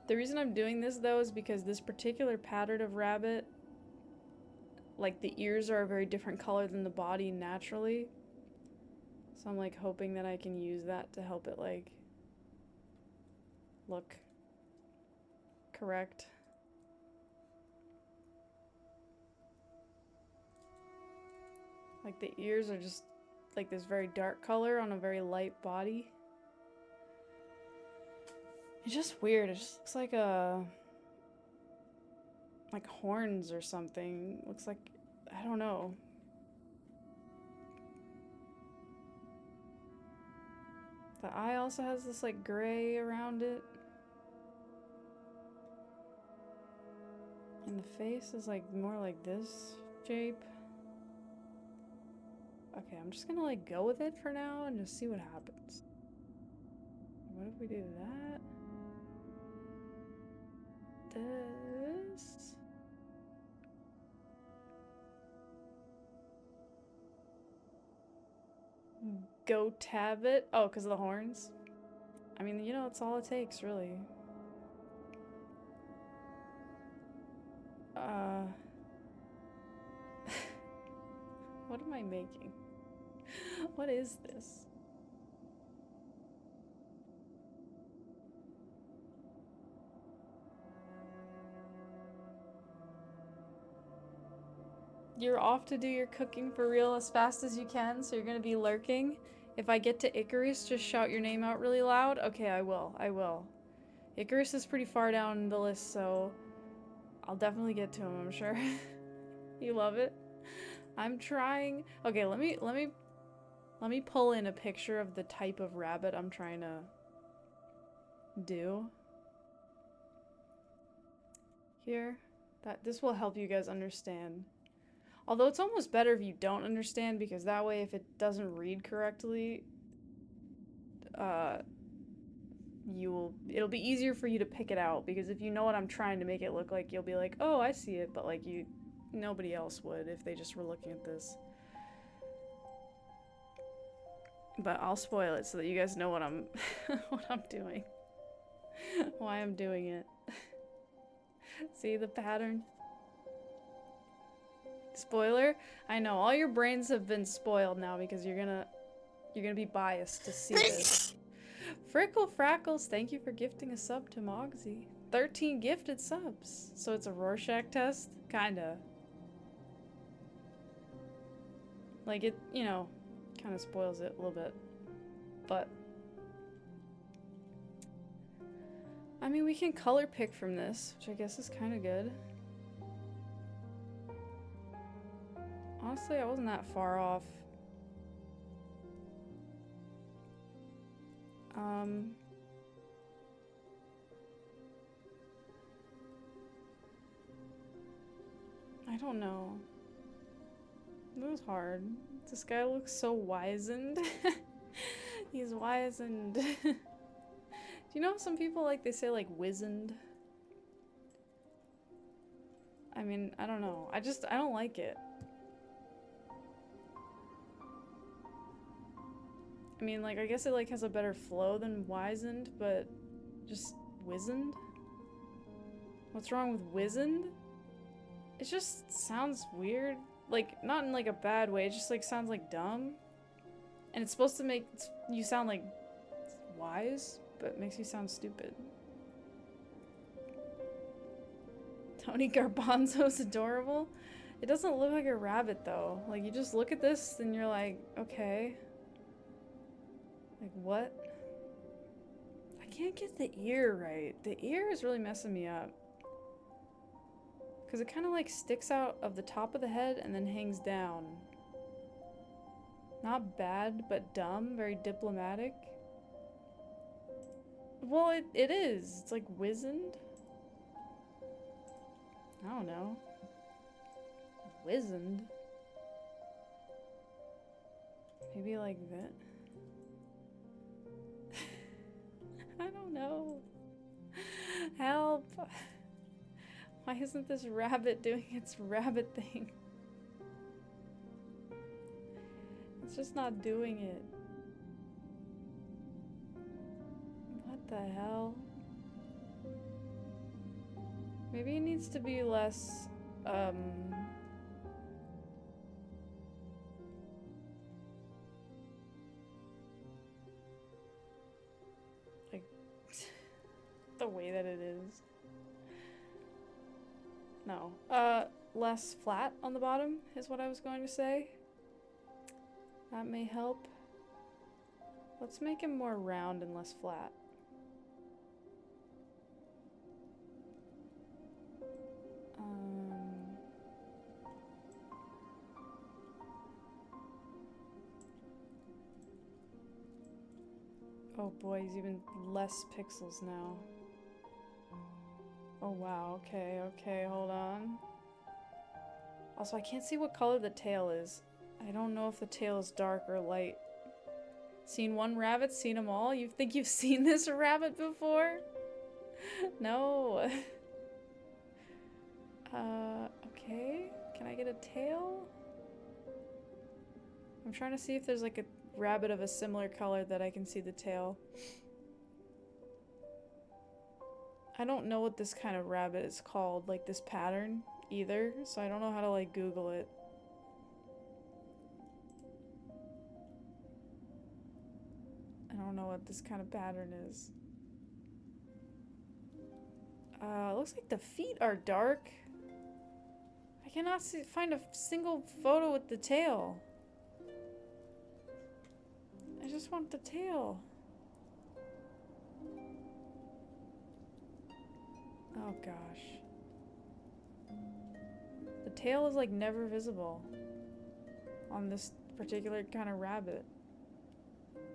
The reason I'm doing this though is because this particular pattern of rabbit, like the ears are a very different color than the body naturally. So I'm like hoping that I can use that to help it like look correct. Like the ears are just like this very dark color on a very light body. It's just weird. It just looks like like horns or something. Looks like, I don't know. The eye also has this like gray around it. And the face is like more like this shape. Okay, I'm just gonna like go with it for now and just see what happens. What if we do that? This. Go tab it. Oh, because of the horns? I mean, you know, it's all it takes, really. What am I making? What is this? You're off to do your cooking for real as fast as you can, so you're gonna be lurking. If I get to Icarus, just shout your name out really loud. Okay, I will. I will. Icarus is pretty far down the list, so I'll definitely get to him, I'm sure. You love it? I'm trying. Okay, let me pull in a picture of the type of rabbit I'm trying to do here. This will help you guys understand. Although it's almost better if you don't understand, because that way if it doesn't read correctly, it'll be easier for you to pick it out, because if you know what I'm trying to make it look like, you'll be like, oh, I see it, but like nobody else would if they just were looking at this. But I'll spoil it so that you guys know what I'm what I'm doing. Why I'm doing it. See the pattern? Spoiler? I know, all your brains have been spoiled now because you're gonna be biased to see this. Frickle Frackles, thank you for gifting a sub to Mogsy. 13 gifted subs. So it's a Rorschach test? Kinda. Like it, you know, kind of spoils it a little bit. But I mean, we can color pick from this, which I guess is kind of good. Honestly, I wasn't that far off. I don't know. It was hard. This guy looks so wizened. He's wizened. Do you know some people they say wizened? I mean, I don't know. I don't like it. I mean, I guess it has a better flow than wizened, but just wizened? What's wrong with wizened? It just sounds weird. Not in a bad way, it just sounds dumb. And it's supposed to make you sound wise, but it makes you sound stupid. Tony Garbanzo's adorable. It doesn't look like a rabbit though. You just look at this and you're like, okay. What? I can't get the ear right. The ear is really messing me up. Because it kind of sticks out of the top of the head and then hangs down. Not bad, but dumb. Very diplomatic. Well, it is. It's wizened. I don't know. Wizened? Maybe that? I don't know. Help! Why isn't this rabbit doing its rabbit thing? It's just not doing it. What the hell? Maybe it needs to be less, the way that it is. No. Less flat on the bottom is what I was going to say. That may help. Let's make him more round and less flat. Oh boy, he's even less pixels now. Oh wow, okay, hold on. Also, I can't see what color the tail is. I don't know if the tail is dark or light. Seen one rabbit, seen them all? You think you've seen this rabbit before? No. Okay. Can I get a tail? I'm trying to see if there's a rabbit of a similar color that I can see the tail. I don't know what this kind of rabbit is called, this pattern, either, so I don't know how to, Google it. I don't know what this kind of pattern is. Looks like the feet are dark. I cannot find a single photo with the tail. I just want the tail. Oh gosh. The tail is never visible on this particular kind of rabbit.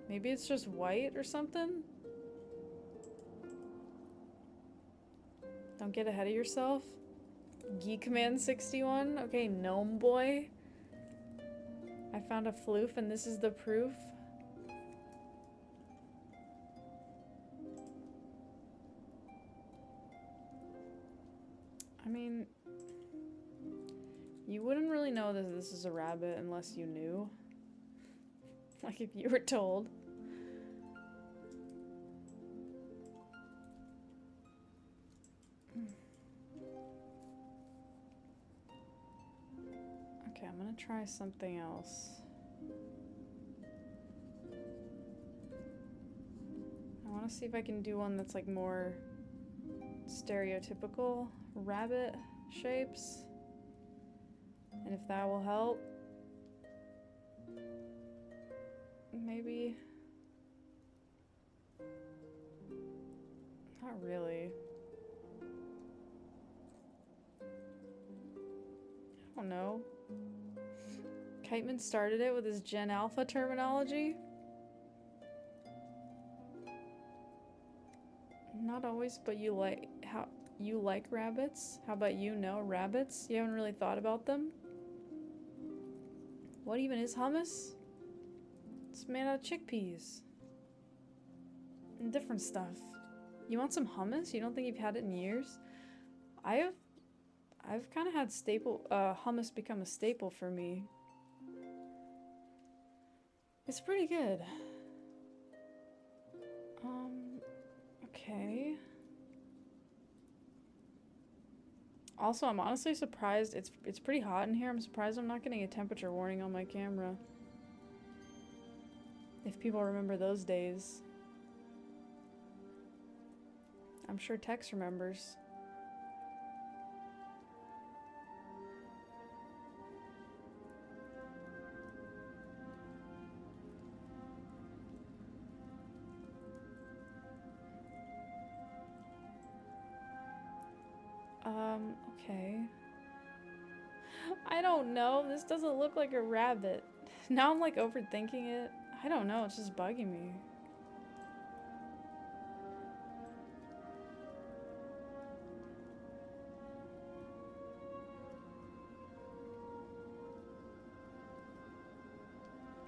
Maybe it's just white or something? Don't get ahead of yourself. Geek Command 61. Okay, Gnome Boy. I found a floof and this is the proof. I mean, you wouldn't really know that this is a rabbit unless you knew. Like if you were told. Okay, I'm gonna try something else. I wanna see if I can do one that's like more stereotypical rabbit shapes. And if that will help. Maybe. Not really. I don't know. Kiteman started it with his Gen Alpha terminology. Not always, but you like how you like rabbits? How about you know rabbits? You haven't really thought about them? What even is hummus? It's made out of chickpeas. And different stuff. You want some hummus? You don't think you've had it in years? I've kind of had hummus become a staple for me. It's pretty good. Okay. Also, I'm honestly surprised. It's pretty hot in here. I'm surprised I'm not getting a temperature warning on my camera. If people remember those days. I'm sure Tex remembers. Okay. I don't know. This doesn't look like a rabbit. Now I'm like overthinking it. I don't know. It's just bugging me.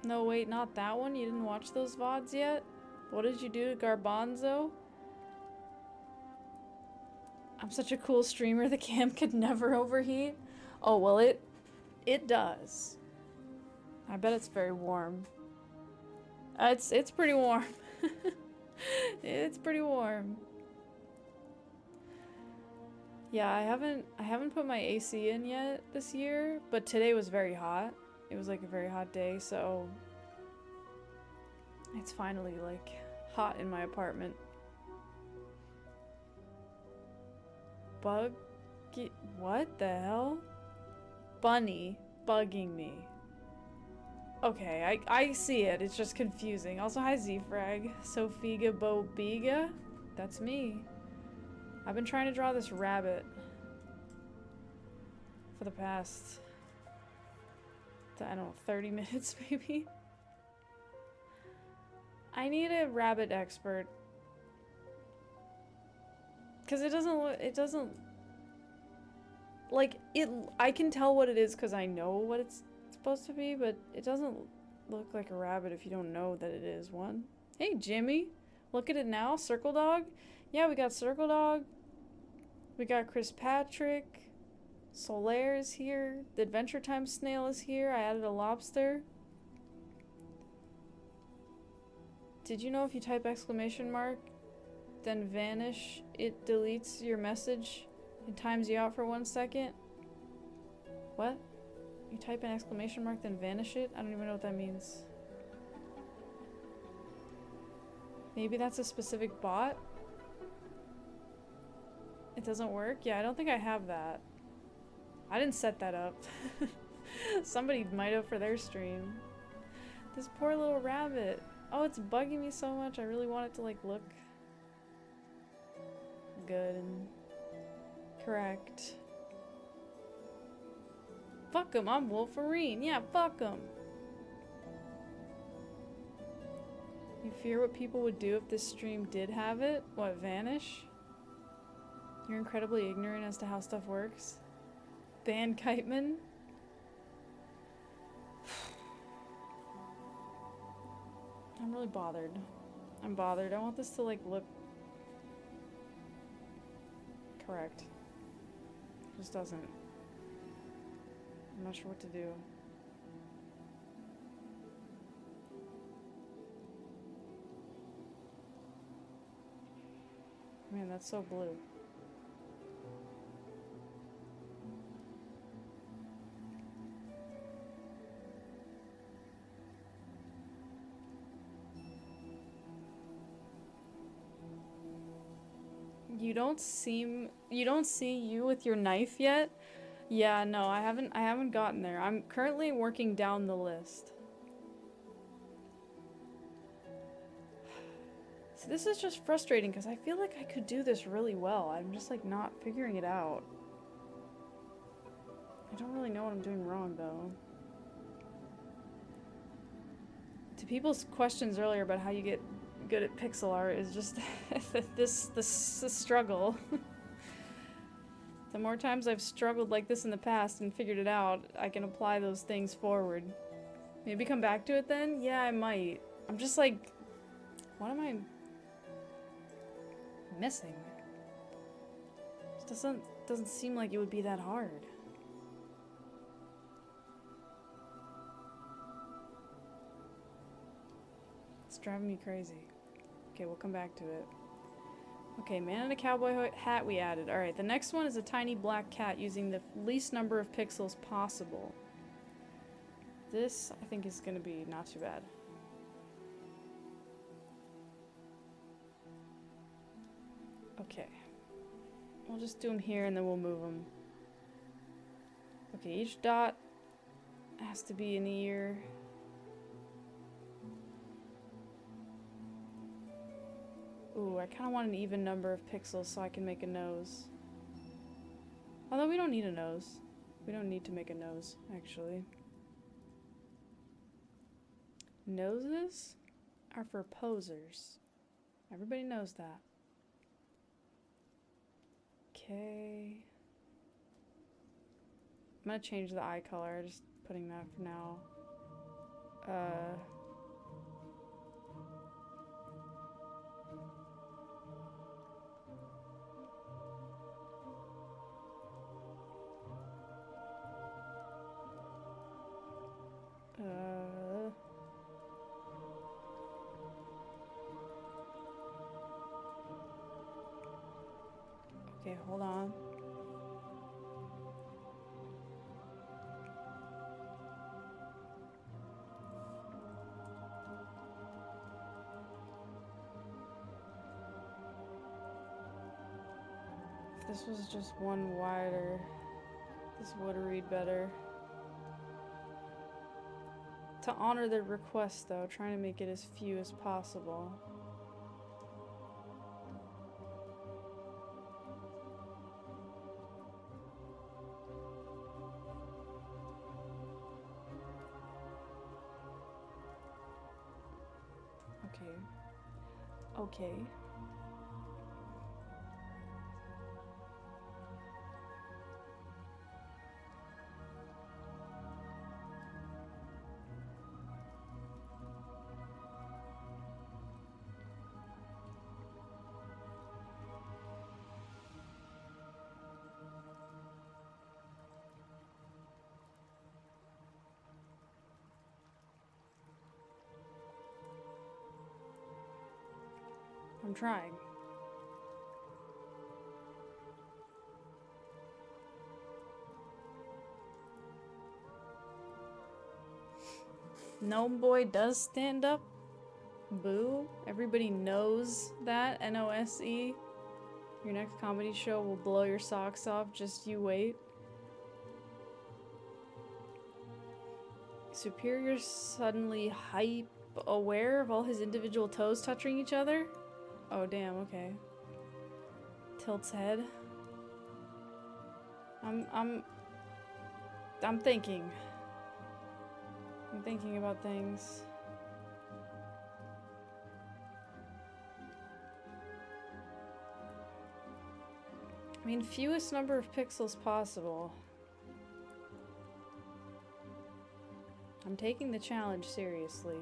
No, wait, not that one? You didn't watch those VODs yet? What did you do to Garbanzo? I'm such a cool streamer, the cam could never overheat. Oh, well, it does. I bet it's very warm. It's pretty warm. It's pretty warm. Yeah, I haven't put my AC in yet this year, but today was very hot. It was like a very hot day, so it's finally like hot in my apartment. What the hell? Bunny bugging me. Okay, I see it. It's just confusing. Also, hi Zfrag. Sofiga Bobiga. That's me. I've been trying to draw this rabbit for the past, I don't know, 30 minutes maybe. I need a rabbit expert. Because it doesn't, like, I can tell what it is because I know what it's supposed to be, but it doesn't look like a rabbit if you don't know that it is one. Hey, Jimmy. Look at it now. Circle Dog. Yeah, we got Circle Dog. We got Chris Patrick. Solaire is here. The Adventure Time Snail is here. I added a lobster. Did you know if you type exclamation mark, then vanish, it deletes your message and times you out for 1 second? What? You type an exclamation mark, then vanish it? I don't even know what that means. Maybe that's a specific bot? It doesn't work? Yeah, I don't think I have that. I didn't set that up. Somebody might have for their stream. This poor little rabbit. Oh, it's bugging me so much. I really want it to like look good and correct. Fuck him, I'm Wolverine. Yeah, fuck him. You fear what people would do if this stream did have it? What, vanish? You're incredibly ignorant as to how stuff works. Ban Kiteman? I'm really bothered. I'm bothered. I want this to, like, look correct. It just doesn't. I'm not sure what to do. Man, that's so blue. You don't see you with your knife yet? Yeah, no, I haven't gotten there. I'm currently working down the list. So this is just frustrating because I feel like I could do this really well. I'm just like not figuring it out. I don't really know what I'm doing wrong though. To people's questions earlier about how you get good at pixel art is just this struggle. The more times I've struggled like this in the past and figured it out, I can apply those things forward. Maybe come back to it then? Yeah, I might. I'm just like, what am I missing? It doesn't seem like it would be that hard. It's driving me crazy. Okay, we'll come back to it. Okay, man in a cowboy hat we added. Alright, the next one is a tiny black cat using the least number of pixels possible. This, I think, is gonna be not too bad. Okay. We'll just do them here and then we'll move them. Okay, each dot has to be an ear. Ooh, I kind of want an even number of pixels so I can make a nose. Although we don't need a nose. We don't need to make a nose, actually. Noses are for posers. Everybody knows that. Okay. I'm gonna change the eye color, just putting that for now. Okay, hold on. If this was just one wider, this would read better. To honor their request, though, trying to make it as few as possible. Okay. I'm trying. Gnome Boy does stand up. Boo. Everybody knows that. N-O-S-E. Your next comedy show will blow your socks off. Just you wait. Superior suddenly hype aware of all his individual toes touching each other? Oh, damn, okay. Tilts head. I'm thinking. I'm thinking about things. I mean, fewest number of pixels possible. I'm taking the challenge seriously.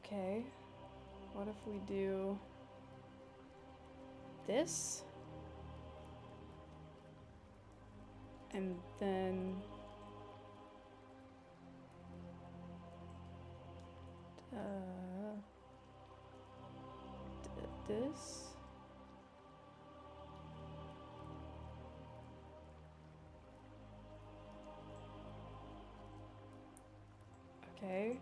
Okay. What if we do this? And then this? Okay.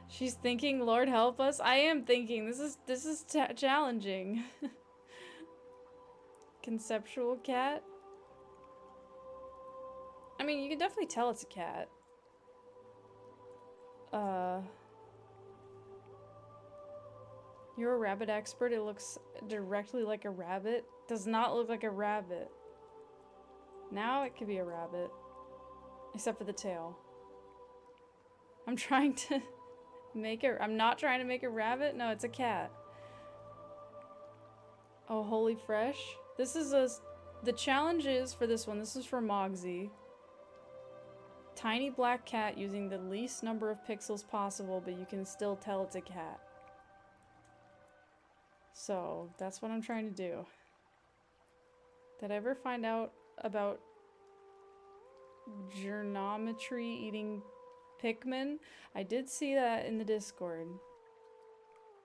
She's thinking, Lord help us. I am thinking, this is challenging. Conceptual cat? I mean, you can definitely tell it's a cat. You're a rabbit expert. It looks directly like a rabbit. Does not look like a rabbit. Now it could be a rabbit. Except for the tail. I'm trying to make it. I'm not trying to make a rabbit. No, it's a cat. Oh, holy fresh. This is the challenge is for this one. This is for Mogsy. Tiny black cat using the least number of pixels possible, but you can still tell it's a cat. So, that's what I'm trying to do. Did I ever find out about geometry eating Pikmin? I did see that in the Discord.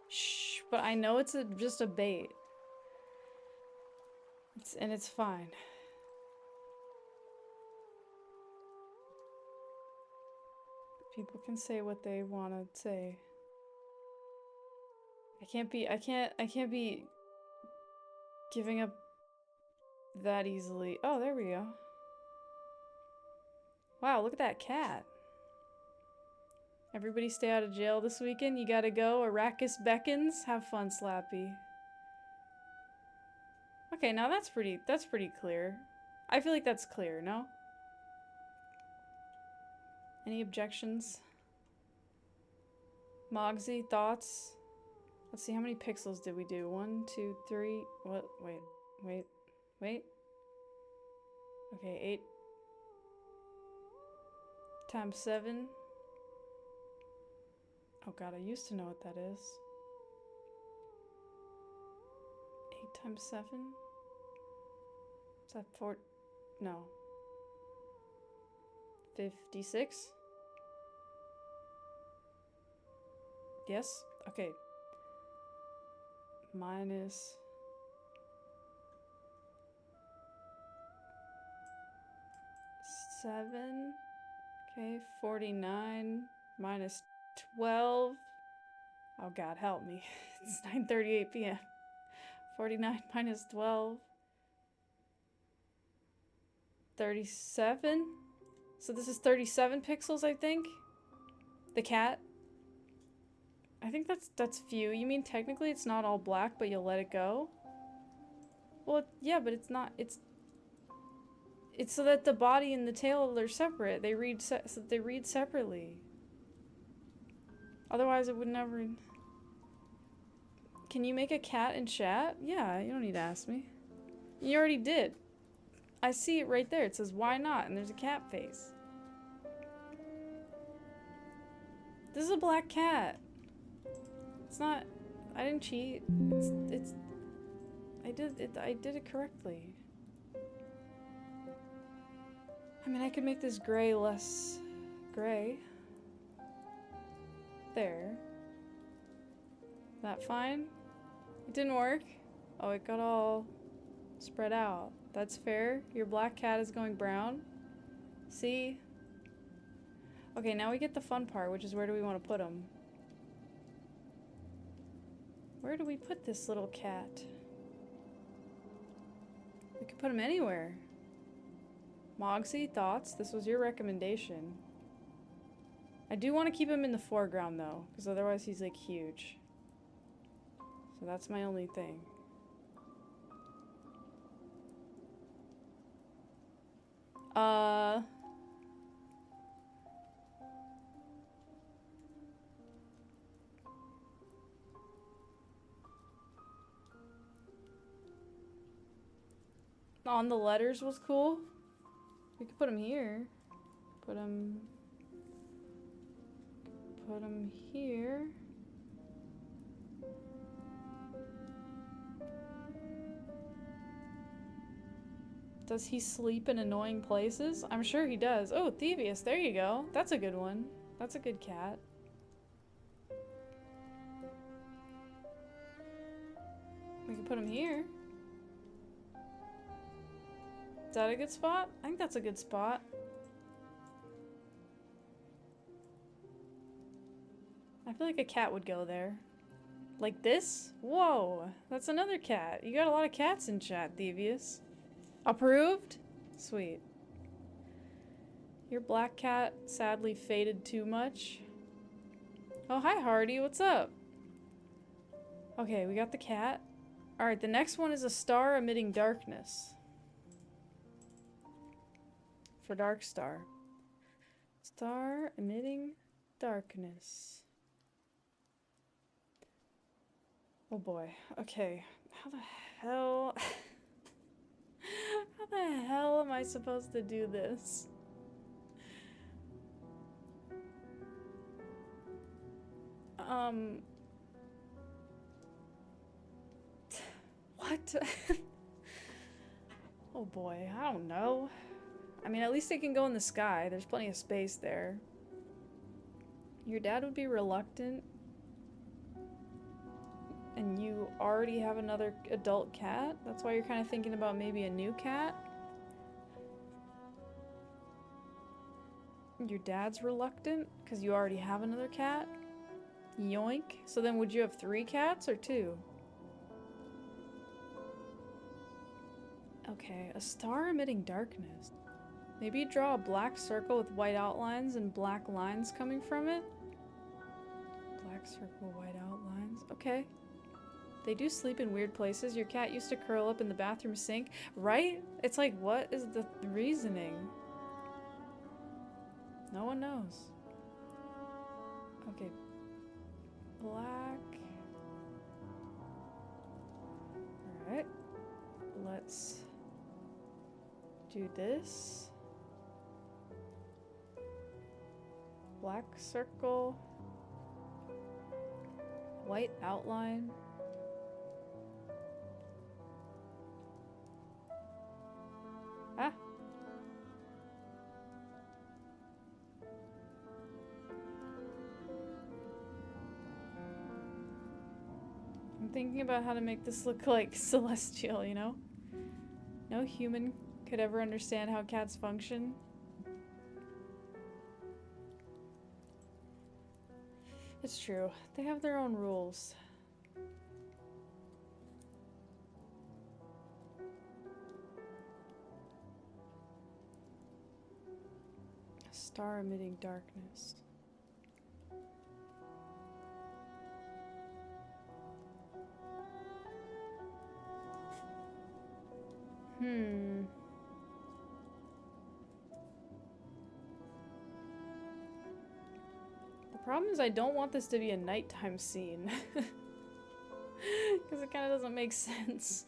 Shh, but I know it's just a bait. And it's fine. People can say what they want to say. I can't be giving up that easily. Oh, there we go. Wow, look at that cat. Everybody stay out of jail this weekend. You gotta go. Arrakis beckons. Have fun, Slappy. Okay, now that's pretty clear. I feel like that's clear, no? Any objections? Mogsy, thoughts? Let's see, how many pixels did we do? 1, 2, 3. What? Wait. Okay, 8 times 7. Oh god, I used to know what that is. 8 times 7? Is that 4? No. 56? Yes? Okay. Minus 7. Okay, 49 minus 12. Oh god, help me. It's 9:38 p.m. 49 minus 12. 37? So this is 37 pixels, I think? The cat? I think that's few. You mean technically it's not all black, but you'll let it go? Well, yeah, but it's not. It's so that the body and the tail are separate. They read separately. Otherwise, it would never. Can you make a cat in chat? Yeah, you don't need to ask me. You already did. I see it right there. It says why not, and there's a cat face. This is a black cat. It's not. I didn't cheat. It's. I did it correctly. I mean, I could make this gray less gray. There. That fine? It didn't work? Oh, it got all spread out. That's fair. Your black cat is going brown. See? Okay, now we get the fun part, which is where do we want to put him? Where do we put this little cat? We could put him anywhere. Mogsy, thoughts? This was your recommendation. I do want to keep him in the foreground though, because otherwise he's like huge. So that's my only thing. on the letters was cool. We could put him here. Put him here. Does he sleep in annoying places? I'm sure he does. Oh, Thievius, there you go. That's a good one. That's a good cat. We can put him here. Is that a good spot? I think that's a good spot. I feel like a cat would go there. Like this? Whoa, that's another cat. You got a lot of cats in chat, Thievius. Approved? Sweet. Your black cat sadly faded too much. Oh, hi Hardy, what's up? Okay, we got the cat. Alright, the next one is a star emitting darkness. For Dark Star. Star emitting darkness. Oh boy. Okay. How the hell... How the hell am I supposed to do this? What? Oh boy, I don't know. I mean, at least it can go in the sky. There's plenty of space there. Your dad would be reluctant. And you already have another adult cat? That's why you're kind of thinking about maybe a new cat? Your dad's reluctant? Because you already have another cat? Yoink. So then would you have 3 cats or 2? Okay, a star emitting darkness. Maybe draw a black circle with white outlines and black lines coming from it? Black circle, white outlines. Okay. They do sleep in weird places. Your cat used to curl up in the bathroom sink, right? It's like, what is the reasoning? No one knows. Okay. Black. Alright. Let's do this. Black circle. White outline. Ah. I'm thinking about how to make this look like celestial, you know? No human could ever understand how cats function. It's true. They have their own rules. Star emitting darkness. The problem is I don't want this to be a nighttime scene. Because it kind of doesn't make sense.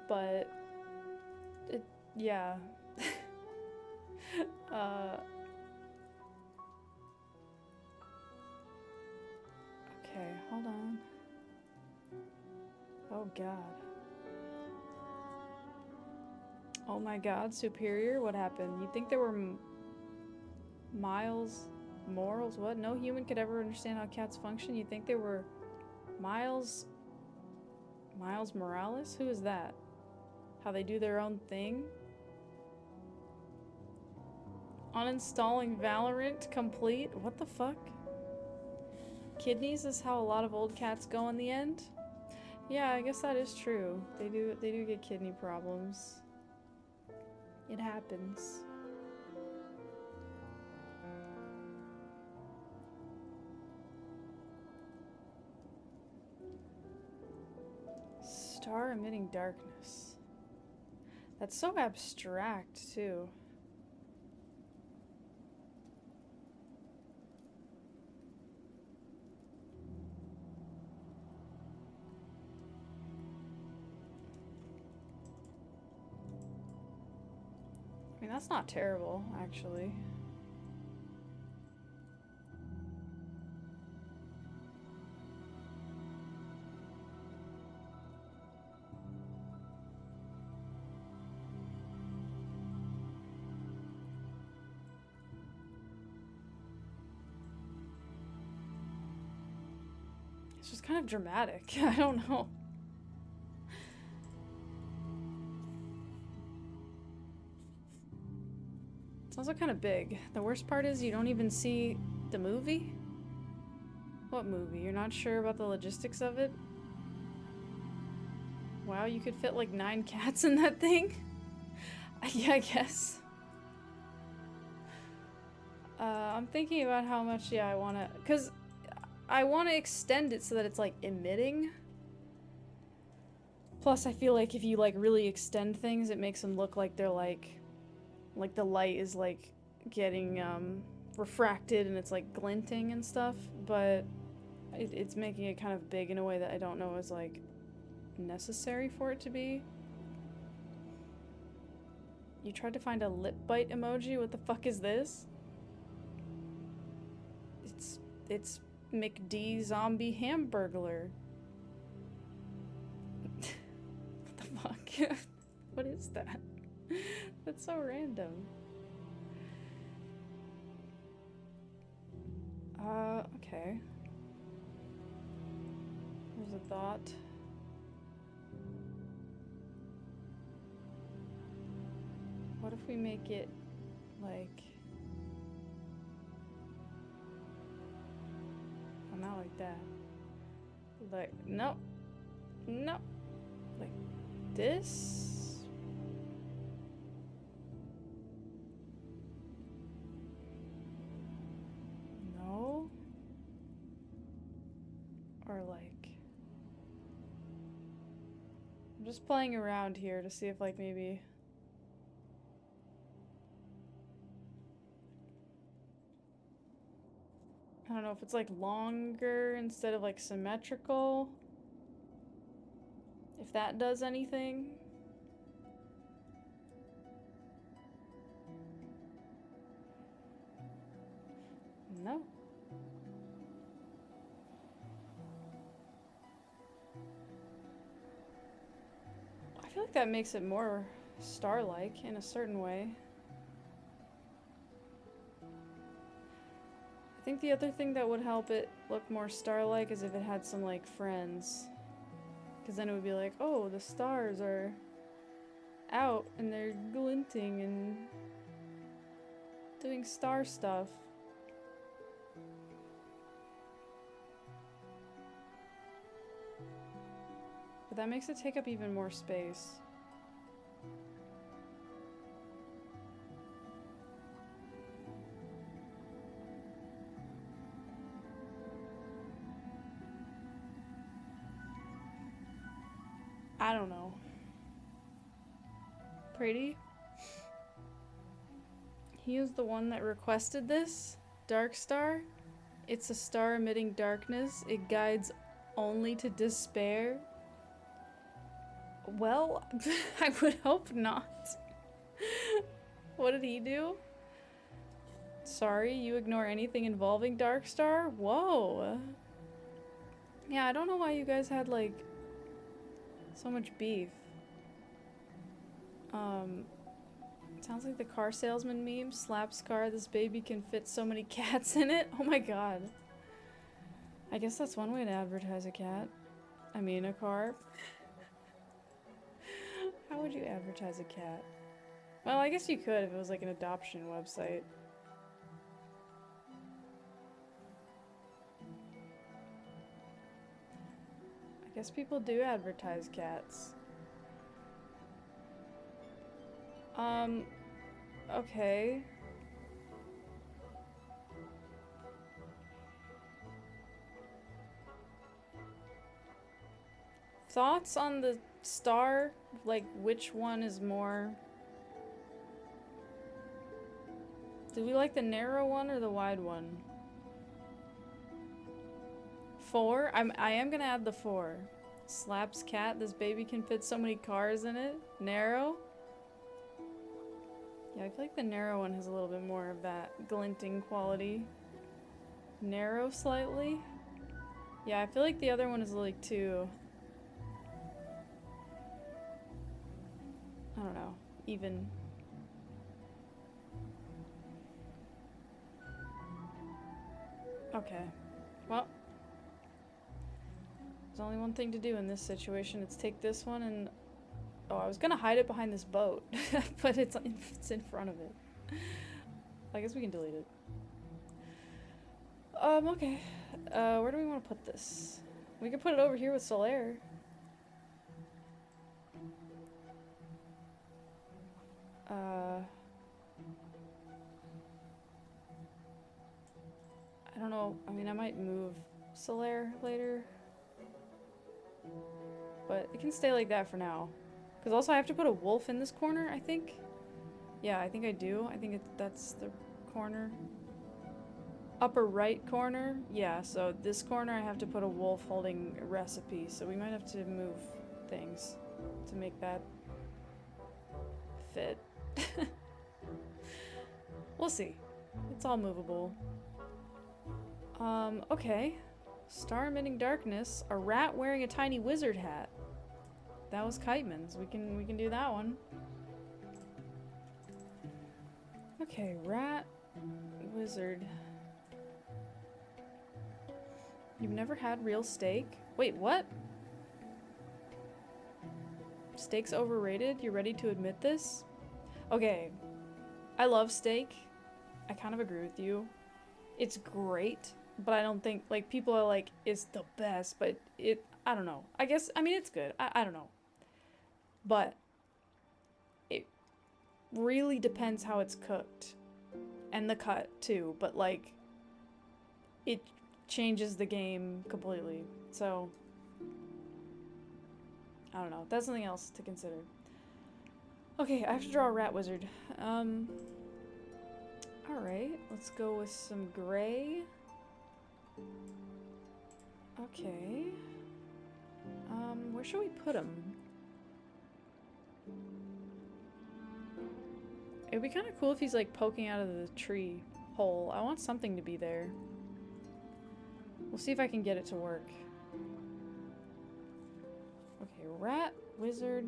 But... it... yeah. Okay, hold on. Oh god. Oh my god, Superior, what happened? You think there were morals? What? No human could ever understand how cats function? You think there were Miles Morales? Who is that? How they do their own thing? Uninstalling Valorant complete? What the fuck? Kidneys is how a lot of old cats go in the end? Yeah, I guess that is true. They do get kidney problems. It happens. Star emitting darkness. That's so abstract, too. mean, that's not terrible, actually. It's just kind of dramatic. I don't know. It's also kind of big. The worst part is you don't even see the movie? What movie? You're not sure about the logistics of it? Wow, you could fit like 9 cats in that thing? Yeah, I guess. I'm thinking about how much, yeah, I want to... Because I want to extend it so that it's like emitting. Plus, I feel like if you like really extend things, it makes them look like they're like the light is like getting refracted and it's like glinting and stuff. But it's making it kind of big in a way that I don't know is like necessary for it to be. You tried to find a lip bite emoji? What the fuck is this? It's McD zombie hamburglar. What the fuck? What is that? That's so random. Okay. There's a thought. What if we make it like... Oh, not like that. Like, no. No. Like this? No. Or like... I'm just playing around here to see if like maybe... I don't know if it's like longer instead of like symmetrical. If that does anything. No. I feel like that makes it more star-like in a certain way. I think the other thing that would help it look more star-like is if it had some like friends. Because then it would be like, oh, the stars are out and they're glinting and doing star stuff. But that makes it take up even more space. I don't know. Pretty? He is the one that requested this. Dark Star. It's a star emitting darkness. It guides only to despair. Well, I would hope not. What did he do? Sorry, you ignore anything involving Dark Star? Whoa. Yeah, I don't know why you guys had like so much beef. Sounds like the car salesman meme. Slaps car, this baby can fit so many cats in it. Oh my god. I guess that's one way to advertise a cat. I mean a car. How would you advertise a cat? Well, I guess you could if it was like an adoption website. I guess people do advertise cats. Okay. Thoughts on the star? Like, which one is more... Do we like the narrow one or the wide one? 4? I am gonna add the 4. Slaps cat, this baby can fit so many cars in it. Narrow? Yeah, I feel like the narrow one has a little bit more of that glinting quality. Narrow slightly. Yeah, I feel like the other one is like too, I don't know, even. Okay. Well, there's only one thing to do in this situation. It's take this one and... Oh, I was gonna hide it behind this boat, but it's in front of it. I guess we can delete it. Okay. Where do we want to put this? We could put it over here with Solaire. I don't know. I mean, I might move Solaire later. But it can stay like that for now. Because also I have to put a wolf in this corner, I think. Yeah, I think I do. I think that's the corner. Upper right corner. Yeah, so this corner I have to put a wolf holding a recipe. So we might have to move things to make that fit. We'll see. It's all movable. Okay. Star emitting darkness. A rat wearing a tiny wizard hat. That was Kiteman's. We can do that one. Okay, rat, wizard. You've never had real steak? Wait, what? Steak's overrated? You're ready to admit this? Okay. I love steak. I kind of agree with you. It's great, but I don't think, like, people are like, it's the best, but I don't know. I guess, I mean, it's good. I don't know. But it really depends how it's cooked. And the cut, too. But, like, it changes the game completely. So, I don't know. That's something else to consider. Okay, I have to draw a rat wizard. Alright, let's go with some gray. Okay. Where should we put him? It'd be kind of cool if he's like poking out of the tree hole. I want something to be there. We'll see if I can get it to work. Okay, rat, wizard.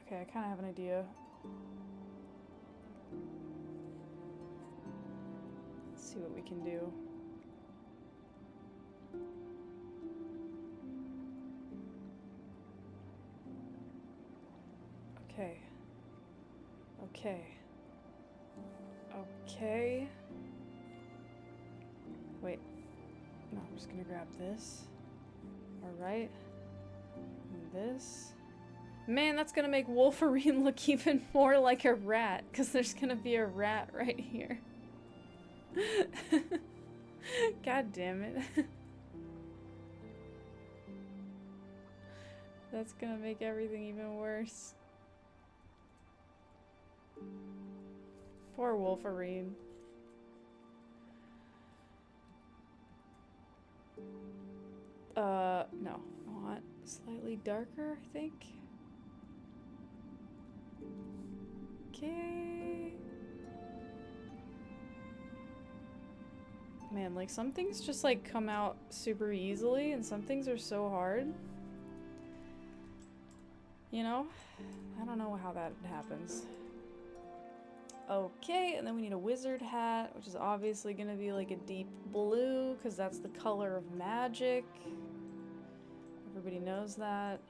Okay, I kind of have an idea. Let's see what we can do. Okay. Okay. Okay. Wait. No, I'm just gonna grab this. Alright. And this. Man, that's gonna make Wolverine look even more like a rat, because there's gonna be a rat right here. God damn it. That's gonna make everything even worse. Poor Wolverine. No. I want slightly darker, I think. Okay. Man, like some things just like come out super easily and some things are so hard. You know? I don't know how that happens. Okay, and then we need a wizard hat, which is obviously gonna be like a deep blue, because that's the color of magic. Everybody knows that.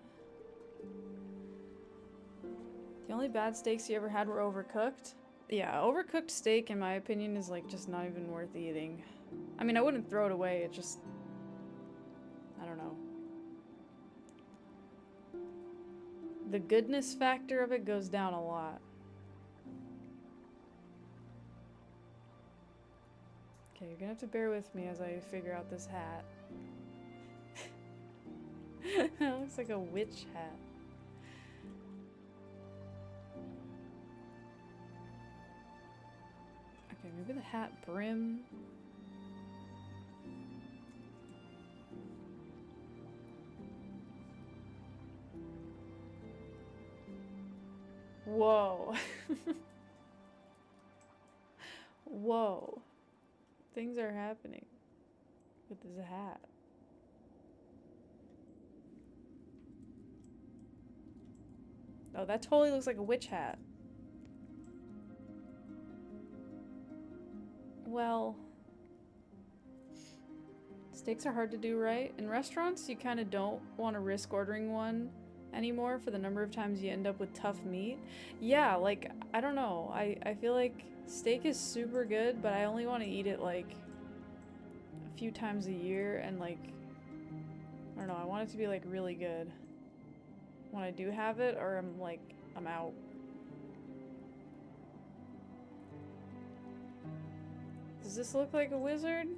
The only bad steaks you ever had were overcooked? Yeah, overcooked steak, in my opinion, is like just not even worth eating. I mean, I wouldn't throw it away, it just... I don't know. The goodness factor of it goes down a lot. Okay, you're gonna have to bear with me as I figure out this hat. That looks like a witch hat. Okay, maybe the hat brim. Whoa. Whoa. Things are happening with this hat. Oh, that totally looks like a witch hat. Well, steaks are hard to do right. In restaurants, you kind of don't want to risk ordering one anymore for the number of times you end up with tough meat. Yeah, like, I don't know. I feel like steak is super good, but I only want to eat it like a few times a year, and like, I don't know, I want it to be like really good when I do have it, or I'm out. Does this look like a wizard?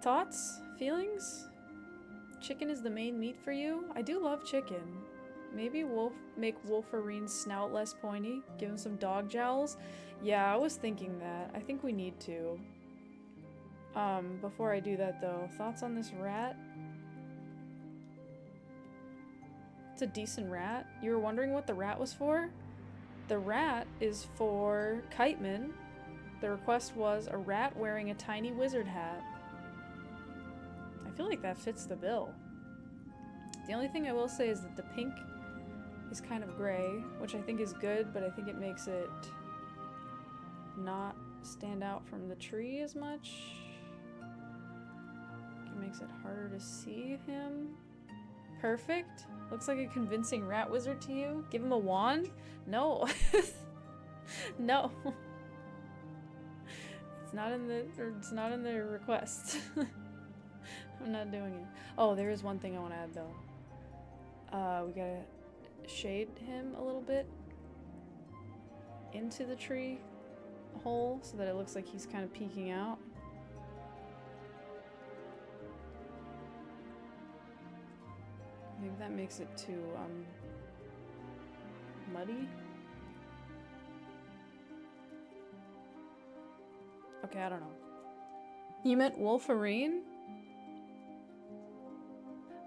Thoughts? Feelings? Chicken is the main meat for you? I do love chicken. Maybe make Wolfarine's snout less pointy? Give him some dog jowls? Yeah, I was thinking that. I think we need to. Before I do that though, thoughts on this rat? It's a decent rat. You were wondering what the rat was for? The rat is for Kiteman. The request was a rat wearing a tiny wizard hat. I feel like that fits the bill. The only thing I will say is that the pink is kind of gray, which I think is good, but I think it makes it not stand out from the tree as much. It makes it harder to see him. Perfect. Looks like a convincing rat wizard to you. Give him a wand? No. No. It's not in the request. I'm not doing it. Oh, there is one thing I want to add though. We gotta shade him a little bit into the tree hole so that it looks like he's kind of peeking out. Maybe that makes it too muddy. Okay, I don't know. You meant Wolfarine?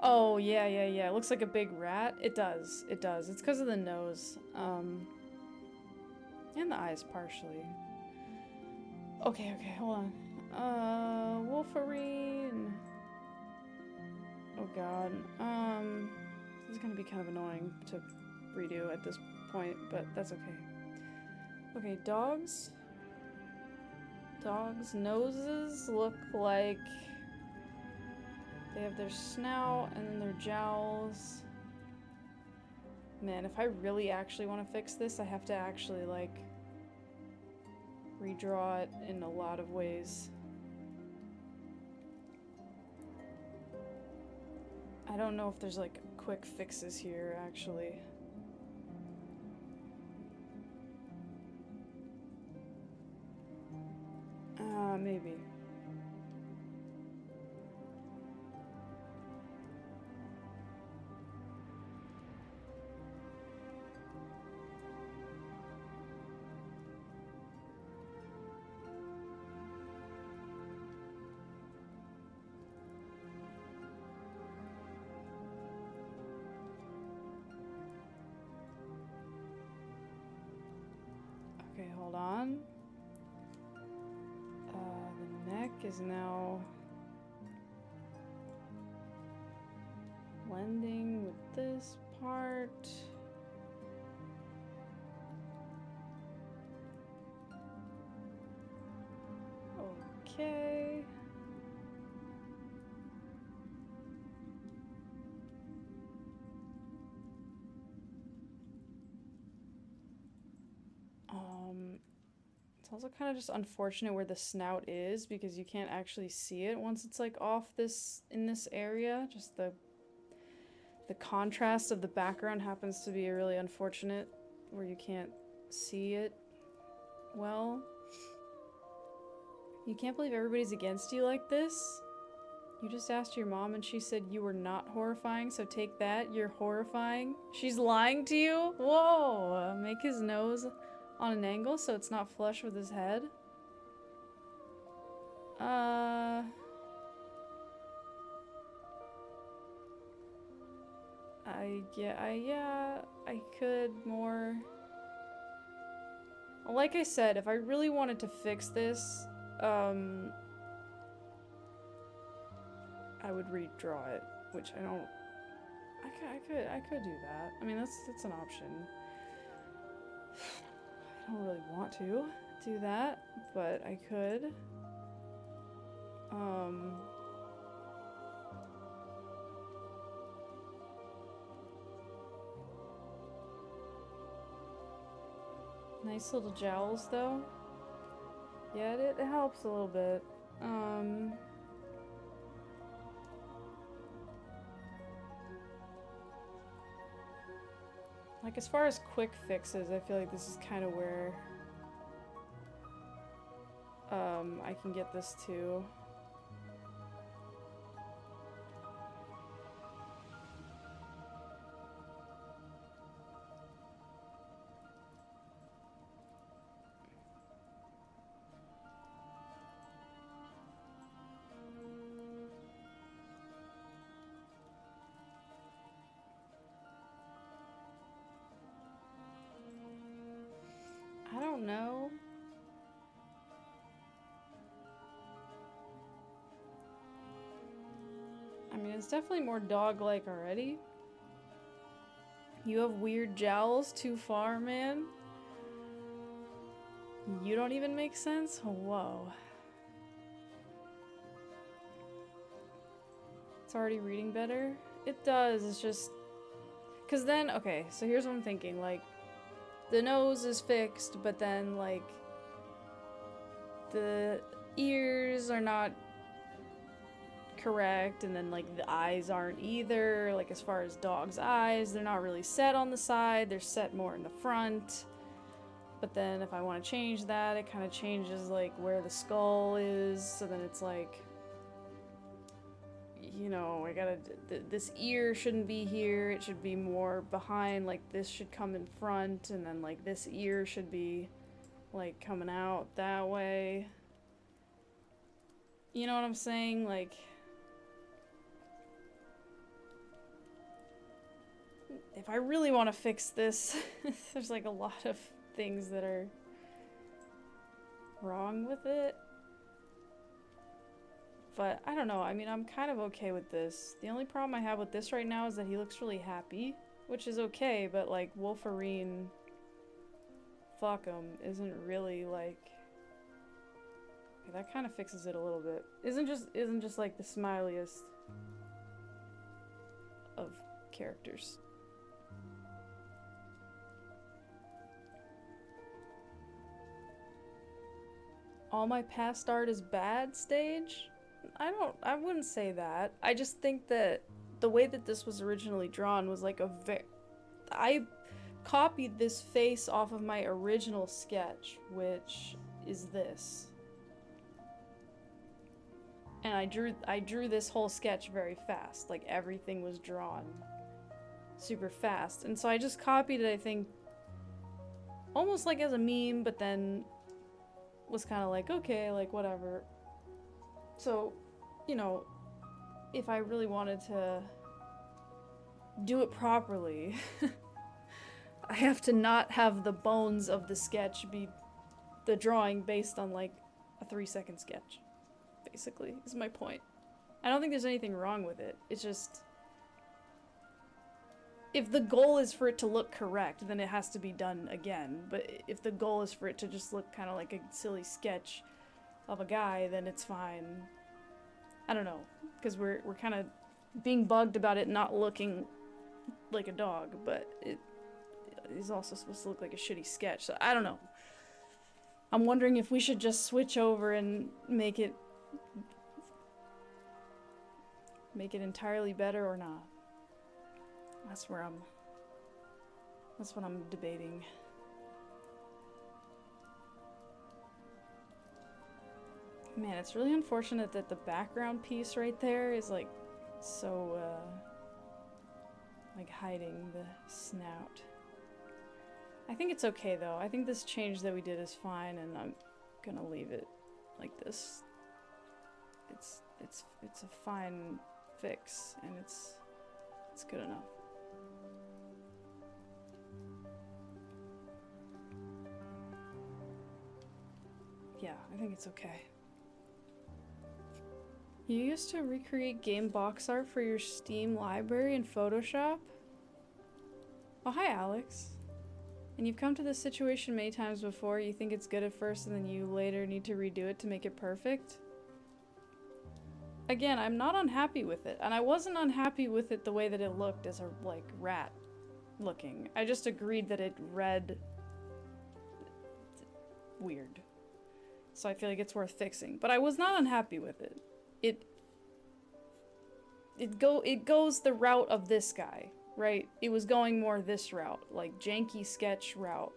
Oh, yeah. It looks like a big rat. It does. It's because of the nose. And the eyes, partially. Okay, hold on. Wolfarine. Oh god. This is gonna be kind of annoying to redo at this point, but that's okay. Okay, dogs. Dogs' noses look like they have their snout and then their jowls. Man, if I really actually want to fix this, I have to actually, like, redraw it in a lot of ways. I don't know if there's, like, quick fixes here, actually. Maybe. Okay, hold on. The neck is now blending with this part. Okay. It's also kind of just unfortunate where the snout is because you can't actually see it once it's like off this in this area. Just the contrast of the background happens to be really unfortunate where you can't see it well. You can't believe everybody's against you like this. You just asked your mom and she said you were not horrifying, so take that, you're horrifying. She's lying to you? Whoa! Make his nose on an angle so it's not flush with his head. I could more. Like I said, if I really wanted to fix this, I would redraw it, which I don't. I could do that. I mean, that's an option. I don't really want to do that, but I could. Nice little jowls, though. Yeah, it helps a little bit. Like, as far as quick fixes, I feel like this is kind of where I can get this to. I don't know. I mean, it's definitely more dog-like already. You have weird jowls too far, man. You don't even make sense? Whoa. It's already reading better? It does, it's just... Because then, okay, so here's what I'm thinking, like, the nose is fixed, but then, like, the ears are not correct, and then, like, the eyes aren't either. Like, as far as dog's eyes, they're not really set on the side, they're set more in the front. But then if I want to change that, it kind of changes, like, where the skull is, so then it's like... You know, I gotta... This ear shouldn't be here, it should be more behind, like, this should come in front, and then, like, this ear should be, like, coming out that way. You know what I'm saying? Like... If I really want to fix this, there's, like, a lot of things that are wrong with it. But I don't know, I mean, I'm kind of okay with this. The only problem I have with this right now is that he looks really happy, which is okay, but like Wolverine, fuck him, isn't really like... Okay, that kind of fixes it a little bit. Isn't just like the smiliest of characters. All my past art is bad stage? I wouldn't say that. I just think that the way that this was originally drawn was like I copied this face off of my original sketch, which is this. And I drew this whole sketch very fast. Like, everything was drawn super fast. And so I just copied it, I think, almost like as a meme, but then was kind of like, okay, like, whatever. So, you know, if I really wanted to do it properly, I have to not have the bones of the sketch be the drawing based on, like, a 3-second sketch, basically, is my point. I don't think there's anything wrong with it. It's just... If the goal is for it to look correct, then it has to be done again. But if the goal is for it to just look kind of like a silly sketch of a guy, then it's fine. I don't know, because we're kind of being bugged about it not looking like a dog, but it is also supposed to look like a shitty sketch, so I don't know. I'm wondering if we should just switch over and make it entirely better or not. That's what I'm debating. Man, it's really unfortunate that the background piece right there is like so like hiding the snout. I think it's okay though. I think this change that we did is fine, and I'm gonna leave it like this. It's a fine fix, and it's good enough. Yeah, I think it's okay. You used to recreate game box art for your Steam library in Photoshop? Oh, hi, Alex. And you've come to this situation many times before. You think it's good at first and then you later need to redo it to make it perfect? Again, I'm not unhappy with it. And I wasn't unhappy with it the way that it looked as a, like, rat looking. I just agreed that it read weird. So I feel like it's worth fixing. But I was not unhappy with it. It goes the route of this guy, right? It was going more this route, like janky sketch route,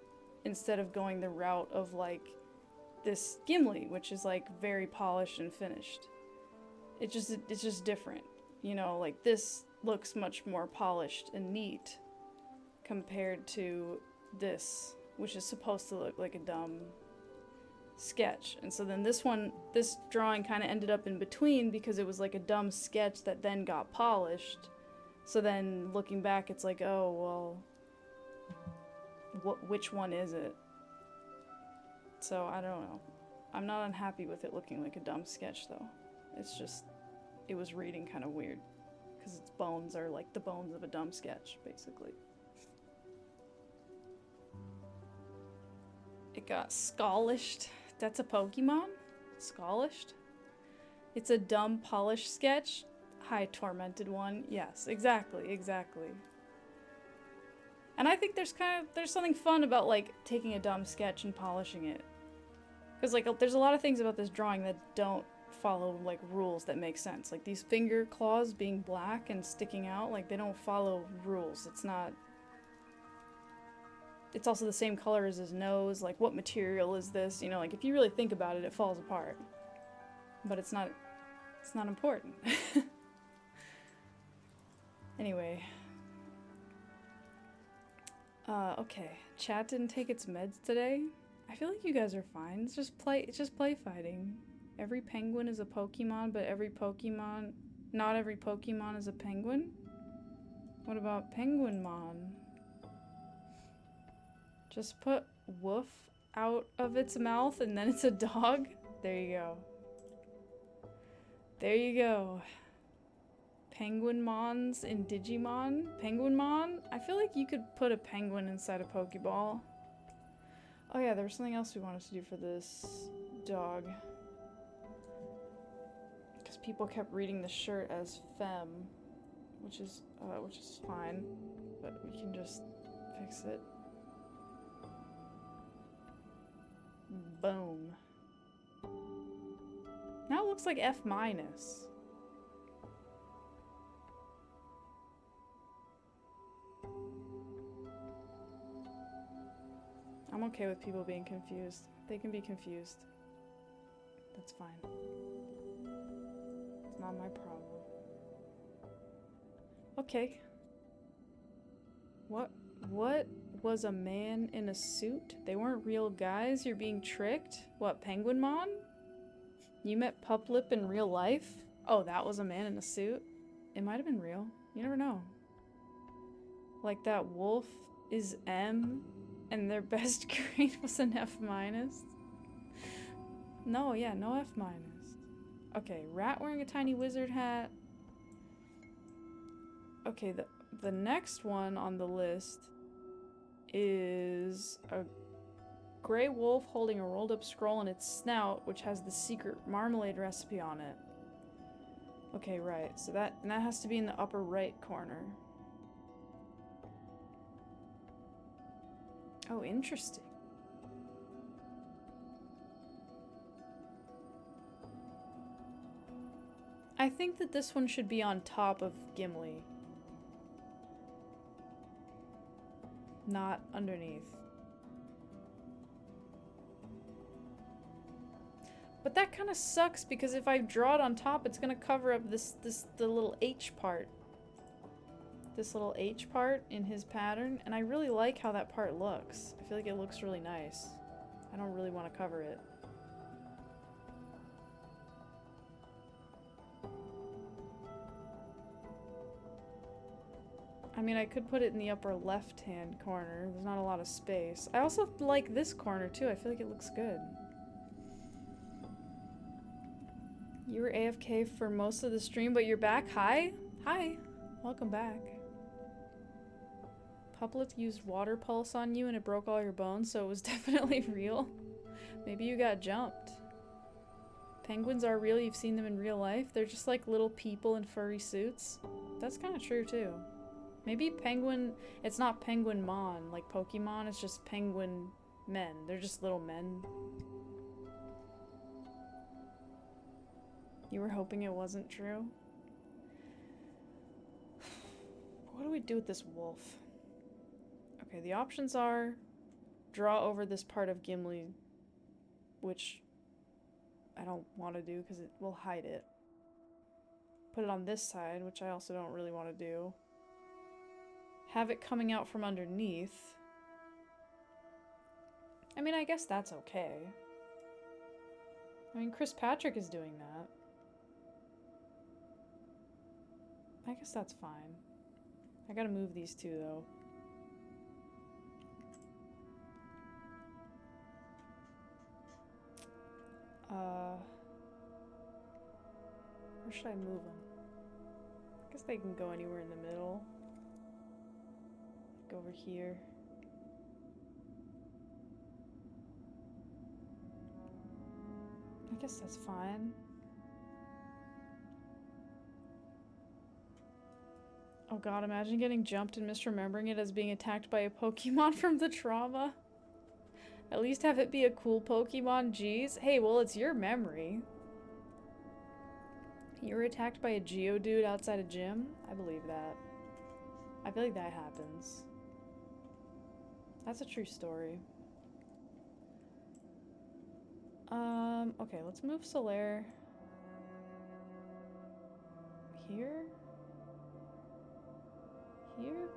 instead of going the route of like this Gimli, which is like very polished and finished. It's just different, you know, like this looks much more polished and neat compared to this, which is supposed to look like a dumb sketch. And so then this drawing kind of ended up in between because it was like a dumb sketch that then got polished. So then looking back, it's like, oh, well, which one is it? So I don't know. I'm not unhappy with it looking like a dumb sketch though. It's just, it was reading kind of weird because its bones are like the bones of a dumb sketch, basically. It got scolished. That's a Pokemon? Scolished? It's a dumb polished sketch? Hi, tormented one. Yes, exactly. And I think there's something fun about like taking a dumb sketch and polishing it. Because like there's a lot of things about this drawing that don't follow like rules that make sense. Like these finger claws being black and sticking out, like they don't follow rules. It's also the same color as his nose. Like, what material is this? You know, like, if you really think about it, it falls apart. But it's not important. Anyway. Okay. Chat didn't take its meds today. I feel like you guys are fine. It's just play fighting. Every penguin is a Pokemon, but not every Pokemon is a penguin? What about Penguinmon? Just put woof out of its mouth and then it's a dog? There you go. There you go. Penguinmons in Digimon? Penguinmon? I feel like you could put a penguin inside a Pokeball. Oh yeah, there was something else we wanted to do for this dog. Because people kept reading the shirt as femme, which is fine, but we can just fix it. Boom. Now it looks like F-. I'm okay with people being confused. They can be confused. That's fine. It's not my problem. Okay. What was a man in a suit? They weren't real guys? You're being tricked? What, Penguinmon? You met Puplip in real life? Oh, that was a man in a suit? It might have been real. You never know. Like that wolf is M and their best grade was an F-. No, yeah, no F-. Okay, rat wearing a tiny wizard hat. Okay, the next one on the list is a gray wolf holding a rolled up scroll in its snout, which has the secret marmalade recipe on it. Okay, right. So that has to be in the upper right corner. Oh, interesting. I think that this one should be on top of Gimli. Not underneath. But that kind of sucks because if I draw it on top, it's gonna cover up the little H part. This little H part in his pattern, and I really like how that part looks. I feel like it looks really nice. I don't really want to cover it. I mean, I could put it in the upper left-hand corner. There's not a lot of space. I also like this corner, too. I feel like it looks good. You were AFK for most of the stream, but you're back. Hi. Hi. Welcome back. Puplip used water pulse on you and it broke all your bones, so it was definitely real. Maybe you got jumped. Penguins are real. You've seen them in real life. They're just like little people in furry suits. That's kind of true too. Maybe penguin, it's not Penguinmon like Pokemon, it's just penguin men. They're just little men. You were hoping it wasn't true? What do we do with this wolf? Okay, the options are draw over this part of Gimli, which I don't want to do because it will hide it. Put it on this side, which I also don't really want to do. Have it coming out from underneath. I mean, I guess that's okay. I mean, Chris Patrick is doing that. I guess that's fine. I gotta move these two, though. Where should I move them? I guess they can go anywhere in the middle. Go over here. I guess that's fine. Oh god, imagine getting jumped and misremembering it as being attacked by a Pokemon from the trauma. At least have it be a cool Pokemon, jeez. Hey, well, it's your memory. You were attacked by a Geodude outside a gym? I believe that. I feel like that happens. That's a true story. Okay, let's move Solaire here? Here?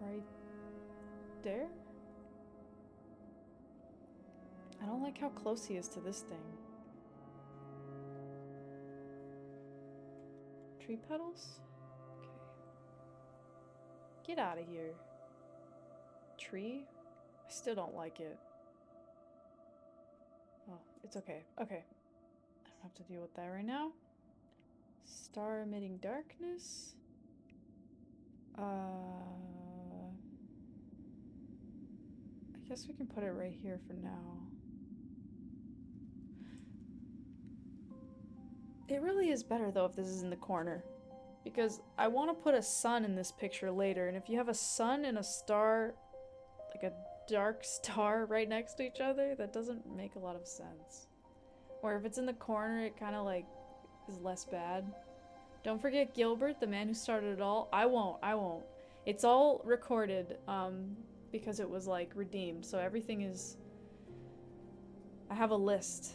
Right there? I don't like how close he is to this thing. Tree petals? Okay. Get out of here. Tree? I still don't like it. Oh, it's okay. Okay. I don't have to deal with that right now. Star emitting darkness? I guess we can put it right here for now. It really is better though if this is in the corner, because I want to put a sun in this picture later, and if you have a sun and a star, like a dark star right next to each other, that doesn't make a lot of sense. Or if it's in the corner, it kind of like is less bad. Don't forget Gilbert, the man who started it all. I won't. It's all recorded because it was like redeemed, so everything is... I have a list.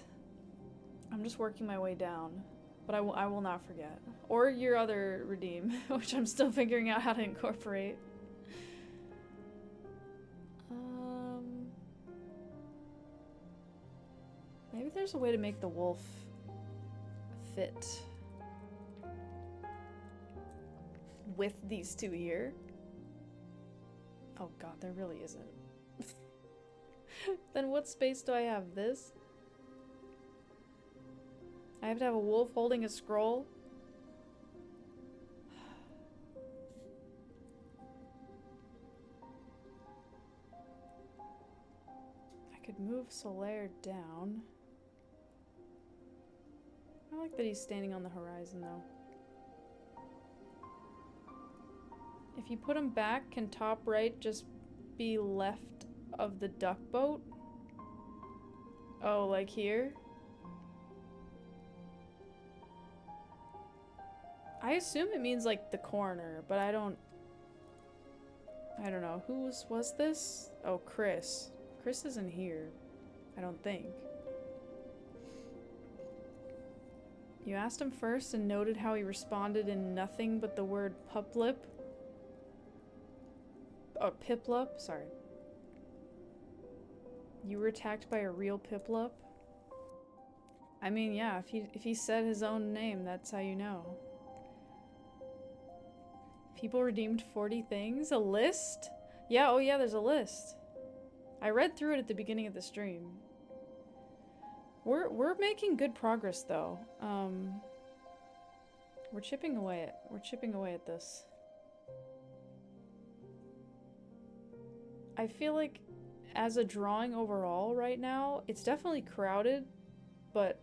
I'm just working my way down. But I will not forget. Or your other redeem, which I'm still figuring out how to incorporate. Maybe there's a way to make the wolf fit with these two here. Oh god, there really isn't. Then what space do I have? This? I have to have a wolf holding a scroll. I could move Solaire down. I like that he's standing on the horizon though. If you put him back, can top right just be left of the duck boat? Oh, like here? I assume it means like the corner, but I don't know. Whose was this? Oh, Chris. Chris isn't here, I don't think. You asked him first and noted how he responded in nothing but the word Puplip. Oh, Piplup, sorry. You were attacked by a real Piplup? I mean, yeah, if he said his own name, that's how you know. People redeemed 40 things? A list? Yeah, oh yeah, there's a list. I read through it at the beginning of the stream. We're making good progress though. We're chipping away at this. I feel like as a drawing overall right now, it's definitely crowded, but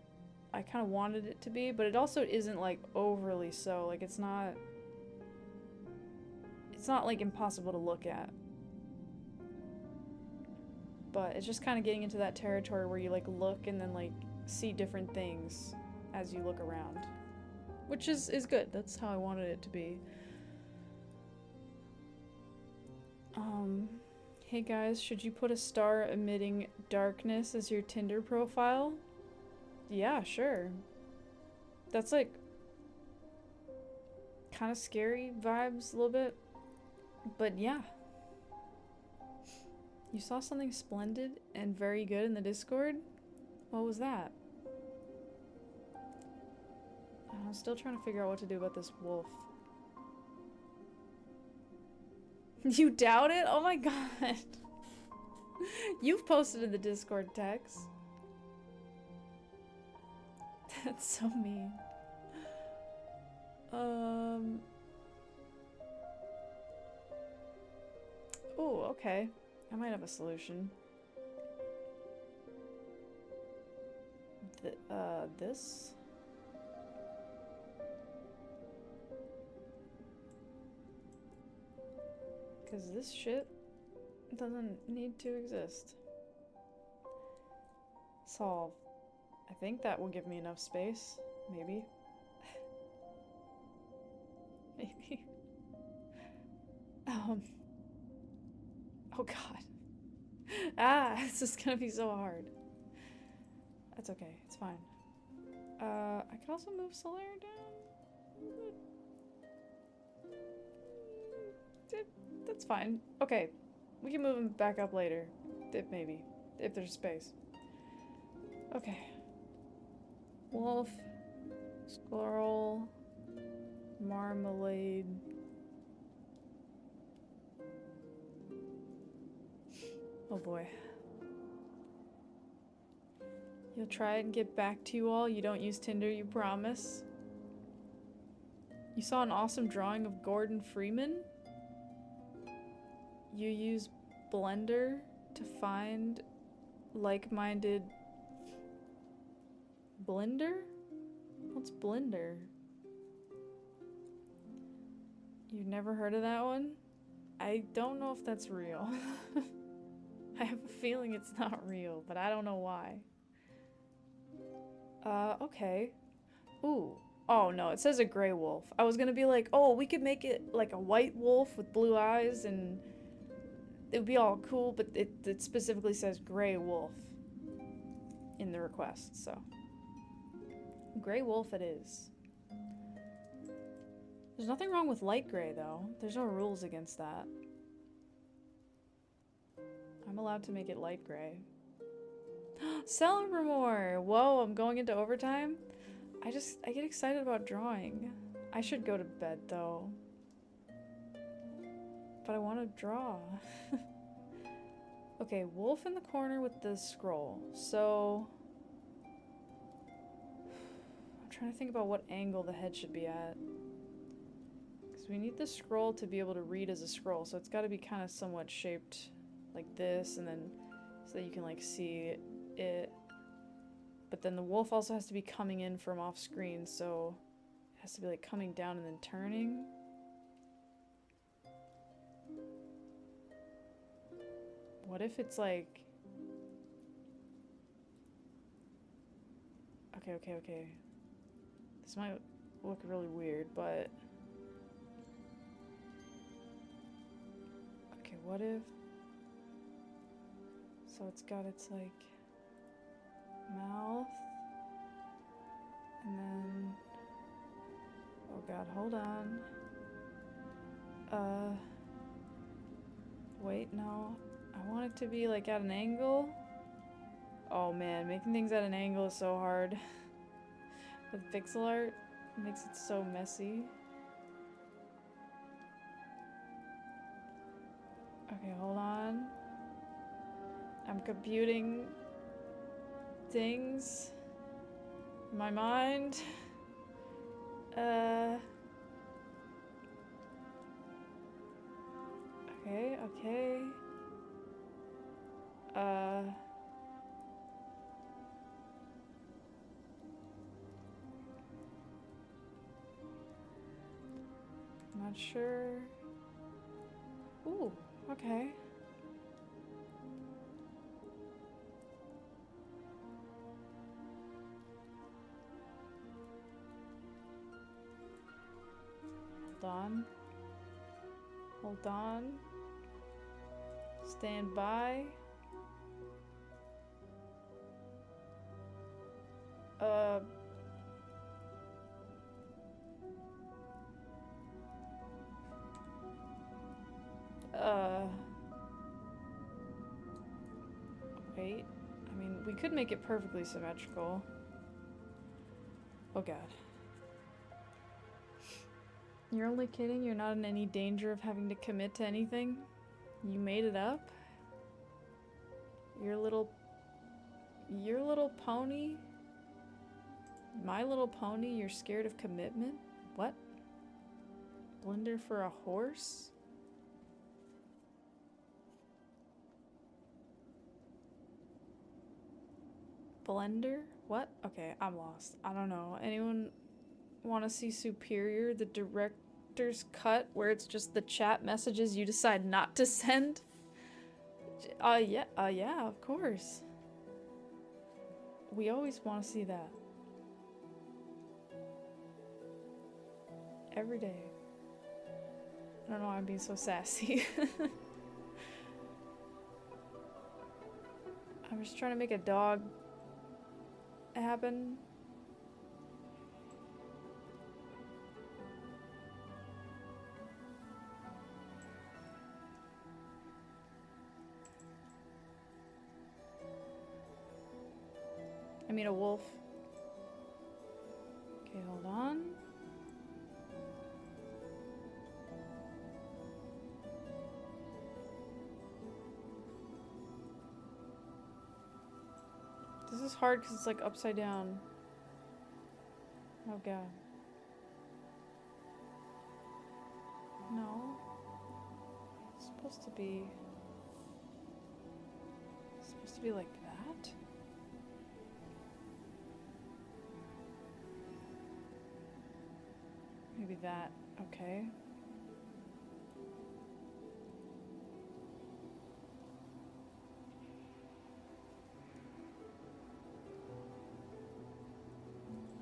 I kind of wanted it to be, but it also isn't like overly so. Like it's not like impossible to look at. But it's just kind of getting into that territory where you like look and then like see different things as you look around. Which is good. That's how I wanted it to be. Hey guys, should you put a star emitting darkness as your Tinder profile? Yeah, sure. That's like kind of scary vibes a little bit. But yeah. You saw something splendid and very good in the Discord? What was that? I'm still trying to figure out what to do about this wolf. You doubt it? Oh my god. You've posted in the Discord text. That's so mean. Oh, okay. I might have a solution. This? Because this shit doesn't need to exist. Solve. I think that will give me enough space. Maybe. Maybe. Oh god. Ah, this is gonna be so hard. That's okay, it's fine. I can also move Solaire down. That's fine. Okay, we can move him back up later. Maybe. If there's space. Okay. Wolf. Squirrel. Marmalade. Oh boy. You'll try and get back to you all. You don't use Tinder, you promise? You saw an awesome drawing of Gordon Freeman? You use Blender to find like-minded... Blender? What's Blender? You've never heard of that one? I don't know if that's real. I have a feeling it's not real, but I don't know why. Okay. Ooh. Oh no, it says a gray wolf. I was gonna be like, oh, we could make it like a white wolf with blue eyes and it would be all cool, but it specifically says gray wolf in the request, so. Gray wolf it is. There's nothing wrong with light gray though. There's no rules against that. I'm allowed to make it light gray. Celebremore! Whoa, I'm going into overtime? I get excited about drawing. I should go to bed though. But I want to draw. Okay, wolf in the corner with the scroll. So... I'm trying to think about what angle the head should be at. Because we need the scroll to be able to read as a scroll. So it's got to be kind of somewhat shaped like this, and then so that you can like see it. But then the wolf also has to be coming in from off screen, so it has to be like coming down and then turning. What if it's like... Okay. This might look really weird, but... Okay, what if... So it's got its like... mouth. And then... Oh god, hold on. Wait, no. I want it to be like at an angle. Oh man, making things at an angle is so hard. With pixel art, it makes it so messy. Okay, hold on. I'm computing. things in my mind. Okay, okay. Not sure. Ooh, okay. Hold on. Hold on. Stand by. Wait. I mean, we could make it perfectly symmetrical. Oh god. You're only kidding? You're not in any danger of having to commit to anything? You made it up? Your little pony? My Little Pony, you're scared of commitment? What? Blender for a horse? Blender? What? Okay, I'm lost. I don't know. Anyone want to see Superior, the director's cut, where it's just the chat messages you decide not to send? Yeah, of course. We always want to see that. Every day. I don't know why I'm being so sassy. I'm just trying to make a dog happen. I mean a wolf. Okay, hold on. This is hard because it's like upside down. Oh god. No. It's supposed to be like that? Maybe that. Okay.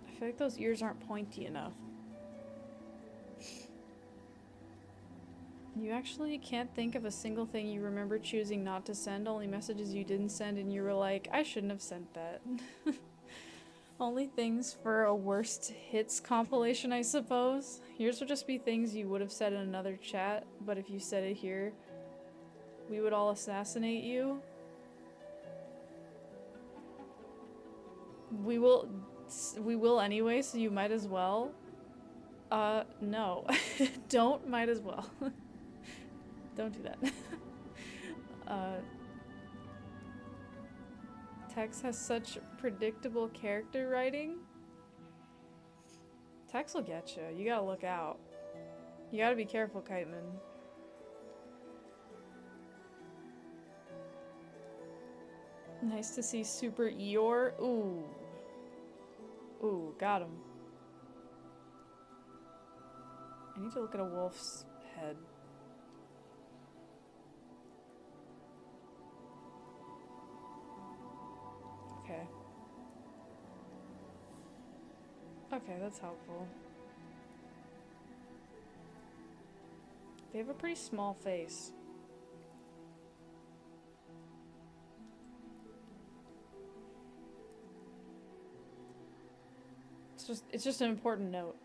I feel like those ears aren't pointy enough. You actually can't think of a single thing you remember choosing not to send, only messages you didn't send and you were like, I shouldn't have sent that. Only things for a worst hits compilation, I suppose. Yours would just be things you would have said in another chat, but if you said it here, we would all assassinate you. We will anyway, so you might as well. No. Don't might as well. Don't do that. Tex has such predictable character writing. Tex will get you. You gotta look out. You gotta be careful, Kiteman. Nice to see Super Eeyore. Ooh. Ooh, got him. I need to look at a wolf's head. Okay. Okay, that's helpful. They have a pretty small face. It's just an important note.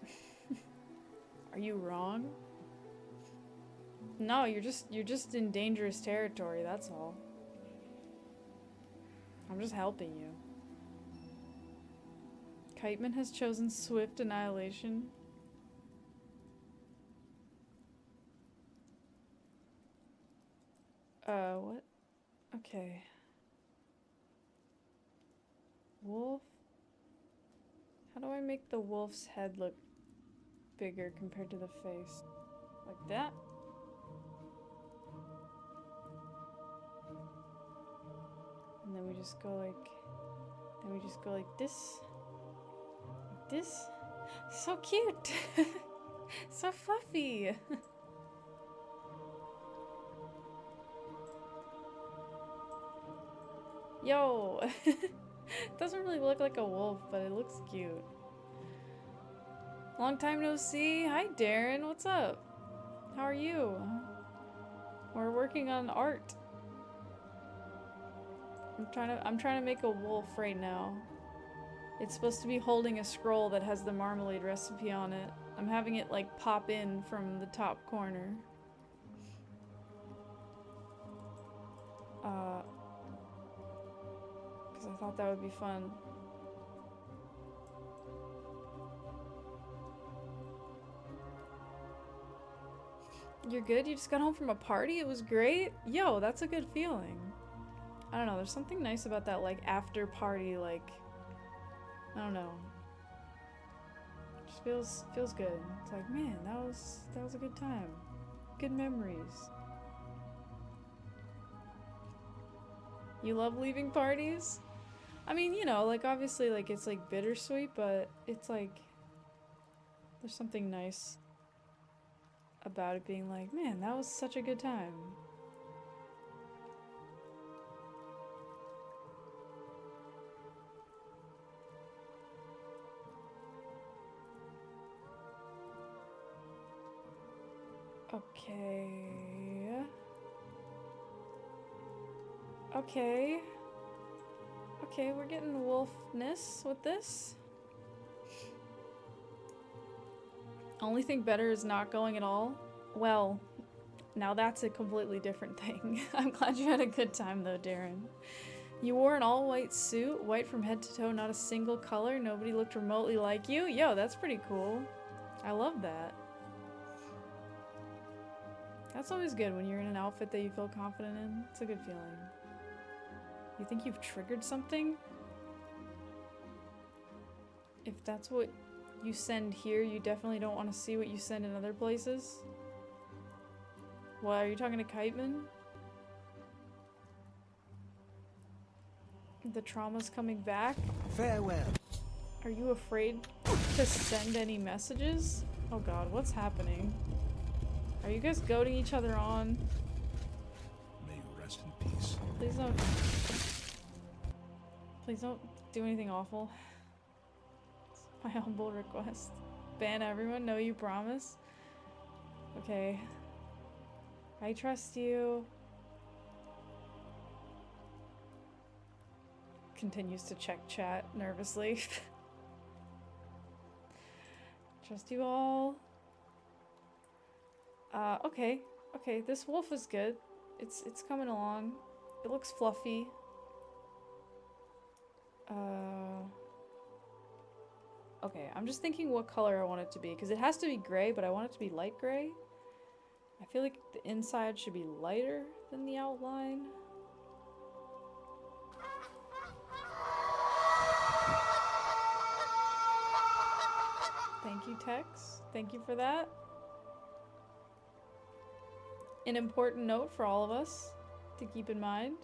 Are you wrong? No, you're just in dangerous territory, that's all. I'm just helping you. Kiteman has chosen swift annihilation. What? Okay. wolf. How do I make the wolf's head look bigger compared to the face? Like that? And then we just go like... Then we just go like this. Like this. So cute! So fluffy! Yo! It doesn't really look like a wolf, but it looks cute. Long time no see. Hi Darren, what's up? How are you? We're working on art. I'm trying to make a wolf right now. It's supposed to be holding a scroll that has the marmalade recipe on it. I'm having it like pop in from the top corner. Because I thought that would be fun. You're good? You just got home from a party? It was great? Yo, that's a good feeling. I don't know, there's something nice about that like after party, like, I don't know. Just feels good. It's like, man, that was a good time. Good memories. You love leaving parties? I mean, you know, like obviously like it's like bittersweet, but it's like there's something nice about it being like, man, that was such a good time. Okay. Okay. Okay, we're getting wolfness with this. Only thing better is not going at all. Well, now that's a completely different thing. I'm glad you had a good time though, Darren. You wore an all-white suit, white from head to toe, not a single color. Nobody looked remotely like you. Yo, that's pretty cool. I love that. That's always good when you're in an outfit that you feel confident in. It's a good feeling. You think you've triggered something? If that's what you send here, you definitely don't want to see what you send in other places? What, are you talking to Kiteman? The trauma's coming back? Farewell. Are you afraid to send any messages? Oh god, what's happening? Are you guys goading each other on? May you rest in peace. Please don't... Please don't do anything awful. It's my humble request. Ban everyone? No, you promise? Okay. I trust you. Continues to check chat nervously. Trust you all. Okay. Okay, this wolf is good. It's coming along. It looks fluffy. Okay, I'm just thinking what color I want it to be, because it has to be gray, but I want it to be light gray. I feel like the inside should be lighter than the outline. Thank you, Tex. Thank you for that. An important note for all of us to keep in mind.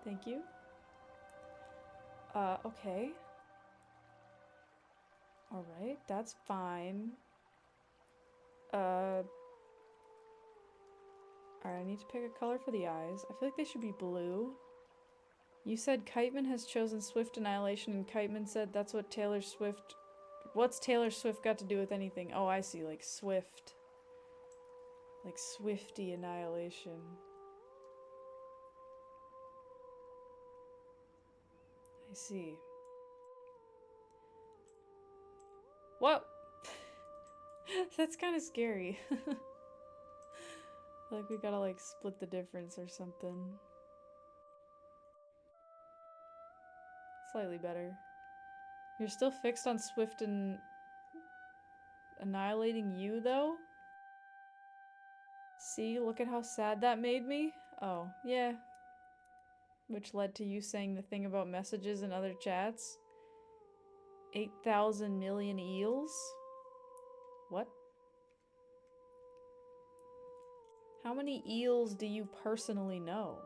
Thank you. Okay. Alright, that's fine. Alright, I need to pick a color for the eyes. I feel like they should be blue. You said Kiteman has chosen Swift Annihilation, and Kiteman said that's what Taylor Swift... What's Taylor Swift got to do with anything? Oh, I see, like Swift. Like Swifty Annihilation. I see. What? That's kind of scary. Like we gotta like split the difference or something. Slightly better. You're still fixed on Swift and annihilating you though? See, look at how sad that made me? Oh, yeah. which led to you saying the thing about messages in other chats. 8,000 million eels? What? How many eels do you personally know?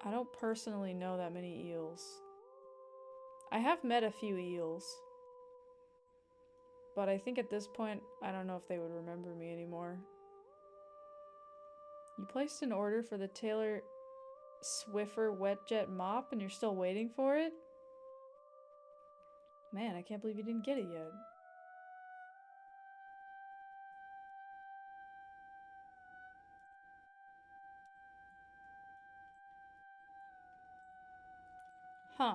I don't personally know that many eels. I have met a few eels. But I think at this point, I don't know if they would remember me anymore. You placed an order for the Taylor Swiffer Wetjet mop and you're still waiting for it? Man, I can't believe you didn't get it yet. Huh.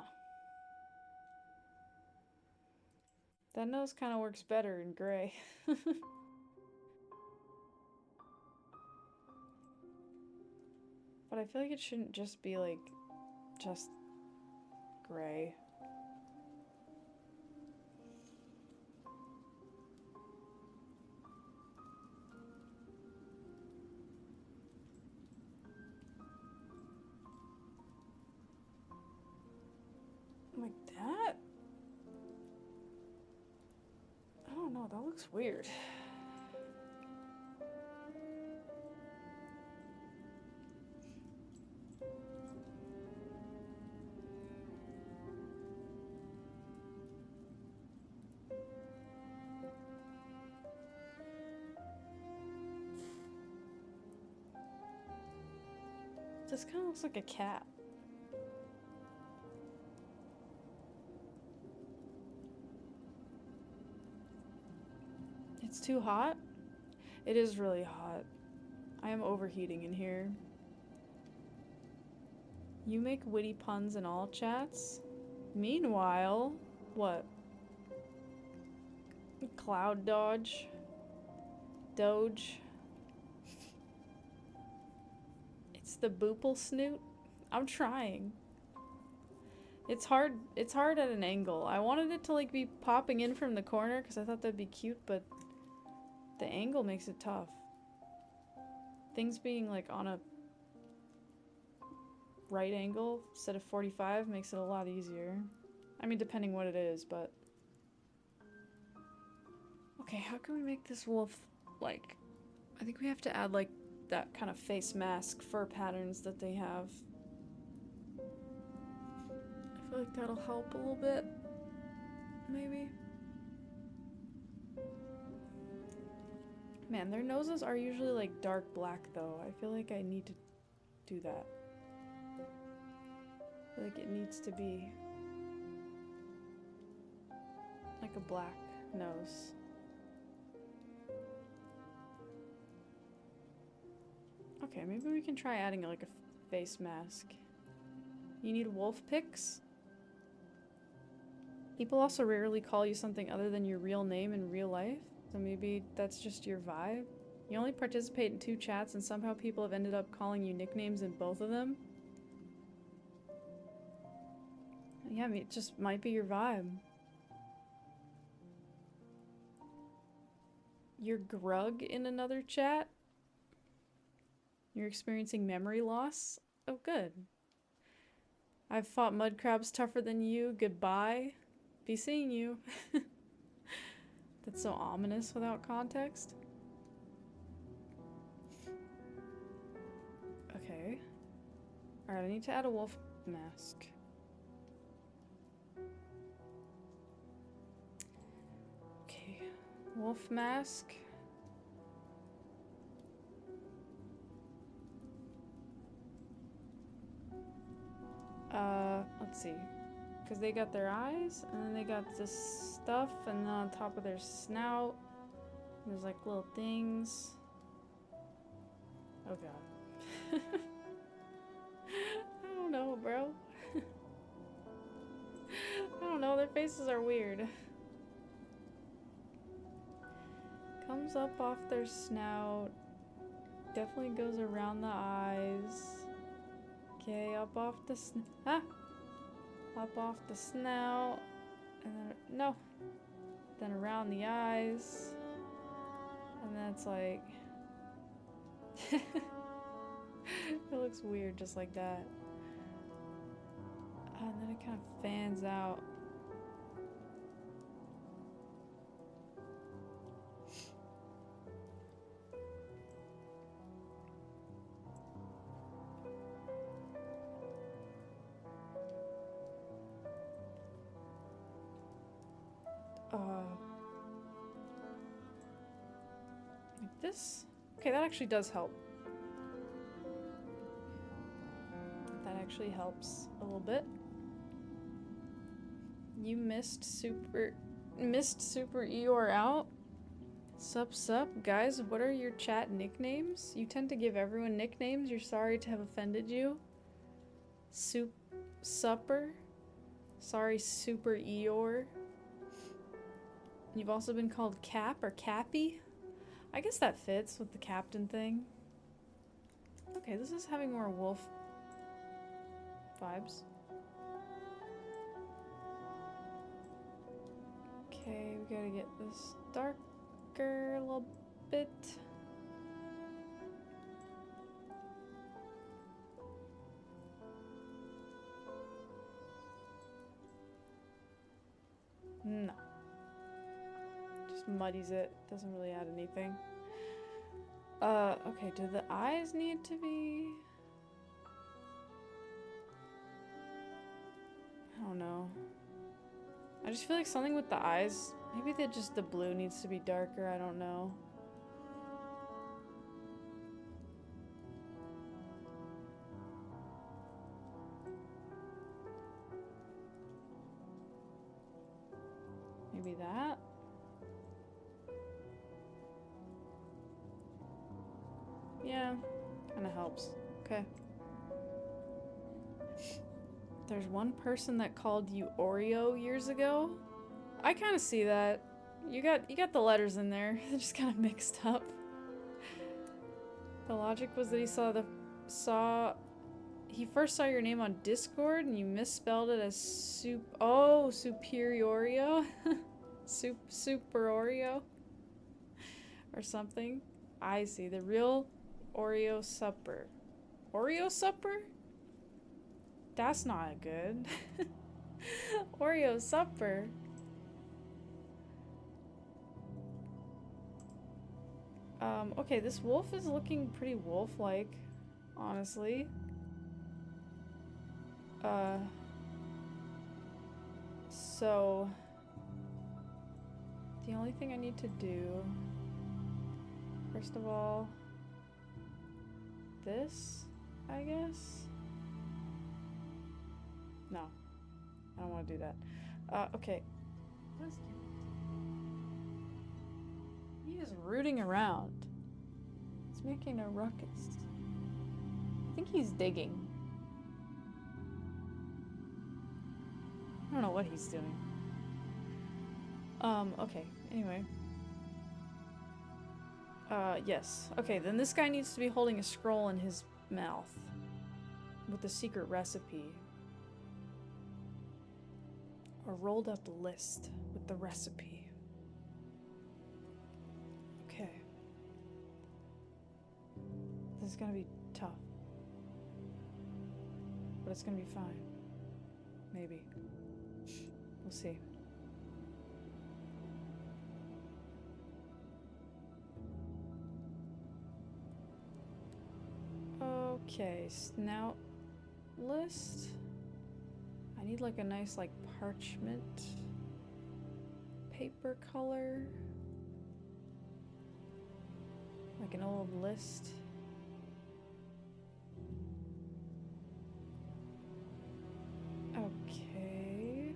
That nose kind of works better in gray. But I feel like it shouldn't just be like, just gray. Like that? I don't know, that looks weird. This kind of looks like a cat. It's too hot? It is really hot. I am overheating in here. You make witty puns in all chats? Meanwhile, what? Cloud Dodge? Doge? It's the Boople Snoot? I'm trying. It's hard at an angle. I wanted it to like be popping in from the corner because I thought that'd be cute, but the angle makes it tough. Things being like on a right angle instead of 45 makes it a lot easier. I mean, depending what it is, but... Okay, how can we make this wolf, like... I think we have to add, like, that kind of face mask fur patterns that they have. I feel like that'll help a little bit. Maybe. Man, their noses are usually, like, dark black, though. I feel like I need to do that. I feel like it needs to be like a black nose. Okay, maybe we can try adding like a face mask. You need wolf pics? People also rarely call you something other than your real name in real life, so maybe that's just your vibe. You only participate in 2 chats and somehow people have ended up calling you nicknames in both of them. Yeah, I mean, it just might be your vibe. You're Grug in another chat? You're experiencing memory loss? Oh, good. I've fought mud crabs tougher than you. Goodbye. Be seeing you. That's so ominous without context. Okay. Alright, I need to add a wolf mask. Okay. Wolf mask. Let's see. Because they got their eyes, and then they got this stuff, and then on top of their snout, there's like little things. Oh god. I don't know, bro. I don't know, their faces are weird. Comes up off their snout. Definitely goes around the eyes. Okay, up off the up off the snout, and then, no, then around the eyes, and then it's like, It looks weird just like that. And then it kind of fans out. Like this? Okay, that actually does help. That actually helps a little bit. You missed Super Eeyore out? Sup, guys, what are your chat nicknames? You tend to give everyone nicknames. You're sorry to have offended you. Supper? Sorry, Super Eeyore. You've also been called Cap or Cappy? I guess that fits with the captain thing. Okay, this is having more wolf vibes. Okay, we gotta get this darker a little bit. No. Just muddies it. Doesn't really add anything. Okay, do the eyes need to be... I don't know. I just feel like something with the eyes, maybe the blue needs to be darker, I don't know. Maybe that? Yeah, kinda helps. Okay. There's one person that called you Oreo years ago. I kind of see that. You got the letters in there. They're just kind of mixed up. The logic was that he first saw your name on Discord and you misspelled it as Superiorio? Super Oreo? Or something. I see. The real Oreo supper. Oreo supper? That's not good. Oreo supper. Okay, this wolf is looking pretty wolf-like, honestly. So the only thing I need to do, first of all, this, I guess? No, I don't want to do that. Okay. What is he is rooting around. He's making a ruckus. I think he's digging. I don't know what he's doing. Okay, anyway. Yes. Okay, then this guy needs to be holding a scroll in his mouth with the secret recipe. Or rolled up list with the recipe. Okay. This is gonna be tough. But it's gonna be fine. Maybe. We'll see. Okay, snout list. I need like a nice like parchment paper color. Like an old list. Okay.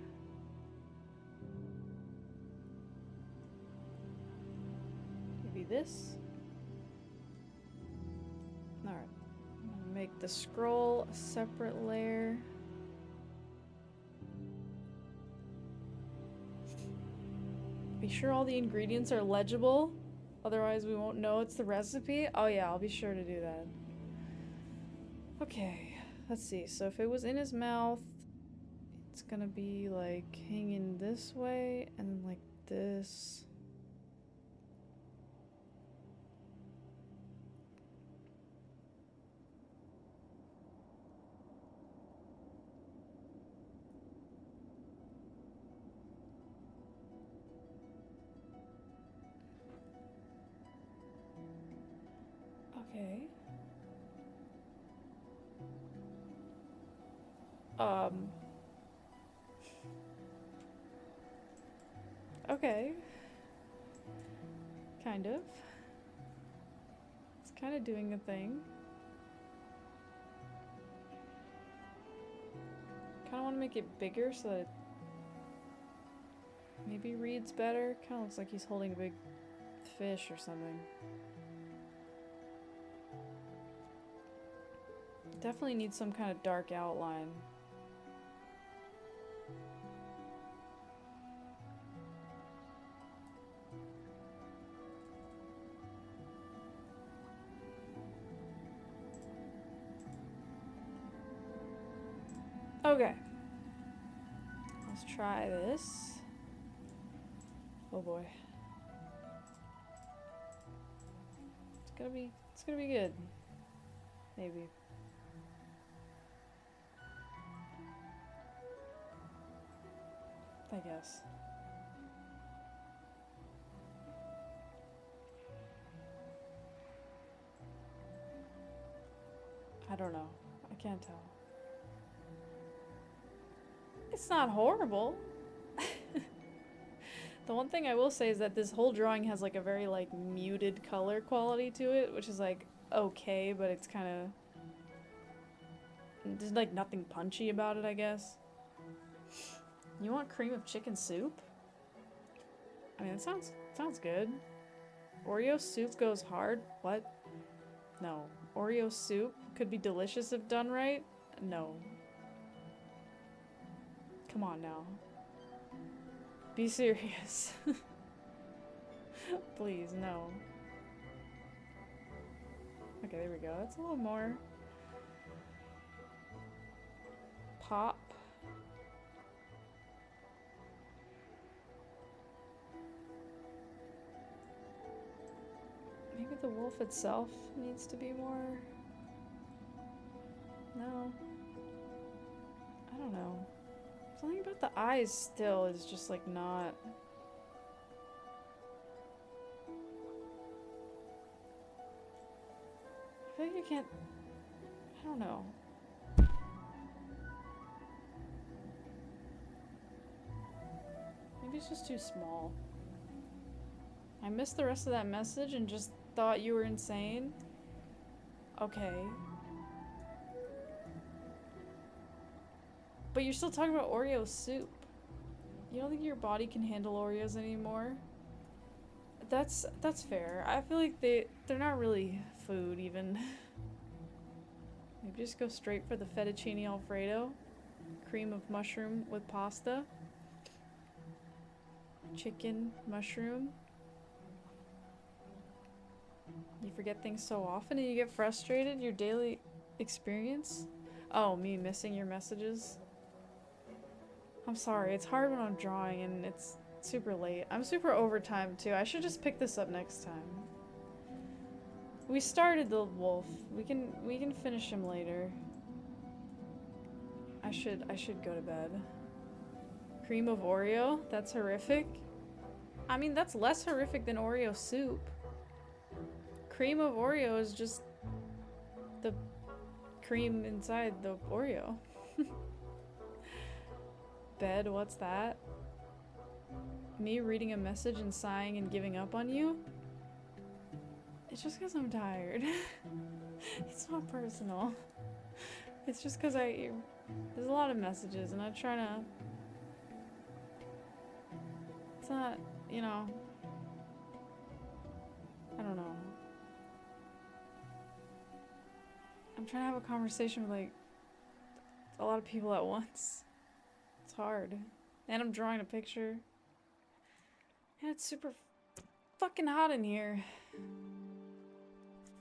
Maybe this. Alright. Make the scroll a separate layer. Be sure all the ingredients are legible, otherwise we won't know it's the recipe. Oh yeah, I'll be sure to do that. Okay, let's see. So if it was in his mouth, it's gonna be like hanging this way and then like this. Okay. Okay. Kind of. It's kind of doing a thing. Kind of want to make it bigger so that it maybe reads better. Kind of looks like he's holding a big fish or something. Definitely needs some kind of dark outline. Okay. Let's try this. Oh boy. It's gonna be good. Maybe. I guess. I don't know. I can't tell. It's not horrible. The one thing I will say is that this whole drawing has like a very like muted color quality to it, which is like okay, but it's kind of there's like nothing punchy about it, I guess. You want cream of chicken soup? I mean, it sounds good. Oreo soup goes hard? What? No. Oreo soup could be delicious if done right? No. Come on now. Be serious. Please, no. Okay, there we go. That's a little more pop. Maybe the wolf itself needs to be more... No. I don't know. Something about the eyes still is just like not... I feel like you can't... I don't know. Maybe it's just too small. I missed the rest of that message and just thought you were insane. Okay. But you're still talking about Oreo soup. You don't think your body can handle Oreos anymore? That's fair. I feel like they're not really food even. Maybe just go straight for the fettuccine alfredo. Cream of mushroom with pasta. Chicken, mushroom. You forget things so often and you get frustrated? Your daily experience? Oh, me missing your messages? I'm sorry, it's hard when I'm drawing and it's super late. I'm super overtime too. I should just pick this up next time. We started the wolf. We can finish him later. I should go to bed. Cream of Oreo? That's horrific. I mean, that's less horrific than Oreo soup. Cream of Oreo is just the cream inside the Oreo. Bed, what's that? Me reading a message and sighing and giving up on you? It's just because I'm tired. It's not personal. It's just because there's a lot of messages and I'm trying to... It's not, you know... I don't know. I'm trying to have a conversation with like a lot of people at once. It's hard. And I'm drawing a picture. And it's super fucking hot in here.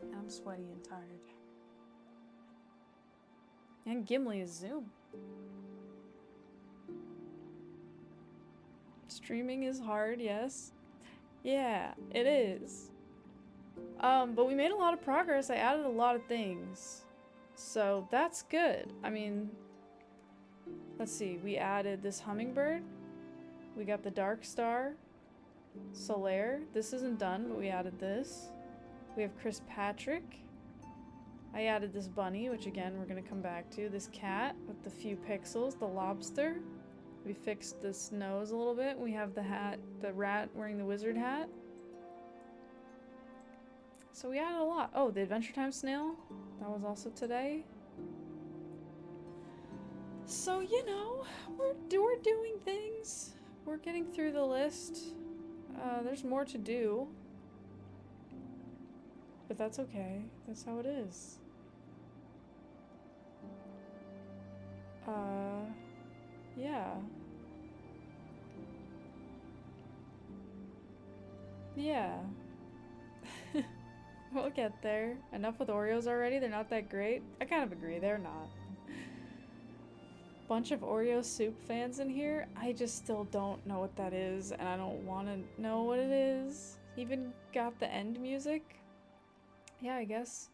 And I'm sweaty and tired. And Gimli is Zoom. Streaming is hard, yes. Yeah, it is. But we made a lot of progress. I added a lot of things. So that's good. I mean, let's see. We added this hummingbird. We got the dark star. Solaire. This isn't done, but we added this. We have Chris Patrick. I added this bunny, which again we're gonna come back to. This cat with the few pixels, the lobster. We fixed this nose a little bit. We have the hat, the rat wearing the wizard hat. So we added a lot. Oh, the Adventure Time snail. That was also today. So, you know, we're doing things. We're getting through the list. There's more to do. But that's okay. That's how it is. Yeah. Yeah. We'll get there. Enough with Oreos already? They're not that great? I kind of agree, they're not. Bunch of Oreo soup fans in here. I just still don't know what that is, and I don't want to know what it is. Even got the end music. Yeah, I guess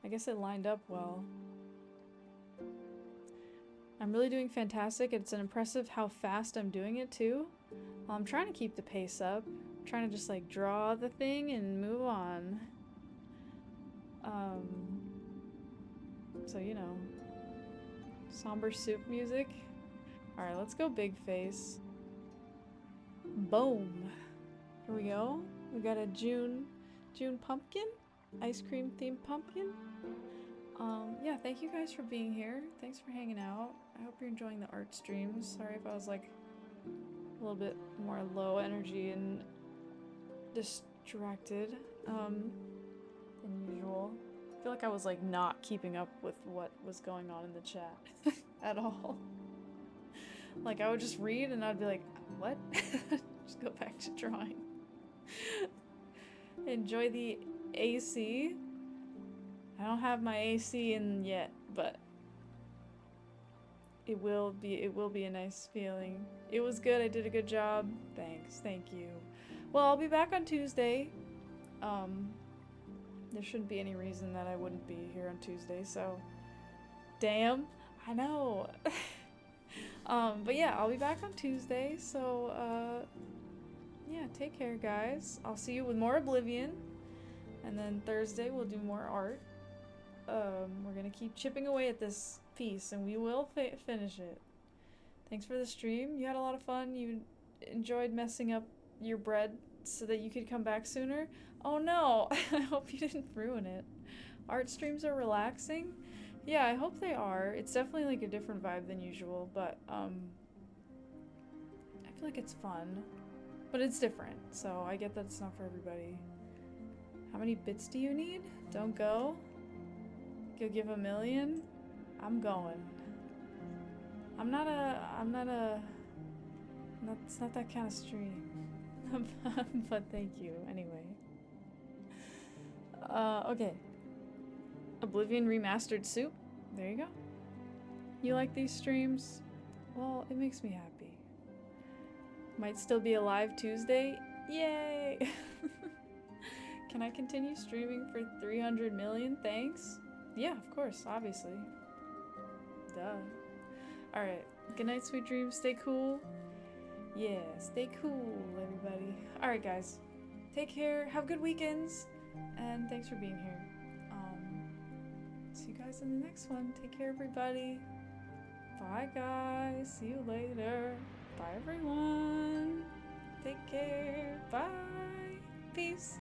it lined up well. I'm really doing fantastic. It's impressive how fast I'm doing it too. I'm trying to keep the pace up. I'm trying to just like draw the thing and move on. So you know. Somber soup music. Alright, let's go big face. Boom. Here we go. We got a June pumpkin? Ice cream themed pumpkin? Yeah, thank you guys for being here. Thanks for hanging out. I hope you're enjoying the art streams. Sorry if I was like a little bit more low energy and distracted than usual. I feel like I was like not keeping up with what was going on in the chat at all. Like I would just read and I'd be like, what? Just go back to drawing. Enjoy the AC. I don't have my AC in yet, but it will be a nice feeling. It was good. I did a good job. Thanks. Thank you. Well, I'll be back on Tuesday. There shouldn't be any reason that I wouldn't be here on Tuesday, so damn. I know. But yeah, I'll be back on Tuesday, so yeah, take care guys. I'll see you with more Oblivion, and then Thursday we'll do more art. We're gonna keep chipping away at this piece, and we will finish it. Thanks for the stream. You had a lot of fun. You enjoyed messing up your bread so that you could come back sooner. Oh no, I hope you didn't ruin it. Art streams are relaxing. Yeah, I hope they are. It's definitely like a different vibe than usual, but I feel like it's fun. But it's different, so I get that it's not for everybody. How many bits do you need? Don't go. You'll give 1 million? I'm going. It's not that kind of stream. But thank you, anyway. Okay. Oblivion Remastered Soup. There you go. You like these streams? Well, it makes me happy. Might still be alive Tuesday? Yay! Can I continue streaming for 300 million? Thanks. Yeah, of course, obviously. Duh. Alright. Good night, sweet dreams. Stay cool. Yeah, stay cool, everybody. Alright, guys. Take care. Have good weekends. And thanks for being here. See you guys in the next one. Take care, everybody. Bye, guys. See you later. Bye, everyone. Take care. Bye. Peace.